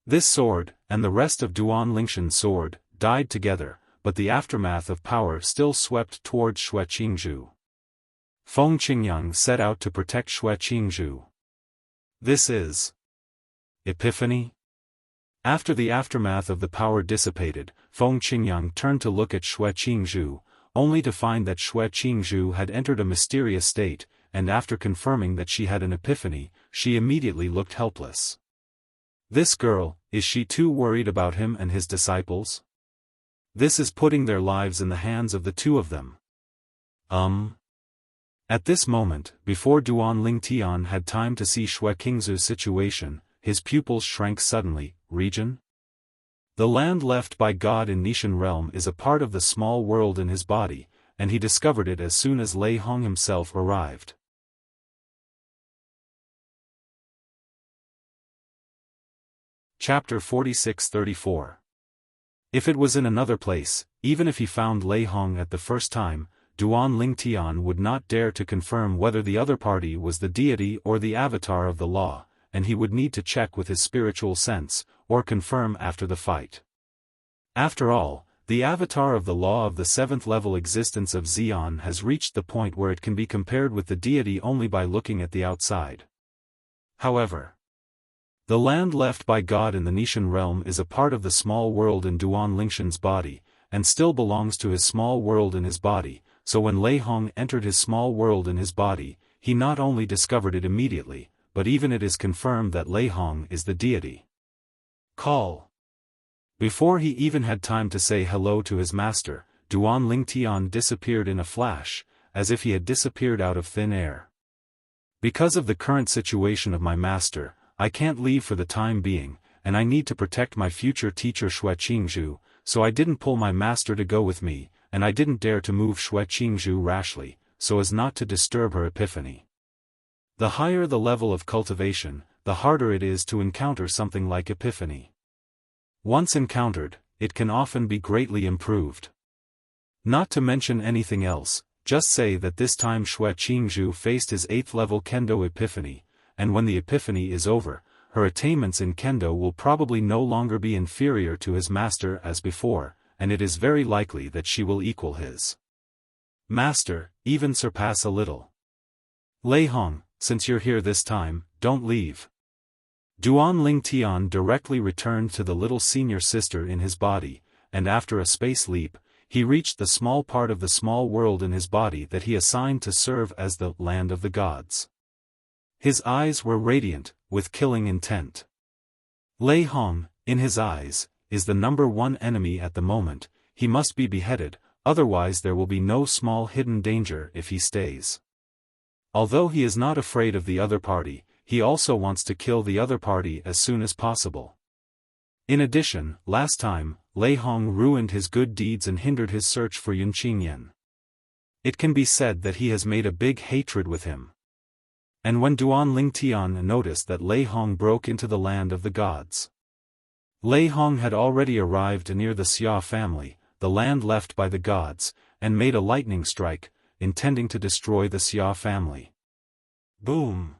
This sword, and the rest of Duan Lingshan's sword, died together, but the aftermath of power still swept towards Xue Qingzhu. Feng Qingyang set out to protect Xue Qingzhu. This is Epiphany? After the aftermath of the power dissipated, Feng Qingyang turned to look at Xue Qingzhu, only to find that Xue Qingzhu had entered a mysterious state, and after confirming that she had an epiphany, she immediately looked helpless. This girl, is she too worried about him and his disciples? This is putting their lives in the hands of the 2 of them. At this moment, before Duan Lingtian had time to see Xue Qingzu's situation, his pupils shrank suddenly. Region? The land left by God in Nishan realm is a part of the small world in his body, and he discovered it as soon as Lei Hong himself arrived. Chapter 46-34. If it was in another place, even if he found Lei Hong at the first time, Duan Lingtian would not dare to confirm whether the other party was the deity or the avatar of the law, and he would need to check with his spiritual sense, or confirm after the fight. After all, the avatar of the law of the 7th level existence of Xian has reached the point where it can be compared with the deity only by looking at the outside. However, the land left by God in the Nishan realm is a part of the small world in Duan Lingshan's body, and still belongs to his small world in his body, so when Lei Hong entered his small world in his body, he not only discovered it immediately, but even it is confirmed that Lei Hong is the deity. Call. Before he even had time to say hello to his master, Duan Lingtian disappeared in a flash, as if he had disappeared out of thin air. Because of the current situation of my master, I can't leave for the time being, and I need to protect my future teacher Xue Qingzhu, so I didn't pull my master to go with me, and I didn't dare to move Xue Qingzhu rashly, so as not to disturb her epiphany. The higher the level of cultivation, the harder it is to encounter something like epiphany. Once encountered, it can often be greatly improved. Not to mention anything else, just say that this time Xue Qingzhu faced his 8th level Kendo epiphany, and when the epiphany is over, her attainments in Kendo will probably no longer be inferior to his master as before, and it is very likely that she will equal his master, even surpass a little. Lei Hong, since you're here this time, don't leave. Duan Lingtian directly returned to the little senior sister in his body, and after a space leap, he reached the small part of the small world in his body that he assigned to serve as the land of the gods. His eyes were radiant, with killing intent. Lei Hong, in his eyes, is the #1 enemy at the moment. He must be beheaded, otherwise there will be no small hidden danger if he stays. Although he is not afraid of the other party, he also wants to kill the other party as soon as possible. In addition, last time, Lei Hong ruined his good deeds and hindered his search for Yun Qingyan. It can be said that he has made a big hatred with him. And when Duan Lingtian noticed that Lei Hong broke into the land of the gods, Lei Hong had already arrived near the Xia family, the land left by the gods, and made a lightning strike, intending to destroy the Xia family. Boom!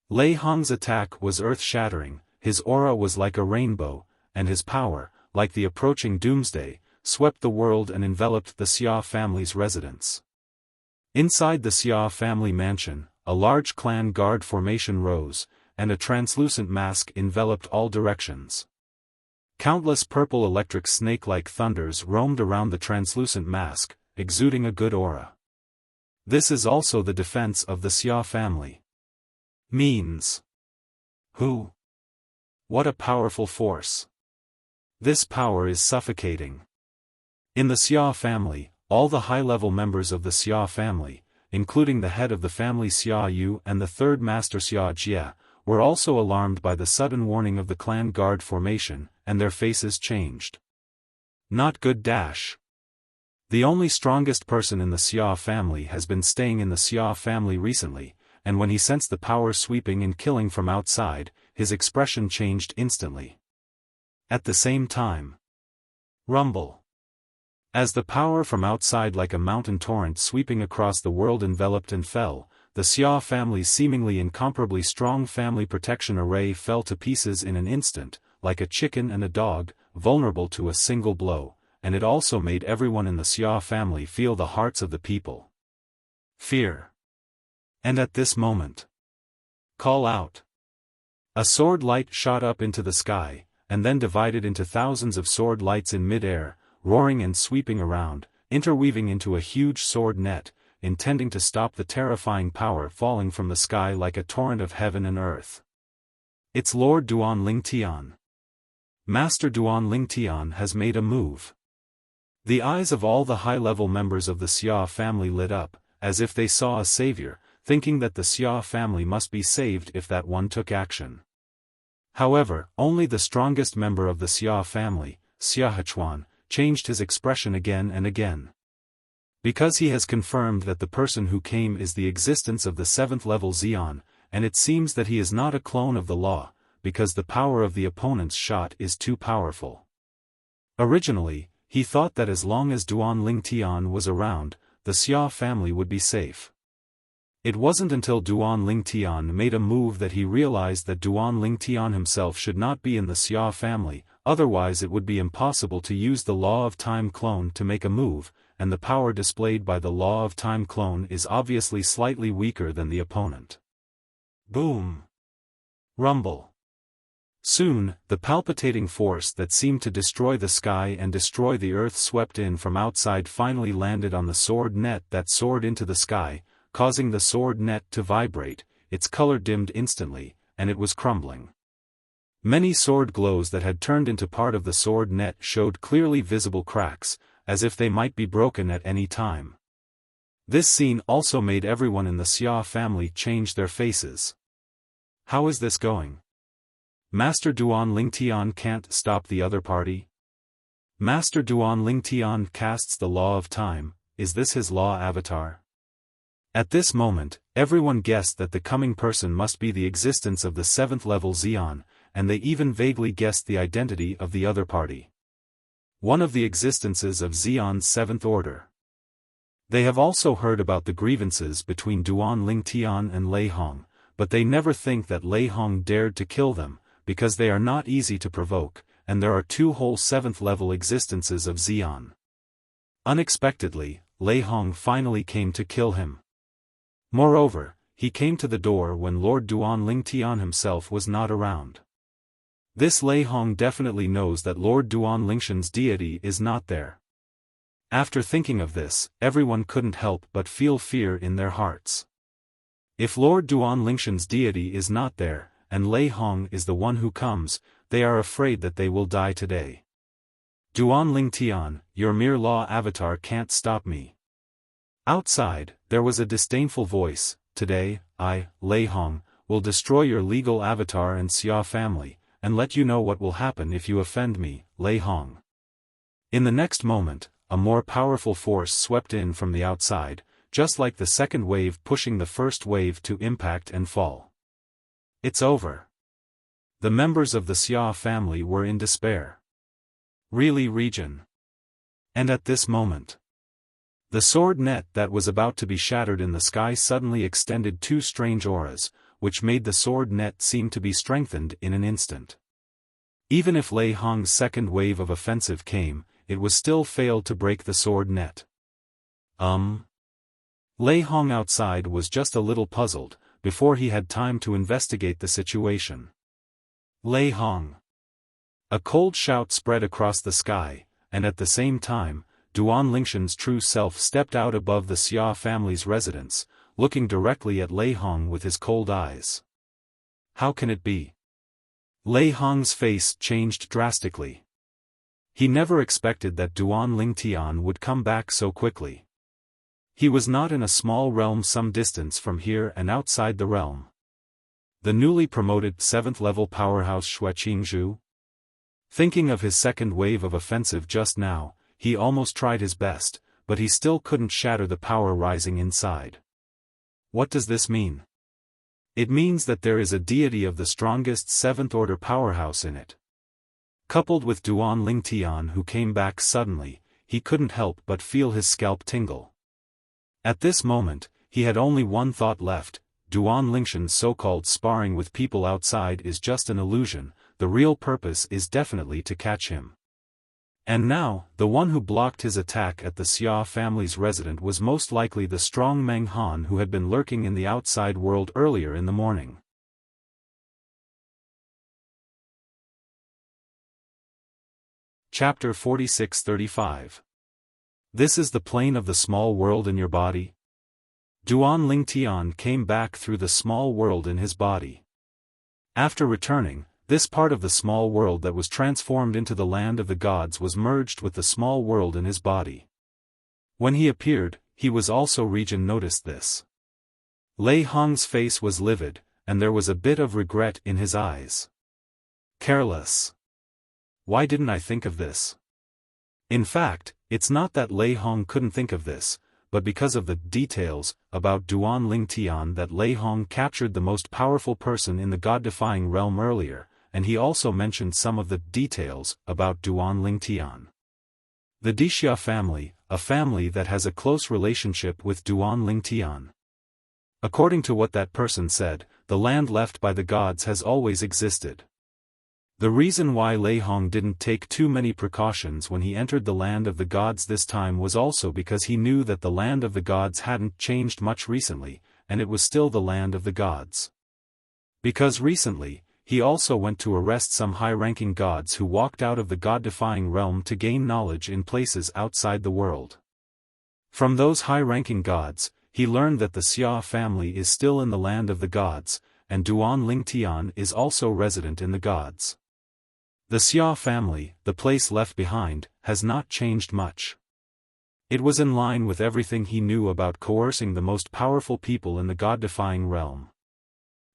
Lei Hong's attack was earth-shattering, his aura was like a rainbow, and his power, like the approaching doomsday, swept the world and enveloped the Xia family's residence. Inside the Xia family mansion, a large clan guard formation rose, and a translucent mask enveloped all directions. Countless purple electric snake-like thunders roamed around the translucent mask, exuding a good aura. This is also the defense of the Xia family. Means. Who? What a powerful force. This power is suffocating. In the Xia family, all the high-level members of the Xia family, including the head of the family Xia Yu and the third master Xia Jie, were also alarmed by the sudden warning of the clan guard formation, and their faces changed. Not good. The only strongest person in the Xia family has been staying in the Xia family recently, and when he sensed the power sweeping and killing from outside, his expression changed instantly. At the same time, rumble. As the power from outside like a mountain torrent sweeping across the world enveloped and fell, the Xia family's seemingly incomparably strong family protection array fell to pieces in an instant, like a chicken and a dog, vulnerable to a single blow, and it also made everyone in the Xia family feel the hearts of the people. Fear. And at this moment, call out. A sword light shot up into the sky, and then divided into thousands of sword lights in mid-air, roaring and sweeping around, interweaving into a huge sword net, intending to stop the terrifying power falling from the sky like a torrent of heaven and earth. It's Lord Duan Lingtian. Master Duan Lingtian has made a move. The eyes of all the high-level members of the Xia family lit up, as if they saw a savior, thinking that the Xia family must be saved if that one took action. However, only the strongest member of the Xia family, Xia Hechuan, changed his expression again and again. Because he has confirmed that the person who came is the existence of the 7th level Xian, and it seems that he is not a clone of the law, because the power of the opponent's shot is too powerful. Originally, he thought that as long as Duan Lingtian was around, the Xia family would be safe. It wasn't until Duan Lingtian made a move that he realized that Duan Lingtian himself should not be in the Xia family, otherwise it would be impossible to use the Law of Time clone to make a move, and the power displayed by the Law of Time clone is obviously slightly weaker than the opponent. Boom! Rumble! Soon, the palpitating force that seemed to destroy the sky and destroy the earth swept in from outside finally landed on the sword net that soared into the sky, causing the sword net to vibrate. Its color dimmed instantly, and it was crumbling. Many sword glows that had turned into part of the sword net showed clearly visible cracks, as if they might be broken at any time. This scene also made everyone in the Xia family change their faces. How is this going? Master Duan Lingtian can't stop the other party? Master Duan Lingtian casts the Law of Time, is this his law avatar? At this moment, everyone guessed that the coming person must be the existence of the 7th level Xian, and they even vaguely guessed the identity of the other party. One of the existences of Xian's 7th order. They have also heard about the grievances between Duan Lingtian and Lei Hong, but they never think that Lei Hong dared to kill them, because they are not easy to provoke, and there are 2 whole 7th level existences of Xian. Unexpectedly, Lei Hong finally came to kill him. Moreover, he came to the door when Lord Duan Lingtian himself was not around. This Lei Hong definitely knows that Lord Duan Lingshan's deity is not there. After thinking of this, everyone couldn't help but feel fear in their hearts. If Lord Duan Lingshan's deity is not there, and Lei Hong is the one who comes, they are afraid that they will die today. Duan Lingtian, your mere law avatar can't stop me. Outside, there was a disdainful voice, today, I, Lei Hong, will destroy your legal avatar and Xia family, and let you know what will happen if you offend me, Lei Hong. In the next moment, a more powerful force swept in from the outside, just like the second wave pushing the first wave to impact and fall. It's over. The members of the Xia family were in despair. Really, region. And at this moment, the sword net that was about to be shattered in the sky suddenly extended 2 strange auras, which made the sword net seem to be strengthened in an instant. Even if Lei Hong's second wave of offensive came, it was still failed to break the sword net. Lei Hong outside was just a little puzzled, before he had time to investigate the situation. Lei Hong. A cold shout spread across the sky, and at the same time, Duan Lingshan's true self stepped out above the Xia family's residence, looking directly at Lei Hong with his cold eyes. How can it be? Lei Hong's face changed drastically. He never expected that Duan Lingtian would come back so quickly. He was not in a small realm some distance from here and outside the realm. The newly promoted 7th level powerhouse Xue Qingzhu? Thinking of his second wave of offensive just now, he almost tried his best, but he still couldn't shatter the power rising inside. What does this mean? It means that there is a deity of the strongest 7th order powerhouse in it. Coupled with Duan Lingtian who came back suddenly, he couldn't help but feel his scalp tingle. At this moment, he had only one thought left: Duan Lingshan's so-called sparring with people outside is just an illusion, the real purpose is definitely to catch him. And now, the one who blocked his attack at the Xia family's residence was most likely the strong Meng Han who had been lurking in the outside world earlier in the morning. Chapter 46-35. This is the plane of the small world in your body? Duan Lingtian came back through the small world in his body. After returning, this part of the small world that was transformed into the land of the gods was merged with the small world in his body. When he appeared, he was also region noticed this. Lei Hong's face was livid, and there was a bit of regret in his eyes. Careless. Why didn't I think of this? In fact, it's not that Lei Hong couldn't think of this, but because of the details about Duan Lingtian that Lei Hong captured the most powerful person in the god-defying realm earlier, and he also mentioned some of the details about Duan Lingtian. The Dixia family, a family that has a close relationship with Duan Lingtian. According to what that person said, the land left by the gods has always existed. The reason why Lei Hong didn't take too many precautions when he entered the land of the gods this time was also because he knew that the land of the gods hadn't changed much recently, and it was still the land of the gods. Because recently, he also went to arrest some high-ranking gods who walked out of the god-defying realm to gain knowledge in places outside the world. From those high-ranking gods, he learned that the Xia family is still in the land of the gods, and Duan Lingtian is also resident in the gods. The Xia family, the place left behind, has not changed much. It was in line with everything he knew about coercing the most powerful people in the god-defying realm.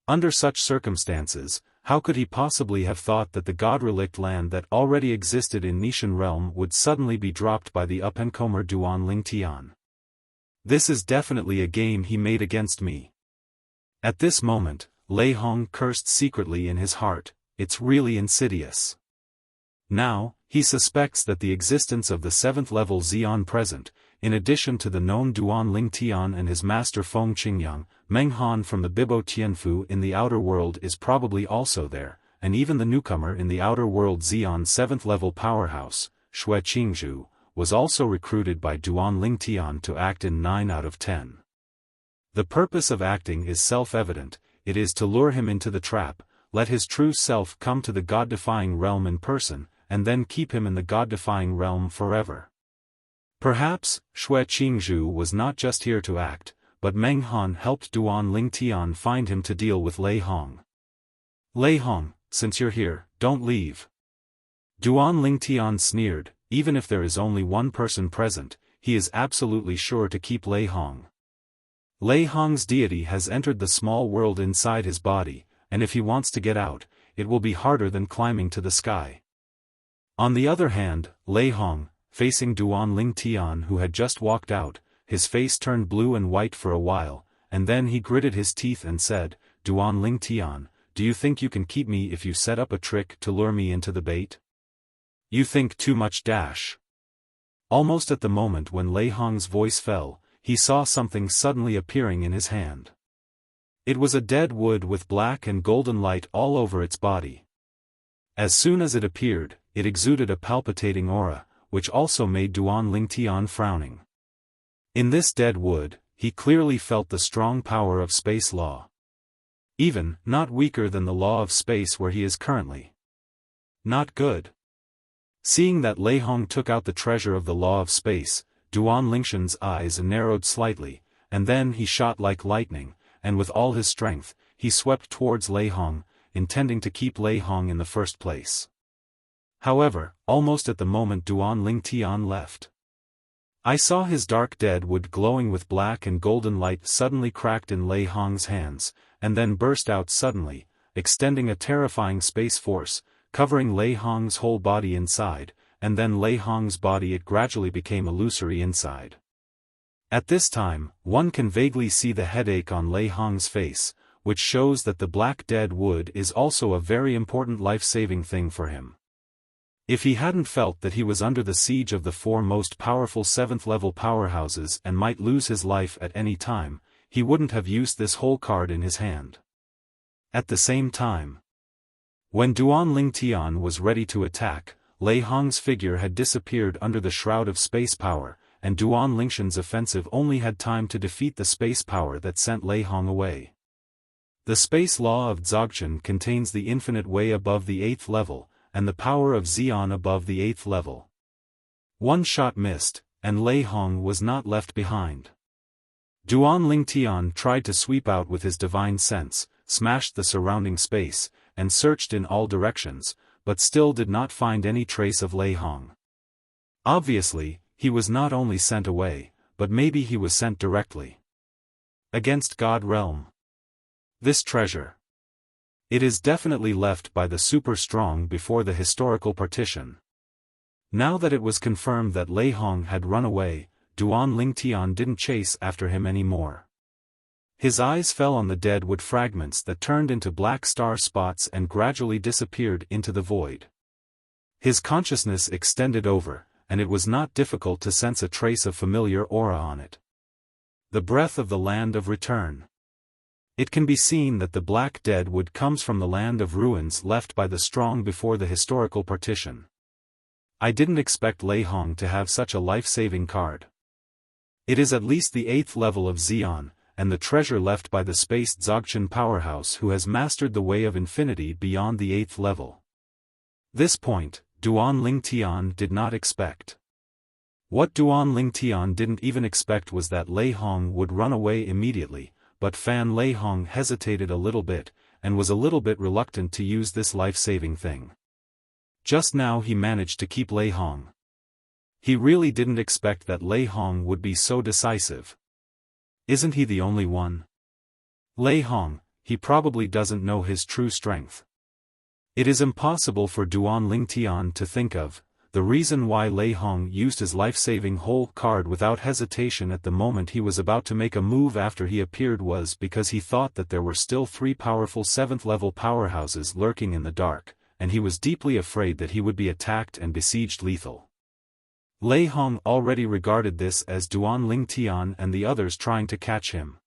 Under such circumstances, how could he possibly have thought that the god-relict land that already existed in Nishan realm would suddenly be dropped by the up-and-comer Duan Lingtian? This is definitely a game he made against me. At this moment, Lei Hong cursed secretly in his heart. It's really insidious. Now, he suspects that the existence of the 7th-level Xian present, in addition to the known Duan Lingtian and his master Feng Qingyang, Meng Han from the Bibo Tianfu in the outer world is probably also there, and even the newcomer in the outer world Xian 7th-level powerhouse, Xue Qingzhu, was also recruited by Duan Lingtian to act in 9 out of 10. The purpose of acting is self-evident, it is to lure him into the trap, let his true self come to the god-defying realm in person, and then keep him in the god-defying realm forever. Perhaps, Xue Qingzhu was not just here to act, but Meng Han helped Duan Lingtian find him to deal with Lei Hong. Lei Hong, since you're here, don't leave. Duan Lingtian sneered, even if there is only one person present, he is absolutely sure to keep Lei Hong. Lei Hong's deity has entered the small world inside his body, and if he wants to get out, it will be harder than climbing to the sky. On the other hand, Lei Hong, facing Duan Lingtian who had just walked out, his face turned blue and white for a while, and then he gritted his teeth and said, Duan Lingtian, do you think you can keep me if you set up a trick to lure me into the bait? You think too much. Almost at the moment when Lei Hong's voice fell, he saw something suddenly appearing in his hand. It was a dead wood with black and golden light all over its body. As soon as it appeared, it exuded a palpitating aura, which also made Duan Lingtian frowning. In this dead wood, he clearly felt the strong power of space law. Even, not weaker than the law of space where he is currently. Not good. Seeing that Lei Hong took out the treasure of the law of space, Duan Lingshan's eyes narrowed slightly, and then he shot like lightning, and with all his strength, he swept towards Lei Hong, intending to keep Lei Hong in the first place. However, almost at the moment Duan Lingtian left, I saw his dark dead wood glowing with black and golden light suddenly cracked in Lei Hong's hands, and then burst out suddenly, extending a terrifying space force, covering Lei Hong's whole body inside, and then Lei Hong's body it gradually became illusory inside. At this time, one can vaguely see the headache on Lei Hong's face, which shows that the black dead wood is also a very important life-saving thing for him. If he hadn't felt that he was under the siege of the 4 most powerful 7th-level powerhouses and might lose his life at any time, he wouldn't have used this whole card in his hand. At the same time, when Duan Lingtian was ready to attack, Lei Hong's figure had disappeared under the shroud of space power, and Duan Lingshan's offensive only had time to defeat the space power that sent Lei Hong away. The space law of Dzogchen contains the infinite way above the 8th level, and the power of Xian above the 8th level. One shot missed, and Lei Hong was not left behind. Duan Lingtian tried to sweep out with his divine sense, smashed the surrounding space, and searched in all directions, but still did not find any trace of Lei Hong. Obviously, he was not only sent away, but maybe he was sent directly against God Realm. This treasure. It is definitely left by the super strong before the historical partition. Now that it was confirmed that Lei Hong had run away, Duan Lingtian didn't chase after him anymore. His eyes fell on the dead wood fragments that turned into black star spots and gradually disappeared into the void. His consciousness extended over, and it was not difficult to sense a trace of familiar aura on it. The breath of the land of return. It can be seen that the Black Dead Wood comes from the land of ruins left by the strong before the historical partition. I didn't expect Lei Hong to have such a life-saving card. It is at least the 8th level of Xian, and the treasure left by the spaced Dzogchen powerhouse who has mastered the way of infinity beyond the 8th level. This point, Duan Lingtian did not expect. What Duan Lingtian didn't even expect was that Lei Hong would run away immediately, but Fan Lei Hong hesitated a little bit, and was a little bit reluctant to use this life-saving thing. Just now he managed to keep Lei Hong. He really didn't expect that Lei Hong would be so decisive. Isn't he the only one? Lei Hong, he probably doesn't know his true strength. It is impossible for Duan Lingtian to think of the reason why Lei Hong used his life-saving whole card without hesitation at the moment he was about to make a move after he appeared was because he thought that there were still 3 powerful 7th-level powerhouses lurking in the dark, and he was deeply afraid that he would be attacked and besieged lethal. Lei Hong already regarded this as Duan Lingtian and the others trying to catch him.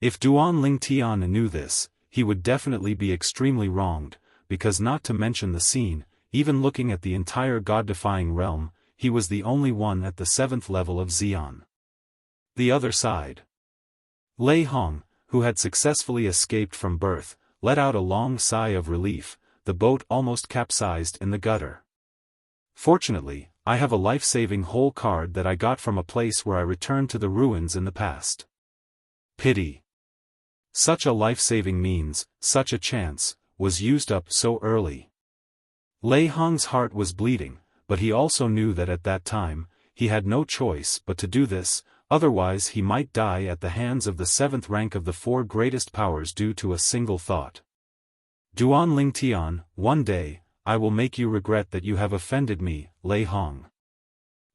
If Duan Lingtian knew this, he would definitely be extremely wronged, because not to mention the scene, even looking at the entire god-defying realm, he was the only one at the 7th level of Xian. The other side. Lei Hong, who had successfully escaped from birth, let out a long sigh of relief. The boat almost capsized in the gutter. Fortunately, I have a life-saving whole card that I got from a place where I returned to the ruins in the past. Pity. Such a life-saving means, such a chance, was used up so early. Lei Hong's heart was bleeding, but he also knew that at that time, he had no choice but to do this, otherwise he might die at the hands of the 7th rank of the 4 greatest powers due to a single thought. Duan Lingtian, one day, I will make you regret that you have offended me, Lei Hong.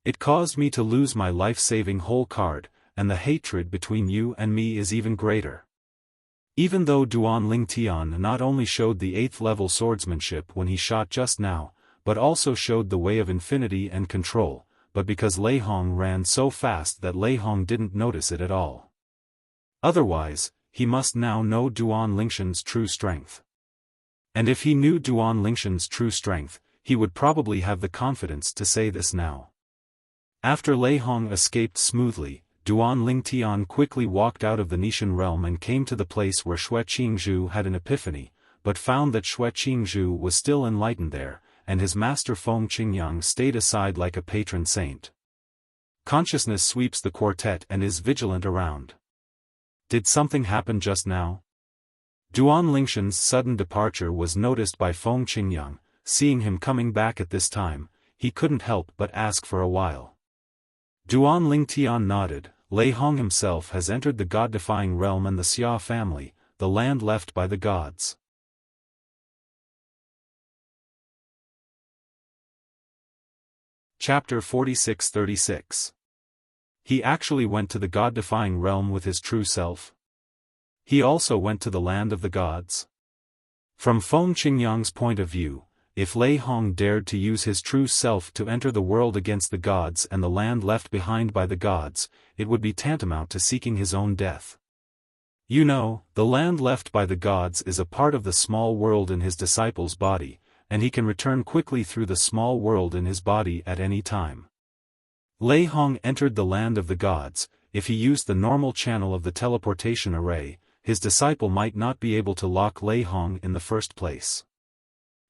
It caused me to lose my life-saving whole card, and the hatred between you and me is even greater. Even though Duan Lingtian not only showed the 8th level swordsmanship when he shot just now, but also showed the way of infinity and control, but because Lei Hong ran so fast that Lei Hong didn't notice it at all. Otherwise, he must now know Duan Lingshan's true strength. And if he knew Duan Lingshan's true strength, he would probably have the confidence to say this now. After Lei Hong escaped smoothly, Duan Lingtian quickly walked out of the Nishan realm and came to the place where Xue Qingzhu had an epiphany, but found that Xue Qingzhu was still enlightened there, and his master Feng Qingyang stayed aside like a patron saint. Consciousness sweeps the quartet and is vigilant around. Did something happen just now? Duan Lingshan's sudden departure was noticed by Feng Qingyang. Seeing him coming back at this time, he couldn't help but ask for a while. Duan Lingtian nodded. Lei Hong himself has entered the god-defying realm and the Xia family, the land left by the gods. Chapter 46-36. He actually went to the god-defying realm with his true self. He also went to the land of the gods. From Feng Qingyang's point of view, if Lei Hong dared to use his true self to enter the world against the gods and the land left behind by the gods, it would be tantamount to seeking his own death. You know, the land left by the gods is a part of the small world in his disciple's body, and he can return quickly through the small world in his body at any time. Lei Hong entered the land of the gods. If he used the normal channel of the teleportation array, his disciple might not be able to lock Lei Hong in the first place.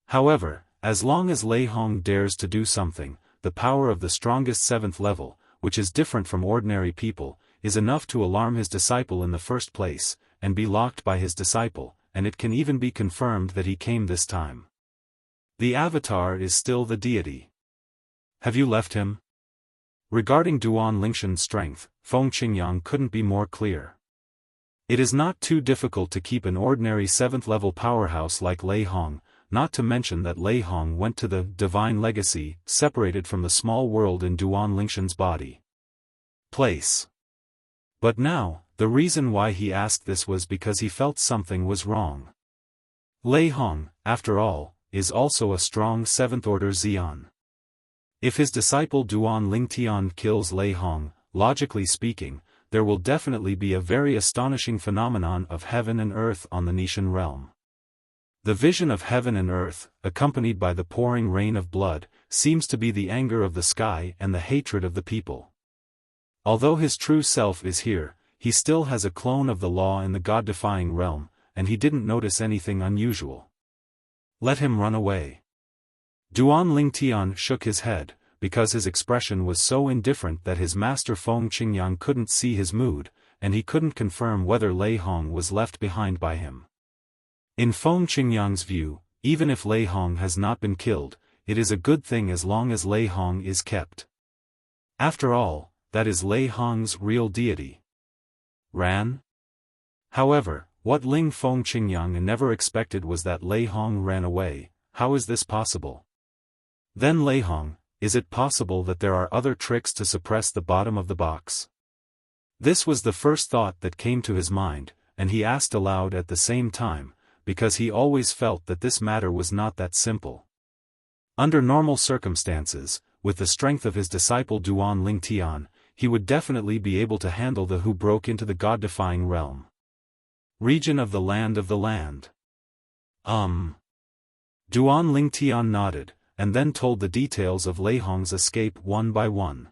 However, as long as Lei Hong dares to do something, the power of the strongest 7th level, which is different from ordinary people, is enough to alarm his disciple in the first place, and be locked by his disciple, and it can even be confirmed that he came this time. The avatar is still the deity. Have you left him? Regarding Duan Lingshan's strength, Feng Qingyang couldn't be more clear. It is not too difficult to keep an ordinary 7th level powerhouse like Lei Hong, not to mention that Lei Hong went to the divine legacy, separated from the small world in Duan Lingshan's body. Place. But now, the reason why he asked this was because he felt something was wrong. Lei Hong, after all, is also a strong 7th order Xian. If his disciple Duan Lingtian kills Lei Hong, logically speaking, there will definitely be a very astonishing phenomenon of heaven and earth on the Nishan realm. The vision of heaven and earth, accompanied by the pouring rain of blood, seems to be the anger of the sky and the hatred of the people. Although his true self is here, he still has a clone of the law in the god-defying realm, and he didn't notice anything unusual. Let him run away. Duan Lingtian shook his head, because his expression was so indifferent that his master Feng Qingyang couldn't see his mood, and he couldn't confirm whether Lei Hong was left behind by him. In Feng Qingyang's view, even if Lei Hong has not been killed, it is a good thing as long as Lei Hong is kept. After all, that is Lei Hong's real deity. Ran? However, what Ling Feng Qingyang never expected was that Lei Hong ran away. How is this possible? Then Lei Hong, is it possible that there are other tricks to suppress the bottom of the box? This was the first thought that came to his mind, and he asked aloud at the same time, because he always felt that this matter was not that simple. Under normal circumstances, with the strength of his disciple Duan Lingtian, he would definitely be able to handle the who broke into the god-defying realm. Region of the land of the land. Duan Lingtian nodded, and then told the details of Lei Hong's escape one by one.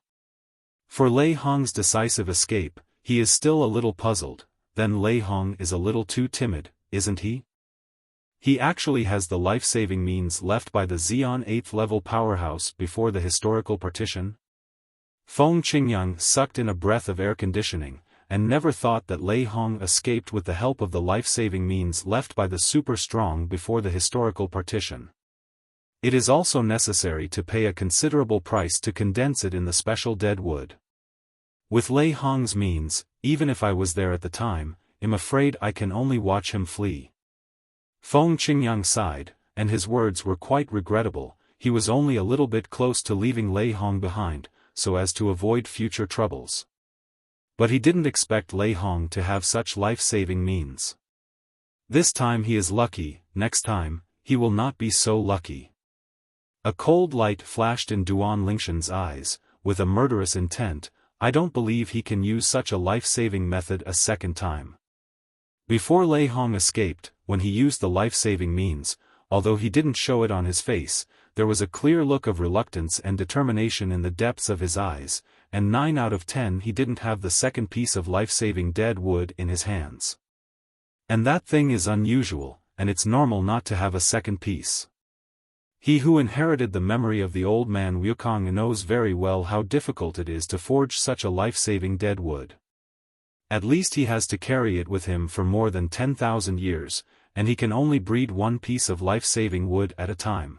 For Lei Hong's decisive escape, he is still a little puzzled. Then Lei Hong is a little too timid, isn't he? He actually has the life-saving means left by the Xian 8th level powerhouse before the historical partition. Feng Qingyang sucked in a breath of air conditioning, and never thought that Lei Hong escaped with the help of the life-saving means left by the super-strong before the historical partition. It is also necessary to pay a considerable price to condense it in the special dead wood. With Lei Hong's means, even if I was there at the time, I'm afraid I can only watch him flee. Feng Qingyang sighed, and his words were quite regrettable. He was only a little bit close to leaving Lei Hong behind, so as to avoid future troubles. But he didn't expect Lei Hong to have such life-saving means. This time he is lucky, next time, he will not be so lucky. A cold light flashed in Duan Lingshan's eyes, with a murderous intent. I don't believe he can use such a life-saving method a second time. Before Lei Hong escaped, when he used the life-saving means, although he didn't show it on his face, there was a clear look of reluctance and determination in the depths of his eyes, and 9 out of 10 he didn't have the second piece of life-saving dead wood in his hands. And that thing is unusual, and it's normal not to have a second piece. He who inherited the memory of the old man Wukong knows very well how difficult it is to forge such a life-saving dead wood. At least he has to carry it with him for more than 10,000 years, and he can only breed one piece of life-saving wood at a time.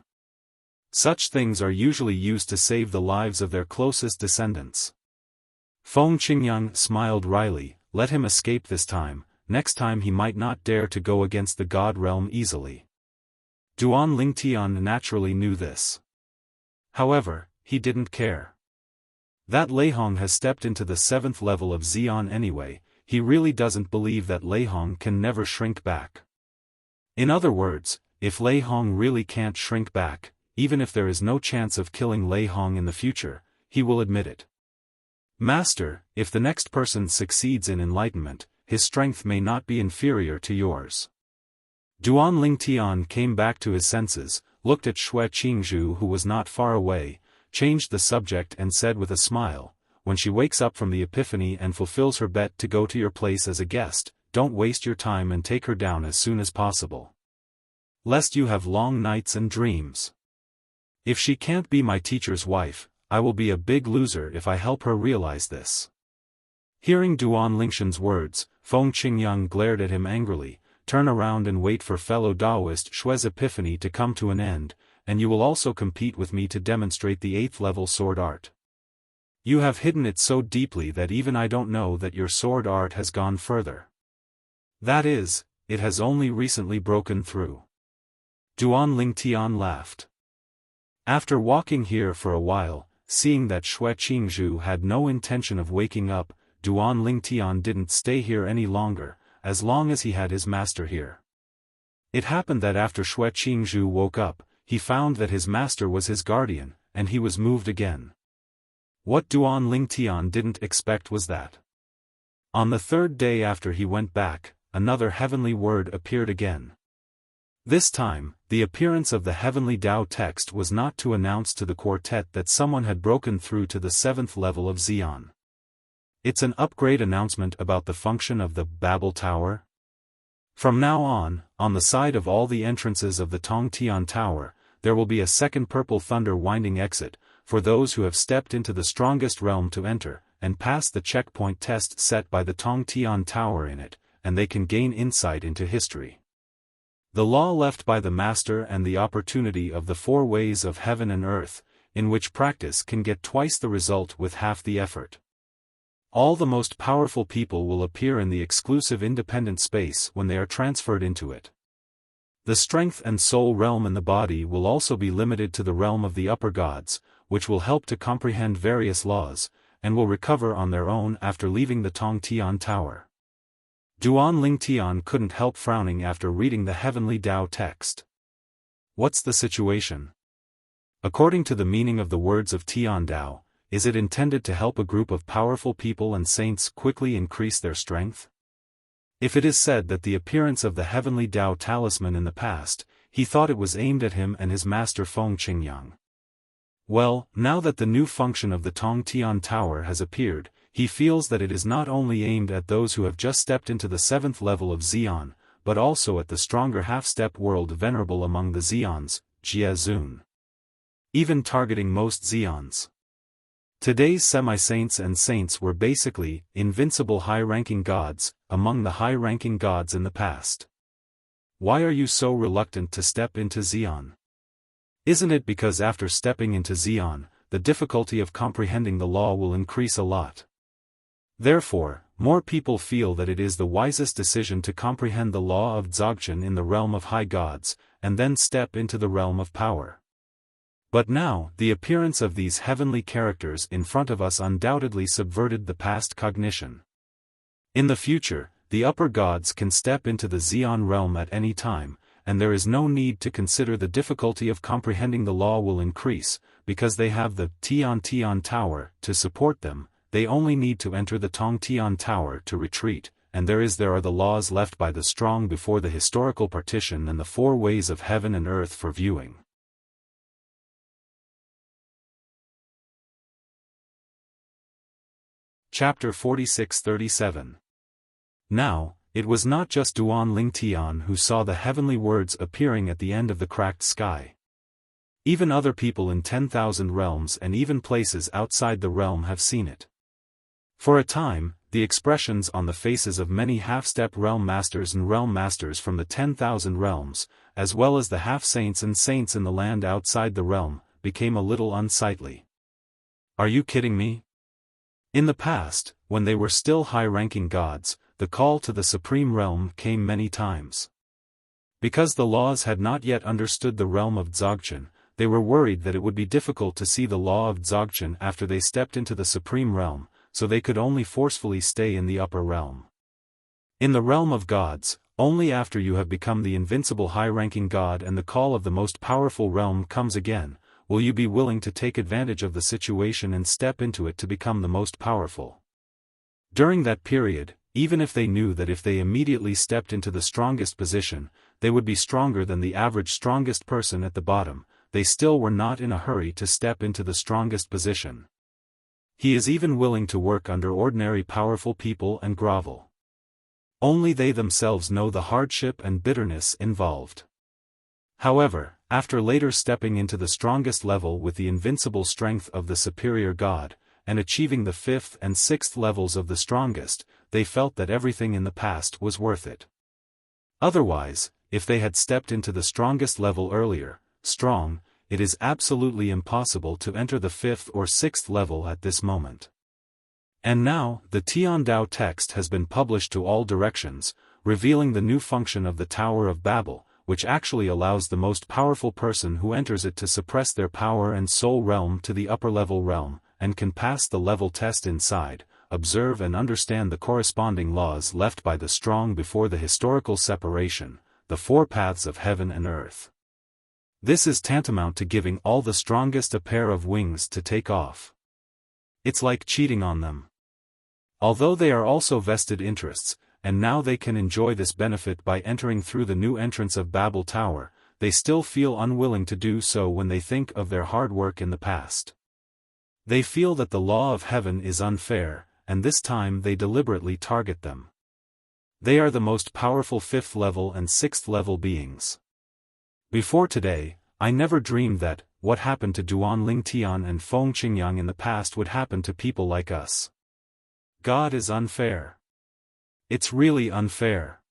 Such things are usually used to save the lives of their closest descendants. Feng Qingyang smiled wryly. Let him escape this time, next time he might not dare to go against the god realm easily. Duan Lingtian naturally knew this. However, he didn't care. That Lei Hong has stepped into the 7th level of Xian anyway. He really doesn't believe that Lei Hong can never shrink back. In other words, if Lei Hong really can't shrink back, even if there is no chance of killing Lei Hong in the future, he will admit it. Master, if the next person succeeds in enlightenment, his strength may not be inferior to yours. Duan Lingtian came back to his senses, looked at Xue Qingzhu who was not far away, changed the subject and said with a smile, when she wakes up from the epiphany and fulfills her bet to go to your place as a guest, don't waste your time and take her down as soon as possible. Lest you have long nights and dreams. If she can't be my teacher's wife, I will be a big loser if I help her realize this. Hearing Duan Lingshan's words, Feng Qingyang glared at him angrily. Turn around and wait for fellow Taoist Xue's epiphany to come to an end, and you will also compete with me to demonstrate the 8th level sword art. You have hidden it so deeply that even I don't know that your sword art has gone further. That is, it has only recently broken through. Duan Lingtian laughed. After walking here for a while, seeing that Xue Qingzhu had no intention of waking up, Duan Lingtian didn't stay here any longer, as long as he had his master here. It happened that after Xue Qingzhu woke up, he found that his master was his guardian, and he was moved again. What Duan Lingtian didn't expect was that On the third day after he went back, another heavenly word appeared again. This time, the appearance of the heavenly Tao text was not to announce to the quartet that someone had broken through to the 7th level of Xian. It's an upgrade announcement about the function of the Babel Tower. From now on the side of all the entrances of the Tongtian Tower, there will be a second purple thunder winding exit, for those who have stepped into the strongest realm to enter, and pass the checkpoint test set by the Tongtian Tower in it, and they can gain insight into history. The law left by the Master and the opportunity of the 4 ways of heaven and earth, in which practice can get twice the result with half the effort. All the most powerful people will appear in the exclusive independent space when they are transferred into it. The strength and soul realm in the body will also be limited to the realm of the upper gods, which will help to comprehend various laws, and will recover on their own after leaving the Tongtian Tower. Duan Lingtian couldn't help frowning after reading the heavenly Tao text. What's the situation? According to the meaning of the words of Tian Dao, is it intended to help a group of powerful people and saints quickly increase their strength? If it is said that the appearance of the heavenly Tao talisman in the past, he thought it was aimed at him and his master Feng Qingyang. Well, now that the new function of the Tongtian Tower has appeared, he feels that it is not only aimed at those who have just stepped into the 7th level of Xian, but also at the stronger half-step world venerable among the Xians, Jie Zun. Even targeting most Xians. Today's semi-saints and saints were basically invincible high-ranking gods, among the high-ranking gods in the past. Why are you so reluctant to step into Xian? Isn't it because after stepping into Xian, the difficulty of comprehending the law will increase a lot? Therefore, more people feel that it is the wisest decision to comprehend the law of Dzogchen in the realm of high gods, and then step into the realm of power. But now, the appearance of these heavenly characters in front of us undoubtedly subverted the past cognition. In the future, the upper gods can step into the Xian realm at any time, and there is no need to consider the difficulty of comprehending the law will increase, because they have the Tian Tower to support them. They only need to enter the Tongtian Tower to retreat, and there are the laws left by the strong before the historical partition and the 4 ways of heaven and earth for viewing. Chapter 46-37. Now, it was not just Duan Lingtian who saw the heavenly words appearing at the end of the cracked sky. Even other people in 10,000 realms and even places outside the realm have seen it. For a time, the expressions on the faces of many half-step realm masters and realm masters from the 10,000 realms, as well as the half-saints and saints in the land outside the realm, became a little unsightly. Are you kidding me? In the past, when they were still high-ranking gods, the call to the supreme realm came many times. Because the laws had not yet understood the realm of Dzogchen, they were worried that it would be difficult to see the law of Dzogchen after they stepped into the supreme realm, so they could only forcefully stay in the upper realm. In the realm of gods, only after you have become the invincible high-ranking god and the call of the most powerful realm comes again, will you be willing to take advantage of the situation and step into it to become the most powerful. During that period, even if they knew that if they immediately stepped into the strongest position, they would be stronger than the average strongest person at the bottom, they still were not in a hurry to step into the strongest position. He is even willing to work under ordinary powerful people and grovel. Only they themselves know the hardship and bitterness involved. However, after later stepping into the strongest level with the invincible strength of the superior god, and achieving the 5th and 6th levels of the strongest, they felt that everything in the past was worth it. Otherwise, if they had stepped into the strongest level earlier, it is absolutely impossible to enter the 5th or 6th level at this moment. And now, the Tian Dao text has been published to all directions, revealing the new function of the Tower of Babel, which actually allows the most powerful person who enters it to suppress their power and soul realm to the upper level realm, and can pass the level test inside, observe and understand the corresponding laws left by the strong before the historical separation, the 4 paths of heaven and earth. This is tantamount to giving all the strongest a pair of wings to take off. It's like cheating on them. Although they are also vested interests, and now they can enjoy this benefit by entering through the new entrance of Babel Tower, they still feel unwilling to do so when they think of their hard work in the past. They feel that the law of heaven is unfair, and this time they deliberately target them. They are the most powerful 5th level and 6th level beings. Before today, I never dreamed that, what happened to Duan Lingtian and Feng Qingyang in the past would happen to people like us. God is unfair. It's really unfair.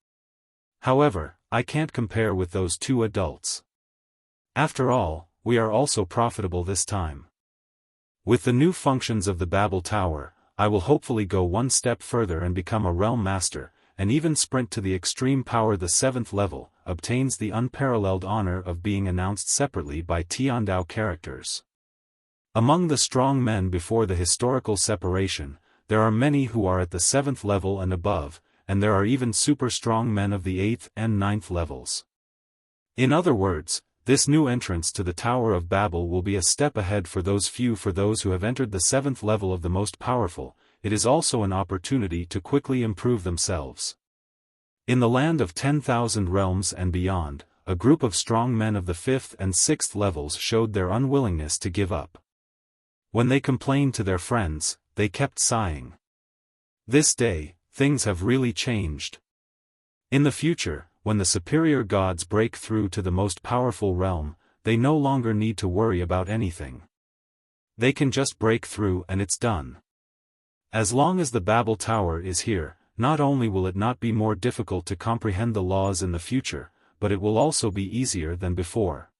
However, I can't compare with those two adults. After all, we are also profitable this time. With the new functions of the Babel Tower, I will hopefully go one step further and become a realm master, and even sprint to the extreme power. The 7th level obtains the unparalleled honor of being announced separately by Tiandao characters. Among the strong men before the historical separation, there are many who are at the 7th level and above, and there are even super strong men of the 8th and 9th levels. In other words, this new entrance to the Tower of Babel will be a step ahead for those few. For those who have entered the 7th level of the most powerful, it is also an opportunity to quickly improve themselves. In the land of 10,000 realms and beyond, a group of strong men of the 5th and 6th levels showed their unwillingness to give up. When they complained to their friends, they kept sighing. This day, things have really changed. In the future, when the superior gods break through to the most powerful realm, they no longer need to worry about anything. They can just break through and it's done. As long as the Babel Tower is here, not only will it not be more difficult to comprehend the laws in the future, but it will also be easier than before.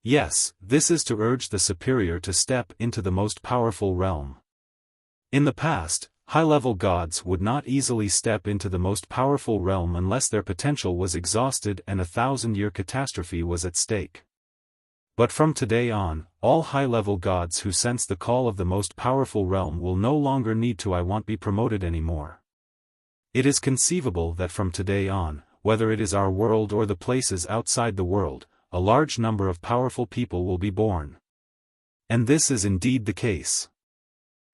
Yes, this is to urge the superior to step into the most powerful realm. In the past, high-level gods would not easily step into the most powerful realm unless their potential was exhausted and a 1,000-year catastrophe was at stake. But from today on, all high-level gods who sense the call of the most powerful realm will no longer need to be promoted anymore. It is conceivable that from today on, whether it is our world or the places outside the world, a large number of powerful people will be born. And this is indeed the case.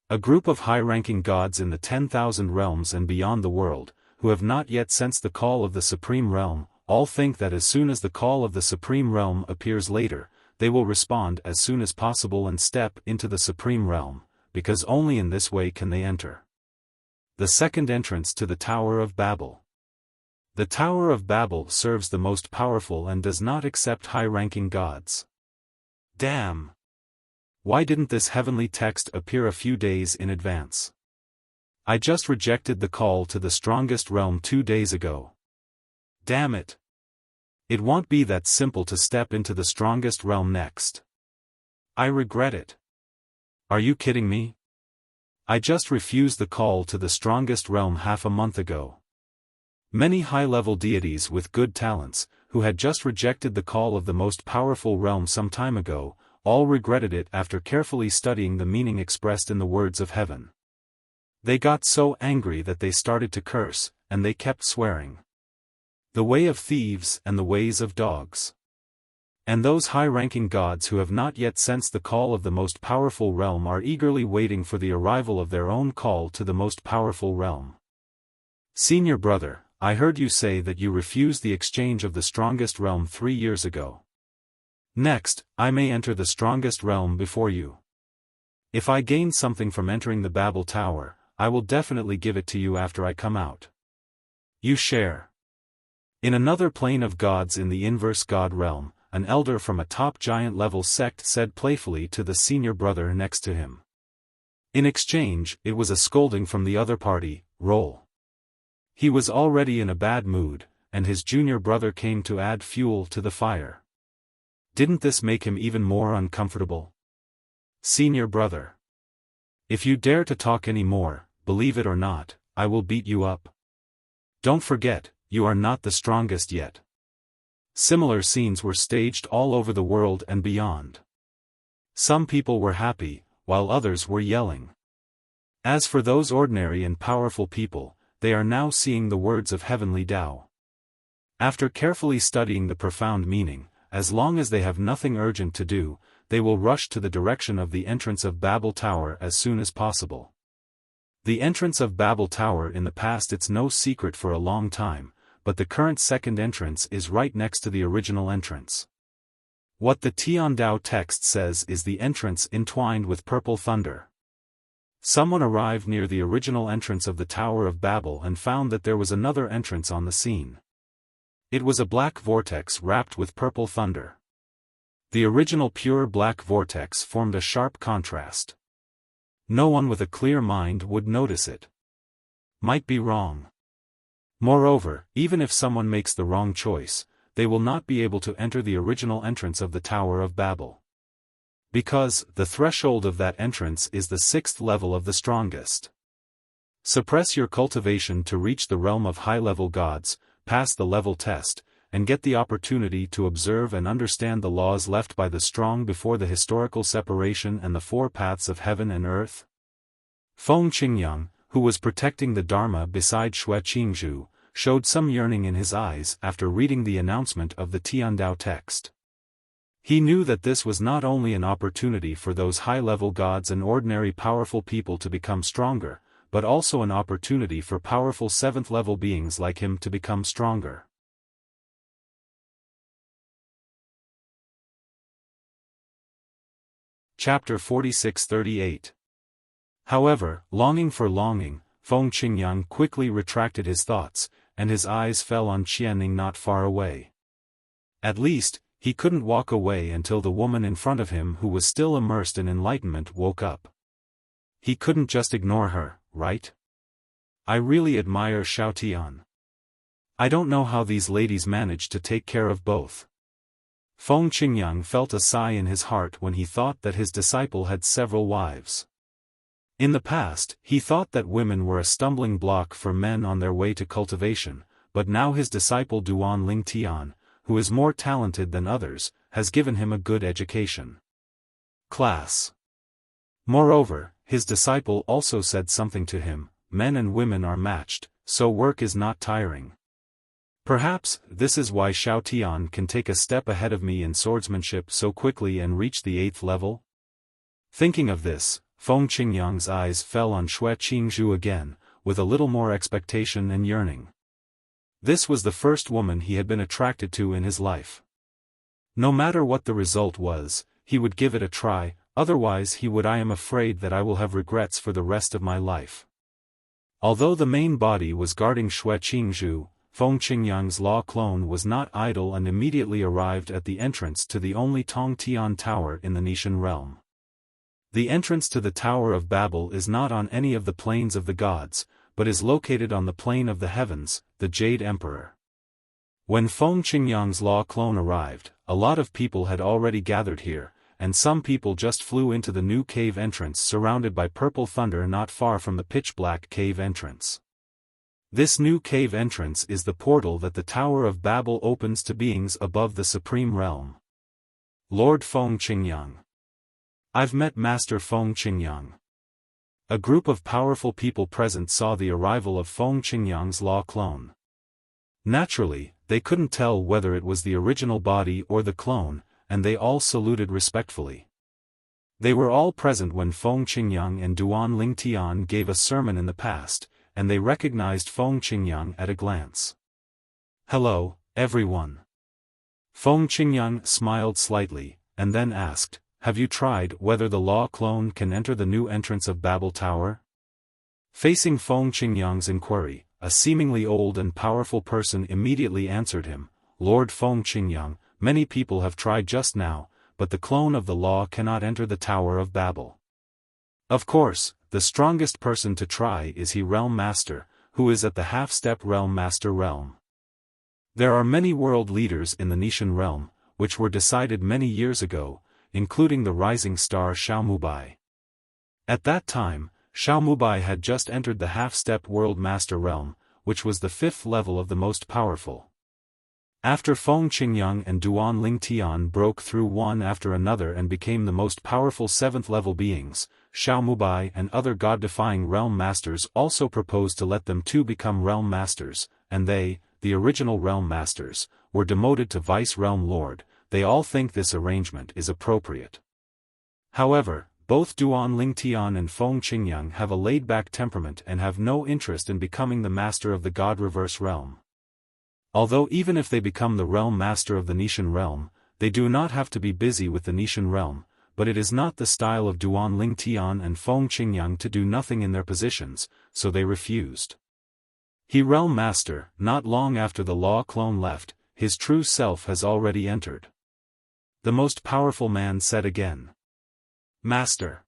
A group of high-ranking gods in the 10,000 realms and beyond the world, who have not yet sensed the call of the Supreme Realm, all think that as soon as the call of the Supreme Realm appears later, they will respond as soon as possible and step into the Supreme Realm, because only in this way can they enter. The second entrance to the Tower of Babel. The Tower of Babel serves the most powerful and does not accept high-ranking gods. Damn! Why didn't this heavenly text appear a few days in advance? I just rejected the call to the strongest realm 2 days ago. Damn it! It won't be that simple to step into the strongest realm next. I regret it. Are you kidding me? I just refused the call to the strongest realm half a month ago. Many high-level deities with good talents, who had just rejected the call of the most powerful realm some time ago, all regretted it after carefully studying the meaning expressed in the words of heaven. They got so angry that they started to curse, and they kept swearing. The way of thieves and the ways of dogs. And those high-ranking gods who have not yet sensed the call of the most powerful realm are eagerly waiting for the arrival of their own call to the most powerful realm. Senior brother, I heard you say that you refused the exchange of the strongest realm 3 years ago. Next, I may enter the strongest realm before you. If I gain something from entering the Babel Tower, I will definitely give it to you after I come out. You share. In another plane of gods in the inverse god realm, an elder from a top giant level sect said playfully to the senior brother next to him. In exchange, it was a scolding from the other party, roll. He was already in a bad mood, and his junior brother came to add fuel to the fire. Didn't this make him even more uncomfortable? Senior brother. If you dare to talk any more, believe it or not, I will beat you up. Don't forget, you are not the strongest yet. Similar scenes were staged all over the world and beyond. Some people were happy, while others were yelling. As for those ordinary and powerful people, they are now seeing the words of heavenly Tao. After carefully studying the profound meaning, as long as they have nothing urgent to do, they will rush to the direction of the entrance of Babel Tower as soon as possible. The entrance of Babel Tower in the past, it's no secret for a long time, but the current second entrance is right next to the original entrance. What the Tiandao text says is the entrance entwined with purple thunder. Someone arrived near the original entrance of the Tower of Babel and found that there was another entrance on the scene. It was a black vortex wrapped with purple thunder. The original pure black vortex formed a sharp contrast. No one with a clear mind would notice it. Might be wrong. Moreover, even if someone makes the wrong choice, they will not be able to enter the original entrance of the Tower of Babel. Because the threshold of that entrance is the 6th level of the strongest. Suppress your cultivation to reach the realm of high-level gods, pass the level test, and get the opportunity to observe and understand the laws left by the strong before the historical separation and the 4 paths of heaven and earth. Feng Qingyang, who was protecting the Dharma beside Xue Qingzhu, showed some yearning in his eyes after reading the announcement of the Tiandao text. He knew that this was not only an opportunity for those high-level gods and ordinary powerful people to become stronger, but also an opportunity for powerful 7th-level beings like him to become stronger. Chapter 46-38. However, longing for longing, Feng Qingyang quickly retracted his thoughts, and his eyes fell on Qianning not far away. At least, he couldn't walk away until the woman in front of him who was still immersed in enlightenment woke up. He couldn't just ignore her, right? I really admire Xiaotian. I don't know how these ladies manage to take care of both. Feng Qingyang felt a sigh in his heart when he thought that his disciple had several wives. In the past, he thought that women were a stumbling block for men on their way to cultivation, but now his disciple Duan Lingtian, who is more talented than others, has given him a good education. Class. Moreover, his disciple also said something to him: men and women are matched, so work is not tiring. Perhaps, this is why Xiaotian can take a step ahead of me in swordsmanship so quickly and reach the 8th level? Thinking of this, Feng Qingyang's eyes fell on Xue Qingzhu again, with a little more expectation and yearning. This was the first woman he had been attracted to in his life. No matter what the result was, he would give it a try, otherwise I am afraid that I will have regrets for the rest of my life. Although the main body was guarding Xue Qingzhu, Feng Qingyang's law clone was not idle and immediately arrived at the entrance to the only Tongtian tower in the Nishan realm. The entrance to the Tower of Babel is not on any of the planes of the gods, but is located on the plane of the heavens, the Jade Emperor. When Feng Qingyang's law clone arrived, a lot of people had already gathered here, and some people just flew into the new cave entrance surrounded by purple thunder not far from the pitch-black cave entrance. This new cave entrance is the portal that the Tower of Babel opens to beings above the Supreme Realm. Lord Feng Qingyang. I've met Master Feng Qingyang. A group of powerful people present saw the arrival of Feng Qingyang's law clone. Naturally, they couldn't tell whether it was the original body or the clone, and they all saluted respectfully. They were all present when Feng Qingyang and Duan Lingtian gave a sermon in the past, and they recognized Feng Qingyang at a glance. Hello, everyone. Feng Qingyang smiled slightly, and then asked, have you tried whether the law clone can enter the new entrance of Babel Tower? Facing Feng Qingyang's inquiry, a seemingly old and powerful person immediately answered him, Lord Feng Qingyang, many people have tried just now, but the clone of the law cannot enter the Tower of Babel. Of course, the strongest person to try is he Realm Master, who is at the half-step Realm Master realm. There are many world leaders in the Nishan realm, which were decided many years ago, including the rising star Xiaomubai. At that time, Xiaomubai had just entered the half-step World Master realm, which was the 5th level of the most powerful. After Feng Qingyang and Duan Lingtian broke through one after another and became the most powerful 7th level beings, Xiaomubai and other god-defying realm masters also proposed to let them too become realm masters, and they, the original realm masters, were demoted to vice realm lord. They all think this arrangement is appropriate. However, both Duan Lingtian and Feng Qingyang have a laid-back temperament and have no interest in becoming the master of the God Reverse realm. Although even if they become the realm master of the Nishan realm, they do not have to be busy with the Nishan realm, but it is not the style of Duan Lingtian and Feng Qingyang to do nothing in their positions, so they refused. He realm master, not long after the law clone left, his true self has already entered. The most powerful man said again. Master.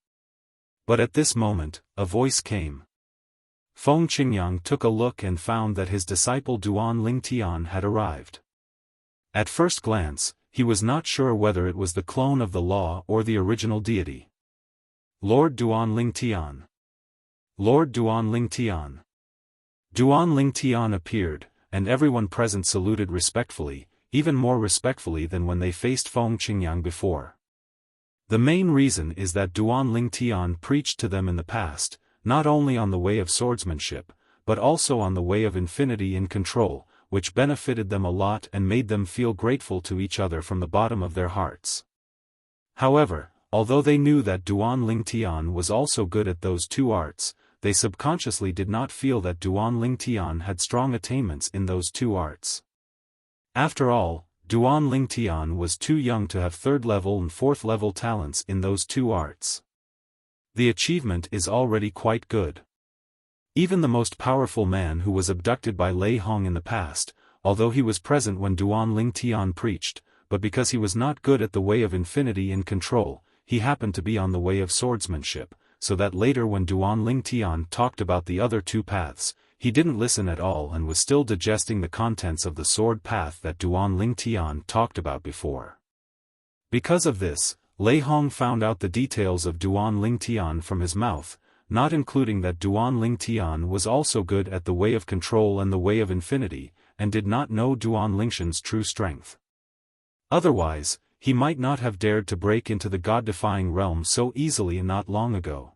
But at this moment, a voice came. Feng Qingyang took a look and found that his disciple Duan Lingtian had arrived. At first glance, he was not sure whether it was the clone of the law or the original deity. Lord Duan Lingtian. Lord Duan Lingtian. Duan Lingtian appeared, and everyone present saluted respectfully, even more respectfully than when they faced Feng Qingyang before. The main reason is that Duan Lingtian preached to them in the past, not only on the way of swordsmanship, but also on the way of infinity in control, which benefited them a lot and made them feel grateful to each other from the bottom of their hearts. However, although they knew that Duan Lingtian was also good at those two arts, they subconsciously did not feel that Duan Lingtian had strong attainments in those two arts. After all, Duan Lingtian was too young to have third-level and fourth-level talents in those two arts. The achievement is already quite good. Even the most powerful man who was abducted by Lei Hong in the past, although he was present when Duan Lingtian preached, but because he was not good at the way of infinity in control, he happened to be on the way of swordsmanship, so that later when Duan Lingtian talked about the other two paths, he didn't listen at all and was still digesting the contents of the sword path that Duan Lingtian talked about before. Because of this, Lei Hong found out the details of Duan Lingtian from his mouth, not including that Duan Lingtian was also good at the way of control and the way of infinity, and did not know Duan Lingshan's true strength. Otherwise, he might not have dared to break into the god-defying realm so easily not long ago.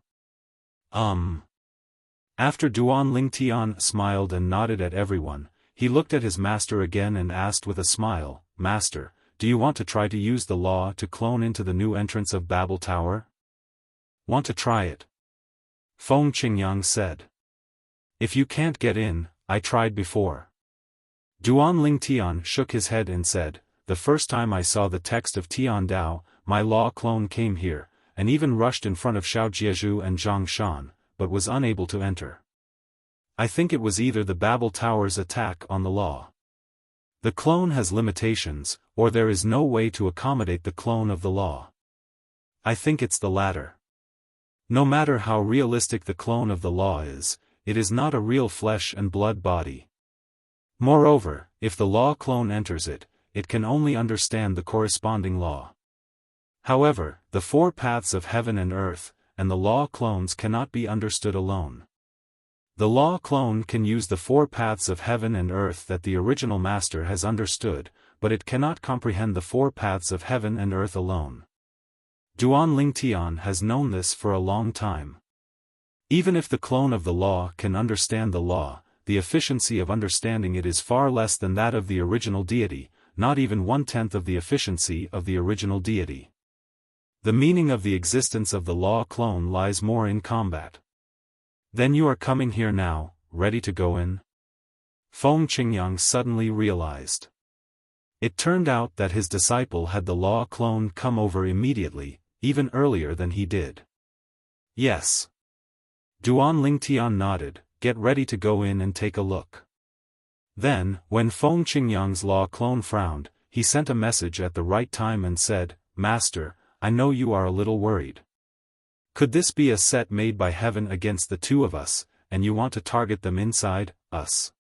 After Duan Lingtian smiled and nodded at everyone, he looked at his master again and asked with a smile, Master, do you want to try to use the law to clone into the new entrance of Babel Tower? Want to try it? Feng Qingyang said. If you can't get in, I tried before. Duan Lingtian shook his head and said, the first time I saw the text of Tian Dao, my law clone came here, and even rushed in front of Xiao Jiezhu and Zhang Shan, but was unable to enter. I think it was either the Babel Tower's attack on the law. The clone has limitations, or there is no way to accommodate the clone of the law. I think it's the latter. No matter how realistic the clone of the law is, it is not a real flesh and blood body. Moreover, if the law clone enters it, it can only understand the corresponding law. However, the four paths of heaven and earth, and the law clones cannot be understood alone. The law clone can use the four paths of heaven and earth that the original master has understood, but it cannot comprehend the four paths of heaven and earth alone. Duan Lingtian has known this for a long time. Even if the clone of the law can understand the law, the efficiency of understanding it is far less than that of the original deity, not even 1/10 of the efficiency of the original deity. The meaning of the existence of the law clone lies more in combat. Then you are coming here now, ready to go in? Feng Qingyang suddenly realized. It turned out that his disciple had the law clone come over immediately, even earlier than he did. Yes. Duan Lingtian nodded, get ready to go in and take a look. Then, when Feng Qingyang's law clone frowned, he sent a message at the right time and said, Master, I know you are a little worried. Could this be a set made by heaven against the two of us, and you want to target them inside us?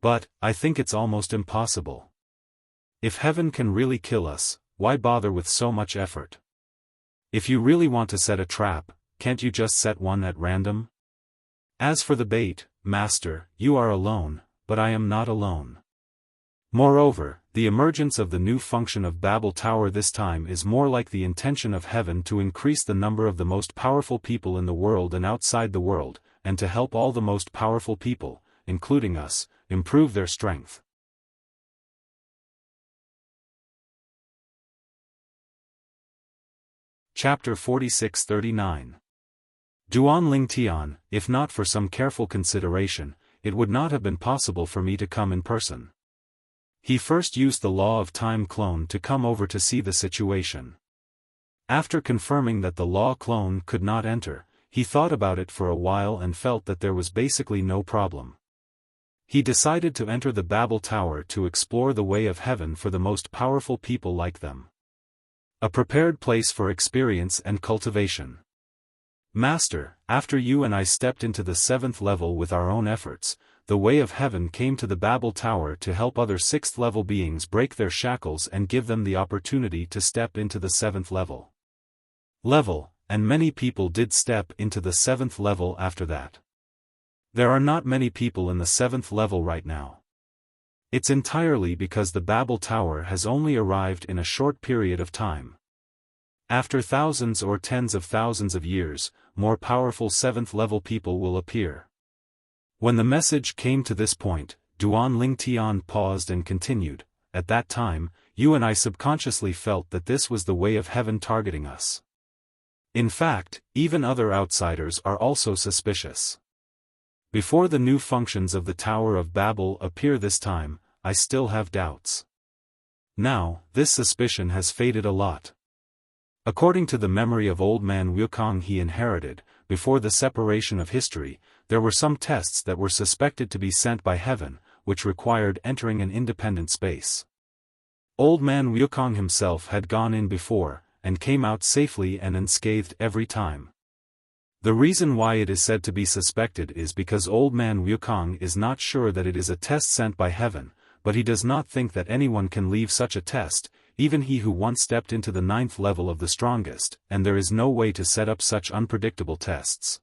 But, I think it's almost impossible. If heaven can really kill us, why bother with so much effort? If you really want to set a trap, can't you just set one at random? As for the bait, Master, you are alone, but I am not alone. Moreover, the emergence of the new function of Babel Tower this time is more like the intention of heaven to increase the number of the most powerful people in the world and outside the world, and to help all the most powerful people, including us, improve their strength. Chapter 46-39. Duan Ling Tian, if not for some careful consideration, it would not have been possible for me to come in person. He first used the law of time clone to come over to see the situation. After confirming that the law clone could not enter, he thought about it for a while and felt that there was basically no problem. He decided to enter the Babel Tower to explore the way of heaven for the most powerful people like them. A prepared place for experience and cultivation. Master, after you and I stepped into the 7th level with our own efforts, the way of heaven came to the Babel Tower to help other 6th level beings break their shackles and give them the opportunity to step into the 7th level. And many people did step into the 7th level after that. There are not many people in the 7th level right now. It's entirely because the Babel Tower has only arrived in a short period of time. After thousands or tens of thousands of years, more powerful 7th level people will appear. When the message came to this point, Duan Ling Tian paused and continued, at that time, you and I subconsciously felt that this was the way of heaven targeting us. In fact, even other outsiders are also suspicious. Before the new functions of the Tower of Babel appear this time, I still have doubts. Now, this suspicion has faded a lot. According to the memory of old man Wukong he inherited, before the separation of history, there were some tests that were suspected to be sent by heaven, which required entering an independent space. Old man Wukong himself had gone in before, and came out safely and unscathed every time. The reason why it is said to be suspected is because old man Wukong is not sure that it is a test sent by heaven, but he does not think that anyone can leave such a test, even he who once stepped into the 9th level of the strongest, and there is no way to set up such unpredictable tests.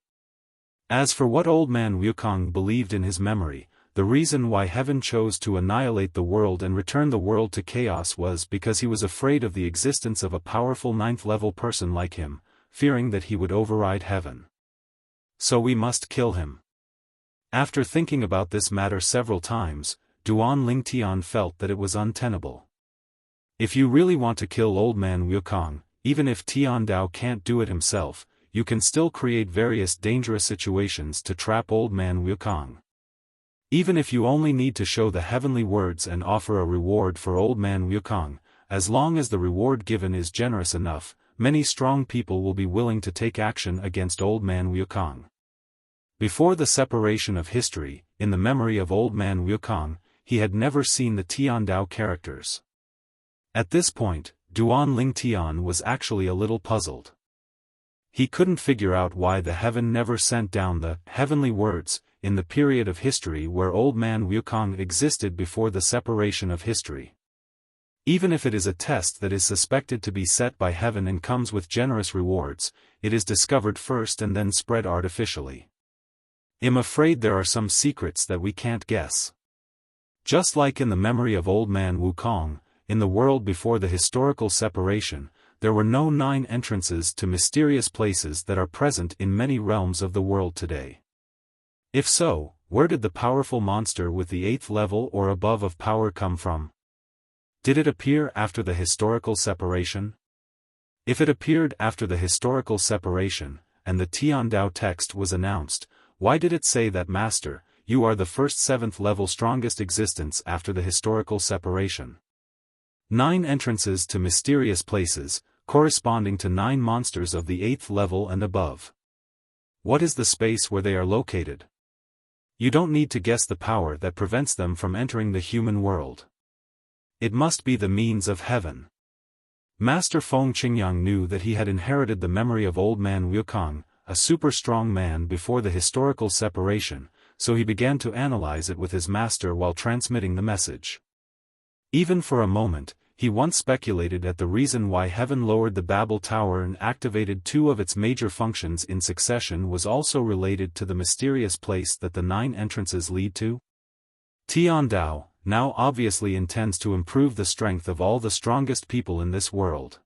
As for what old man Wukong believed in his memory, the reason why heaven chose to annihilate the world and return the world to chaos was because he was afraid of the existence of a powerful 9th level person like him, fearing that he would override heaven. So we must kill him. After thinking about this matter several times, Duan Ling Tian felt that it was untenable. If you really want to kill old man Wukong, even if Tian Dao can't do it himself, you can still create various dangerous situations to trap old man Wukong. Even if you only need to show the heavenly words and offer a reward for old man Wukong, as long as the reward given is generous enough, many strong people will be willing to take action against old man Wukong. Before the separation of history, in the memory of old man Wukong, he had never seen the Tian Dao characters. At this point, Duan Ling Tian was actually a little puzzled. He couldn't figure out why the heaven never sent down the heavenly words in the period of history where old man Wukong existed before the separation of history. Even if it is a test that is suspected to be set by heaven and comes with generous rewards, it is discovered first and then spread artificially. I'm afraid there are some secrets that we can't guess. Just like in the memory of old man Wukong, in the world before the historical separation, there were no 9 entrances to mysterious places that are present in many realms of the world today. If so, where did the powerful monster with the 8th level or above of power come from? Did it appear after the historical separation? If it appeared after the historical separation, and the Tian Dao text was announced, why did it say that Master, you are the first 7th level strongest existence after the historical separation? 9 entrances to mysterious places, corresponding to 9 monsters of the 8th level and above. What is the space where they are located? You don't need to guess the power that prevents them from entering the human world. It must be the means of heaven. Master Feng Qingyang knew that he had inherited the memory of old man Wukong, a super strong man before the historical separation, so he began to analyze it with his master while transmitting the message. Even for a moment, he once speculated at the reason why heaven lowered the Babel Tower and activated 2 of its major functions in succession was also related to the mysterious place that the 9 entrances lead to. Tian Dao now obviously intends to improve the strength of all the strongest people in this world.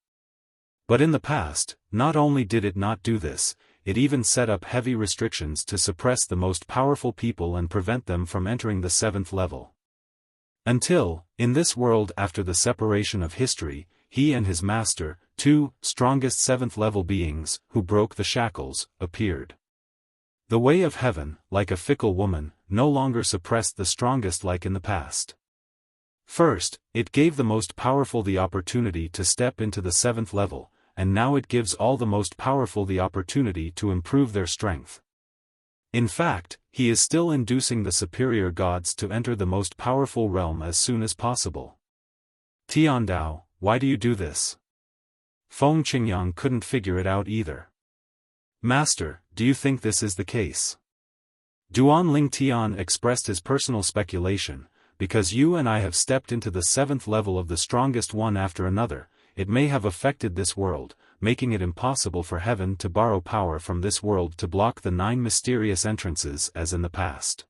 But in the past, not only did it not do this, it even set up heavy restrictions to suppress the most powerful people and prevent them from entering the 7th level. Until, in this world after the separation of history, he and his master, two strongest 7th-level beings, who broke the shackles, appeared. The way of heaven, like a fickle woman, no longer suppressed the strongest like in the past. First, it gave the most powerful the opportunity to step into the 7th level, and now it gives all the most powerful the opportunity to improve their strength. In fact, he is still inducing the superior gods to enter the most powerful realm as soon as possible. Tiandao, why do you do this? Feng Qingyang couldn't figure it out either. Master, do you think this is the case? Duan Ling Tian expressed his personal speculation, because you and I have stepped into the 7th level of the strongest one after another, it may have affected this world, making it impossible for heaven to borrow power from this world to block the 9 mysterious entrances as in the past.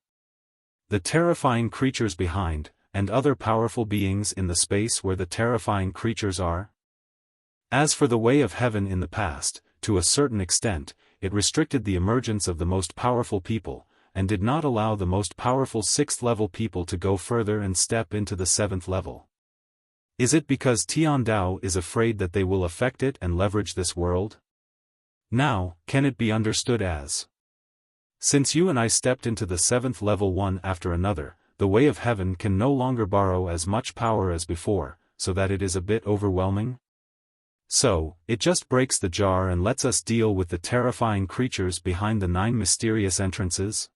The terrifying creatures behind, and other powerful beings in the space where the terrifying creatures are? As for the way of heaven in the past, to a certain extent, it restricted the emergence of the most powerful people, and did not allow the most powerful 6th-level people to go further and step into the 7th level. Is it because Tiandao is afraid that they will affect it and leverage this world? Now, can it be understood as? Since you and I stepped into the 7th level one after another, the way of heaven can no longer borrow as much power as before, so that it is a bit overwhelming? So, it just breaks the jar and lets us deal with the terrifying creatures behind the 9 mysterious entrances?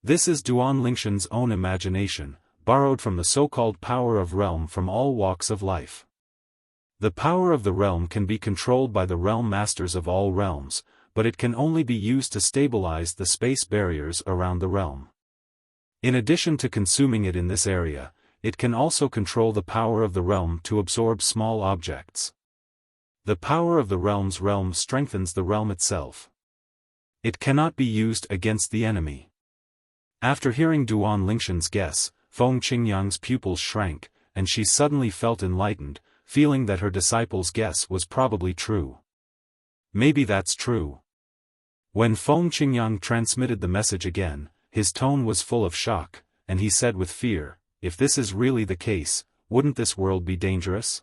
This is Duan Lingshan's own imagination, borrowed from the so-called power of realm from all walks of life. The power of the realm can be controlled by the realm masters of all realms, but it can only be used to stabilize the space barriers around the realm. In addition to consuming it in this area, it can also control the power of the realm to absorb small objects. The power of the realm's realm strengthens the realm itself. It cannot be used against the enemy. After hearing Duan Lingshan's guess, Feng Qingyang's pupils shrank, and she suddenly felt enlightened, feeling that her disciple's guess was probably true. Maybe that's true. When Feng Qingyang transmitted the message again, his tone was full of shock, and he said with fear, if this is really the case, wouldn't this world be dangerous?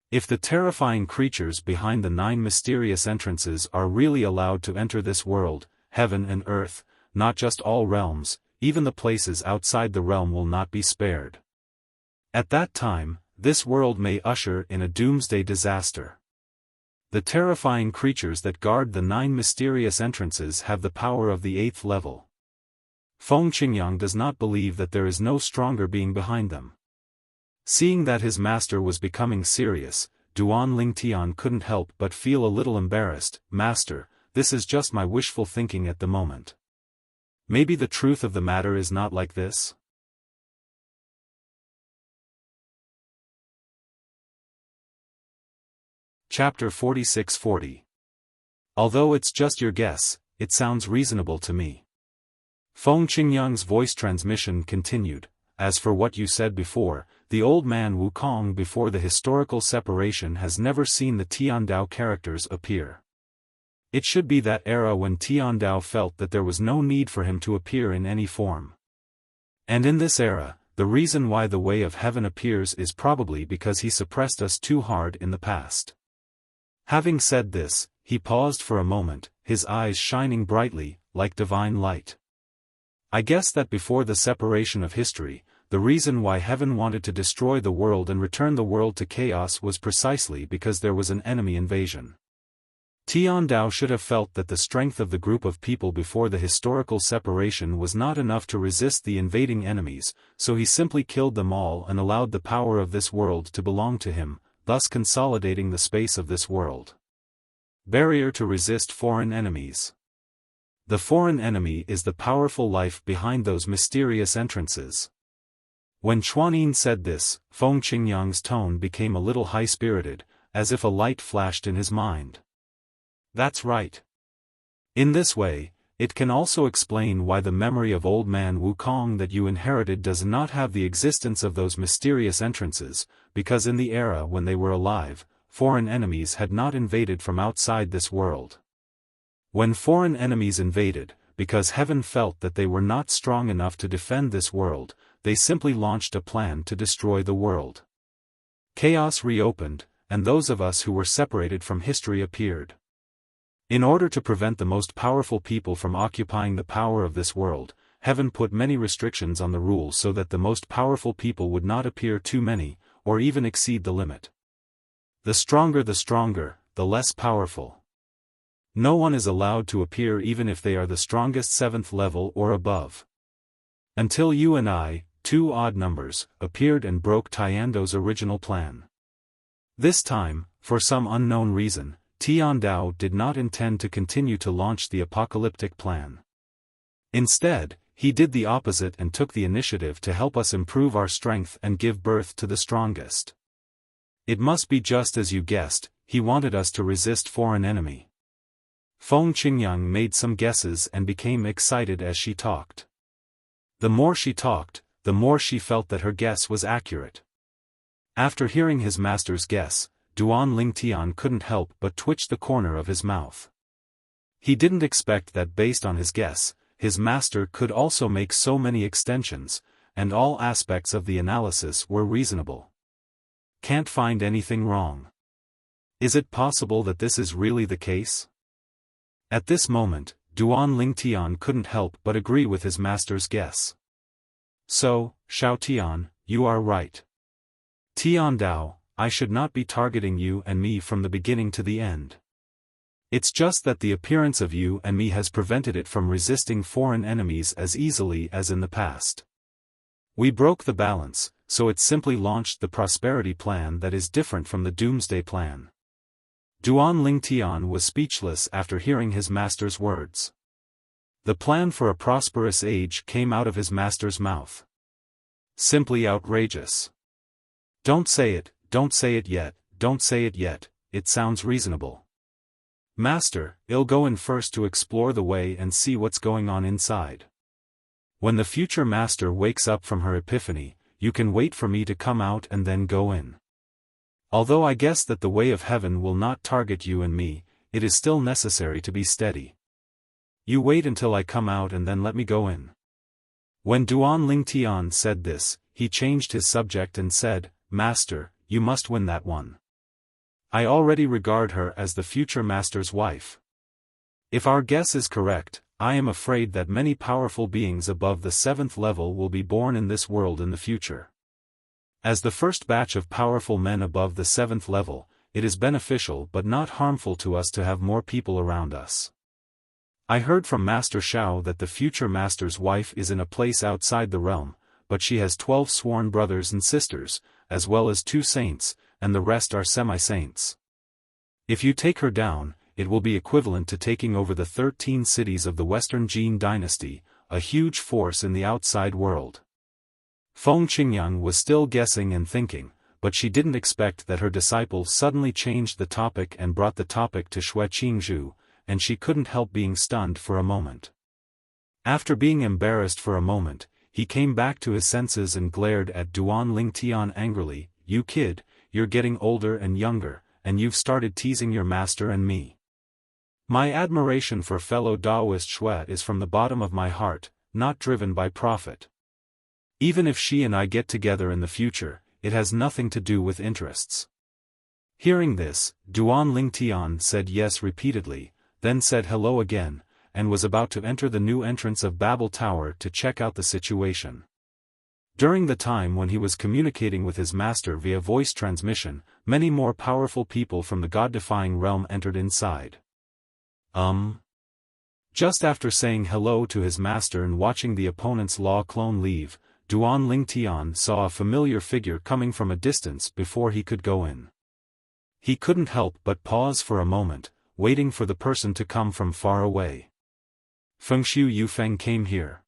If the terrifying creatures behind the 9 mysterious entrances are really allowed to enter this world, heaven and earth, not just all realms, even the places outside the realm will not be spared. At that time, this world may usher in a doomsday disaster. The terrifying creatures that guard the 9 mysterious entrances have the power of the 8th level. Feng Qingyang does not believe that there is no stronger being behind them. Seeing that his master was becoming serious, Duan Ling Tian couldn't help but feel a little embarrassed. Master, this is just my wishful thinking at the moment. Maybe the truth of the matter is not like this? Chapter 46-40. Although it's just your guess, it sounds reasonable to me. Feng Qingyang's voice transmission continued, as for what you said before, the old man Wukong before the historical separation has never seen the Tiandao characters appear. It should be that era when Tiandao felt that there was no need for him to appear in any form. And in this era, the reason why the way of heaven appears is probably because he suppressed us too hard in the past. Having said this, he paused for a moment, his eyes shining brightly, like divine light. I guess that before the separation of history, the reason why heaven wanted to destroy the world and return the world to chaos was precisely because there was an enemy invasion. Tiandao should have felt that the strength of the group of people before the historical separation was not enough to resist the invading enemies, so he simply killed them all and allowed the power of this world to belong to him, thus consolidating the space of this world. Barrier to resist foreign enemies. The foreign enemy is the powerful life behind those mysterious entrances. When Chuanin said this, Feng Qingyang's tone became a little high-spirited, as if a light flashed in his mind. That's right. In this way, it can also explain why the memory of old man Wukong that you inherited does not have the existence of those mysterious entrances, because in the era when they were alive, foreign enemies had not invaded from outside this world. When foreign enemies invaded, because heaven felt that they were not strong enough to defend this world, they simply launched a plan to destroy the world. Chaos reopened, and those of us who were separated from history appeared. In order to prevent the most powerful people from occupying the power of this world, heaven put many restrictions on the rules so that the most powerful people would not appear too many, or even exceed the limit. The stronger, the less powerful. No one is allowed to appear even if they are the strongest 7th level or above. Until you and I, 2 odd numbers, appeared and broke Tiando's original plan. This time, for some unknown reason, Tiandao did not intend to continue to launch the apocalyptic plan. Instead, he did the opposite and took the initiative to help us improve our strength and give birth to the strongest. It must be just as you guessed, he wanted us to resist foreign enemy. Feng Qingyang made some guesses and became excited as she talked. The more she talked, the more she felt that her guess was accurate. After hearing his master's guess, Duan Lingtian couldn't help but twitch the corner of his mouth. He didn't expect that based on his guess, his master could also make so many extensions, and all aspects of the analysis were reasonable. Can't find anything wrong. Is it possible that this is really the case? At this moment, Duan Lingtian couldn't help but agree with his master's guess. So, Xiaotian, you are right. Tiandao, I should not be targeting you and me from the beginning to the end. It's just that the appearance of you and me has prevented it from resisting foreign enemies as easily as in the past. We broke the balance, so it simply launched the prosperity plan that is different from the doomsday plan. Duan Lingtian was speechless after hearing his master's words. The plan for a prosperous age came out of his master's mouth. Simply outrageous. Don't say it yet, don't say it yet, it sounds reasonable. Master, I'll go in first to explore the way and see what's going on inside. When the future master wakes up from her epiphany, you can wait for me to come out and then go in. Although I guess that the way of heaven will not target you and me, it is still necessary to be steady. You wait until I come out and then let me go in. When Duan Lingtian said this, he changed his subject and said, Master, you must win that one. I already regard her as the future master's wife. If our guess is correct, I am afraid that many powerful beings above the 7th level will be born in this world in the future. As the first batch of powerful men above the 7th level, it is beneficial but not harmful to us to have more people around us. I heard from Master Xiao that the future master's wife is in a place outside the realm, but she has 12 sworn brothers and sisters, as well as 2 saints, and the rest are semi-saints. If you take her down, it will be equivalent to taking over the 13 cities of the Western Jin dynasty, a huge force in the outside world. Feng Qingyang was still guessing and thinking, but she didn't expect that her disciple suddenly changed the topic and brought the topic to Xue Qingzhu, and she couldn't help being stunned for a moment. After being embarrassed for a moment, he came back to his senses and glared at Duan Lingtian angrily, You kid, you're getting older and younger, and you've started teasing your master and me. My admiration for fellow Daoist Xue is from the bottom of my heart, not driven by profit. Even if she and I get together in the future, it has nothing to do with interests. Hearing this, Duan Lingtian said yes repeatedly, then said hello again, and was about to enter the new entrance of Babel Tower to check out the situation. During the time when he was communicating with his master via voice transmission, many more powerful people from the god-defying realm entered inside. Just after saying hello to his master and watching the opponent's law clone leave, Duan Lingtian saw a familiar figure coming from a distance before he could go in. He couldn't help but pause for a moment, waiting for the person to come from far away. Fengshu Yufeng came here.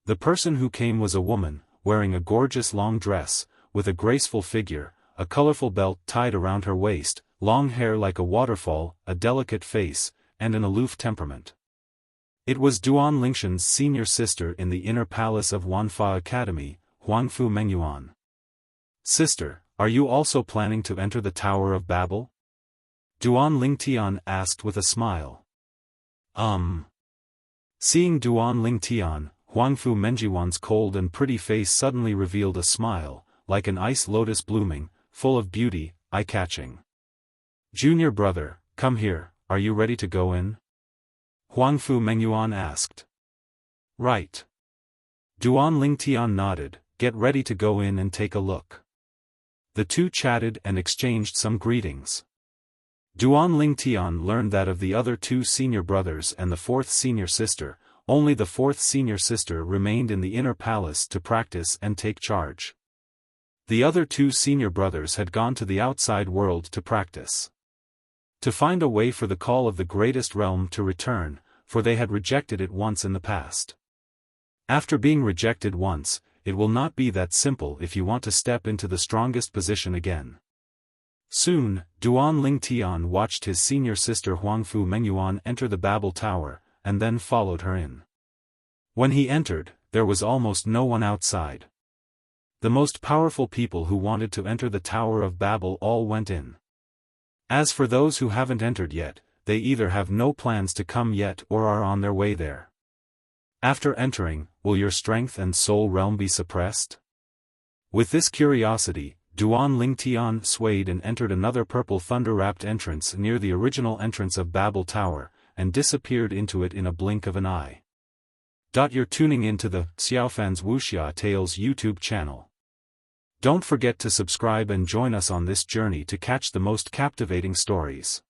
The person who came was a woman, wearing a gorgeous long dress, with a graceful figure, a colorful belt tied around her waist, long hair like a waterfall, a delicate face, and an aloof temperament. It was Duan Lingshan's senior sister in the inner palace of Wanfa Academy, Huangfu Mengyuan. Sister, are you also planning to enter the Tower of Babel? Duan Lingtian asked with a smile. Seeing Duan Lingtian, Huangfu Mengyuan's cold and pretty face suddenly revealed a smile, like an ice lotus blooming. full of beauty, eye-catching. Junior brother, come here, are you ready to go in? Huangfu Mengyuan asked. Right. Duan Lingtian nodded, get ready to go in and take a look. The two chatted and exchanged some greetings. Duan Lingtian learned that of the other two senior brothers and the fourth senior sister, only the fourth senior sister remained in the inner palace to practice and take charge. The other two senior brothers had gone to the outside world to practice. To find a way for the call of the greatest realm to return, for they had rejected it once in the past. After being rejected once, it will not be that simple if you want to step into the strongest position again. Soon, Duan Lingtian watched his senior sister Huangfu Mengyuan enter the Babel Tower, and then followed her in. When he entered, there was almost no one outside. The most powerful people who wanted to enter the Tower of Babel all went in. As for those who haven't entered yet, they either have no plans to come yet or are on their way there. After entering, will your strength and soul realm be suppressed? With this curiosity, Duan Lingtian swayed and entered another purple thunder-wrapped entrance near the original entrance of Babel Tower, and disappeared into it in a blink of an eye. You're tuning into the Xiaofan's Wuxia Tales YouTube channel. Don't forget to subscribe and join us on this journey to catch the most captivating stories.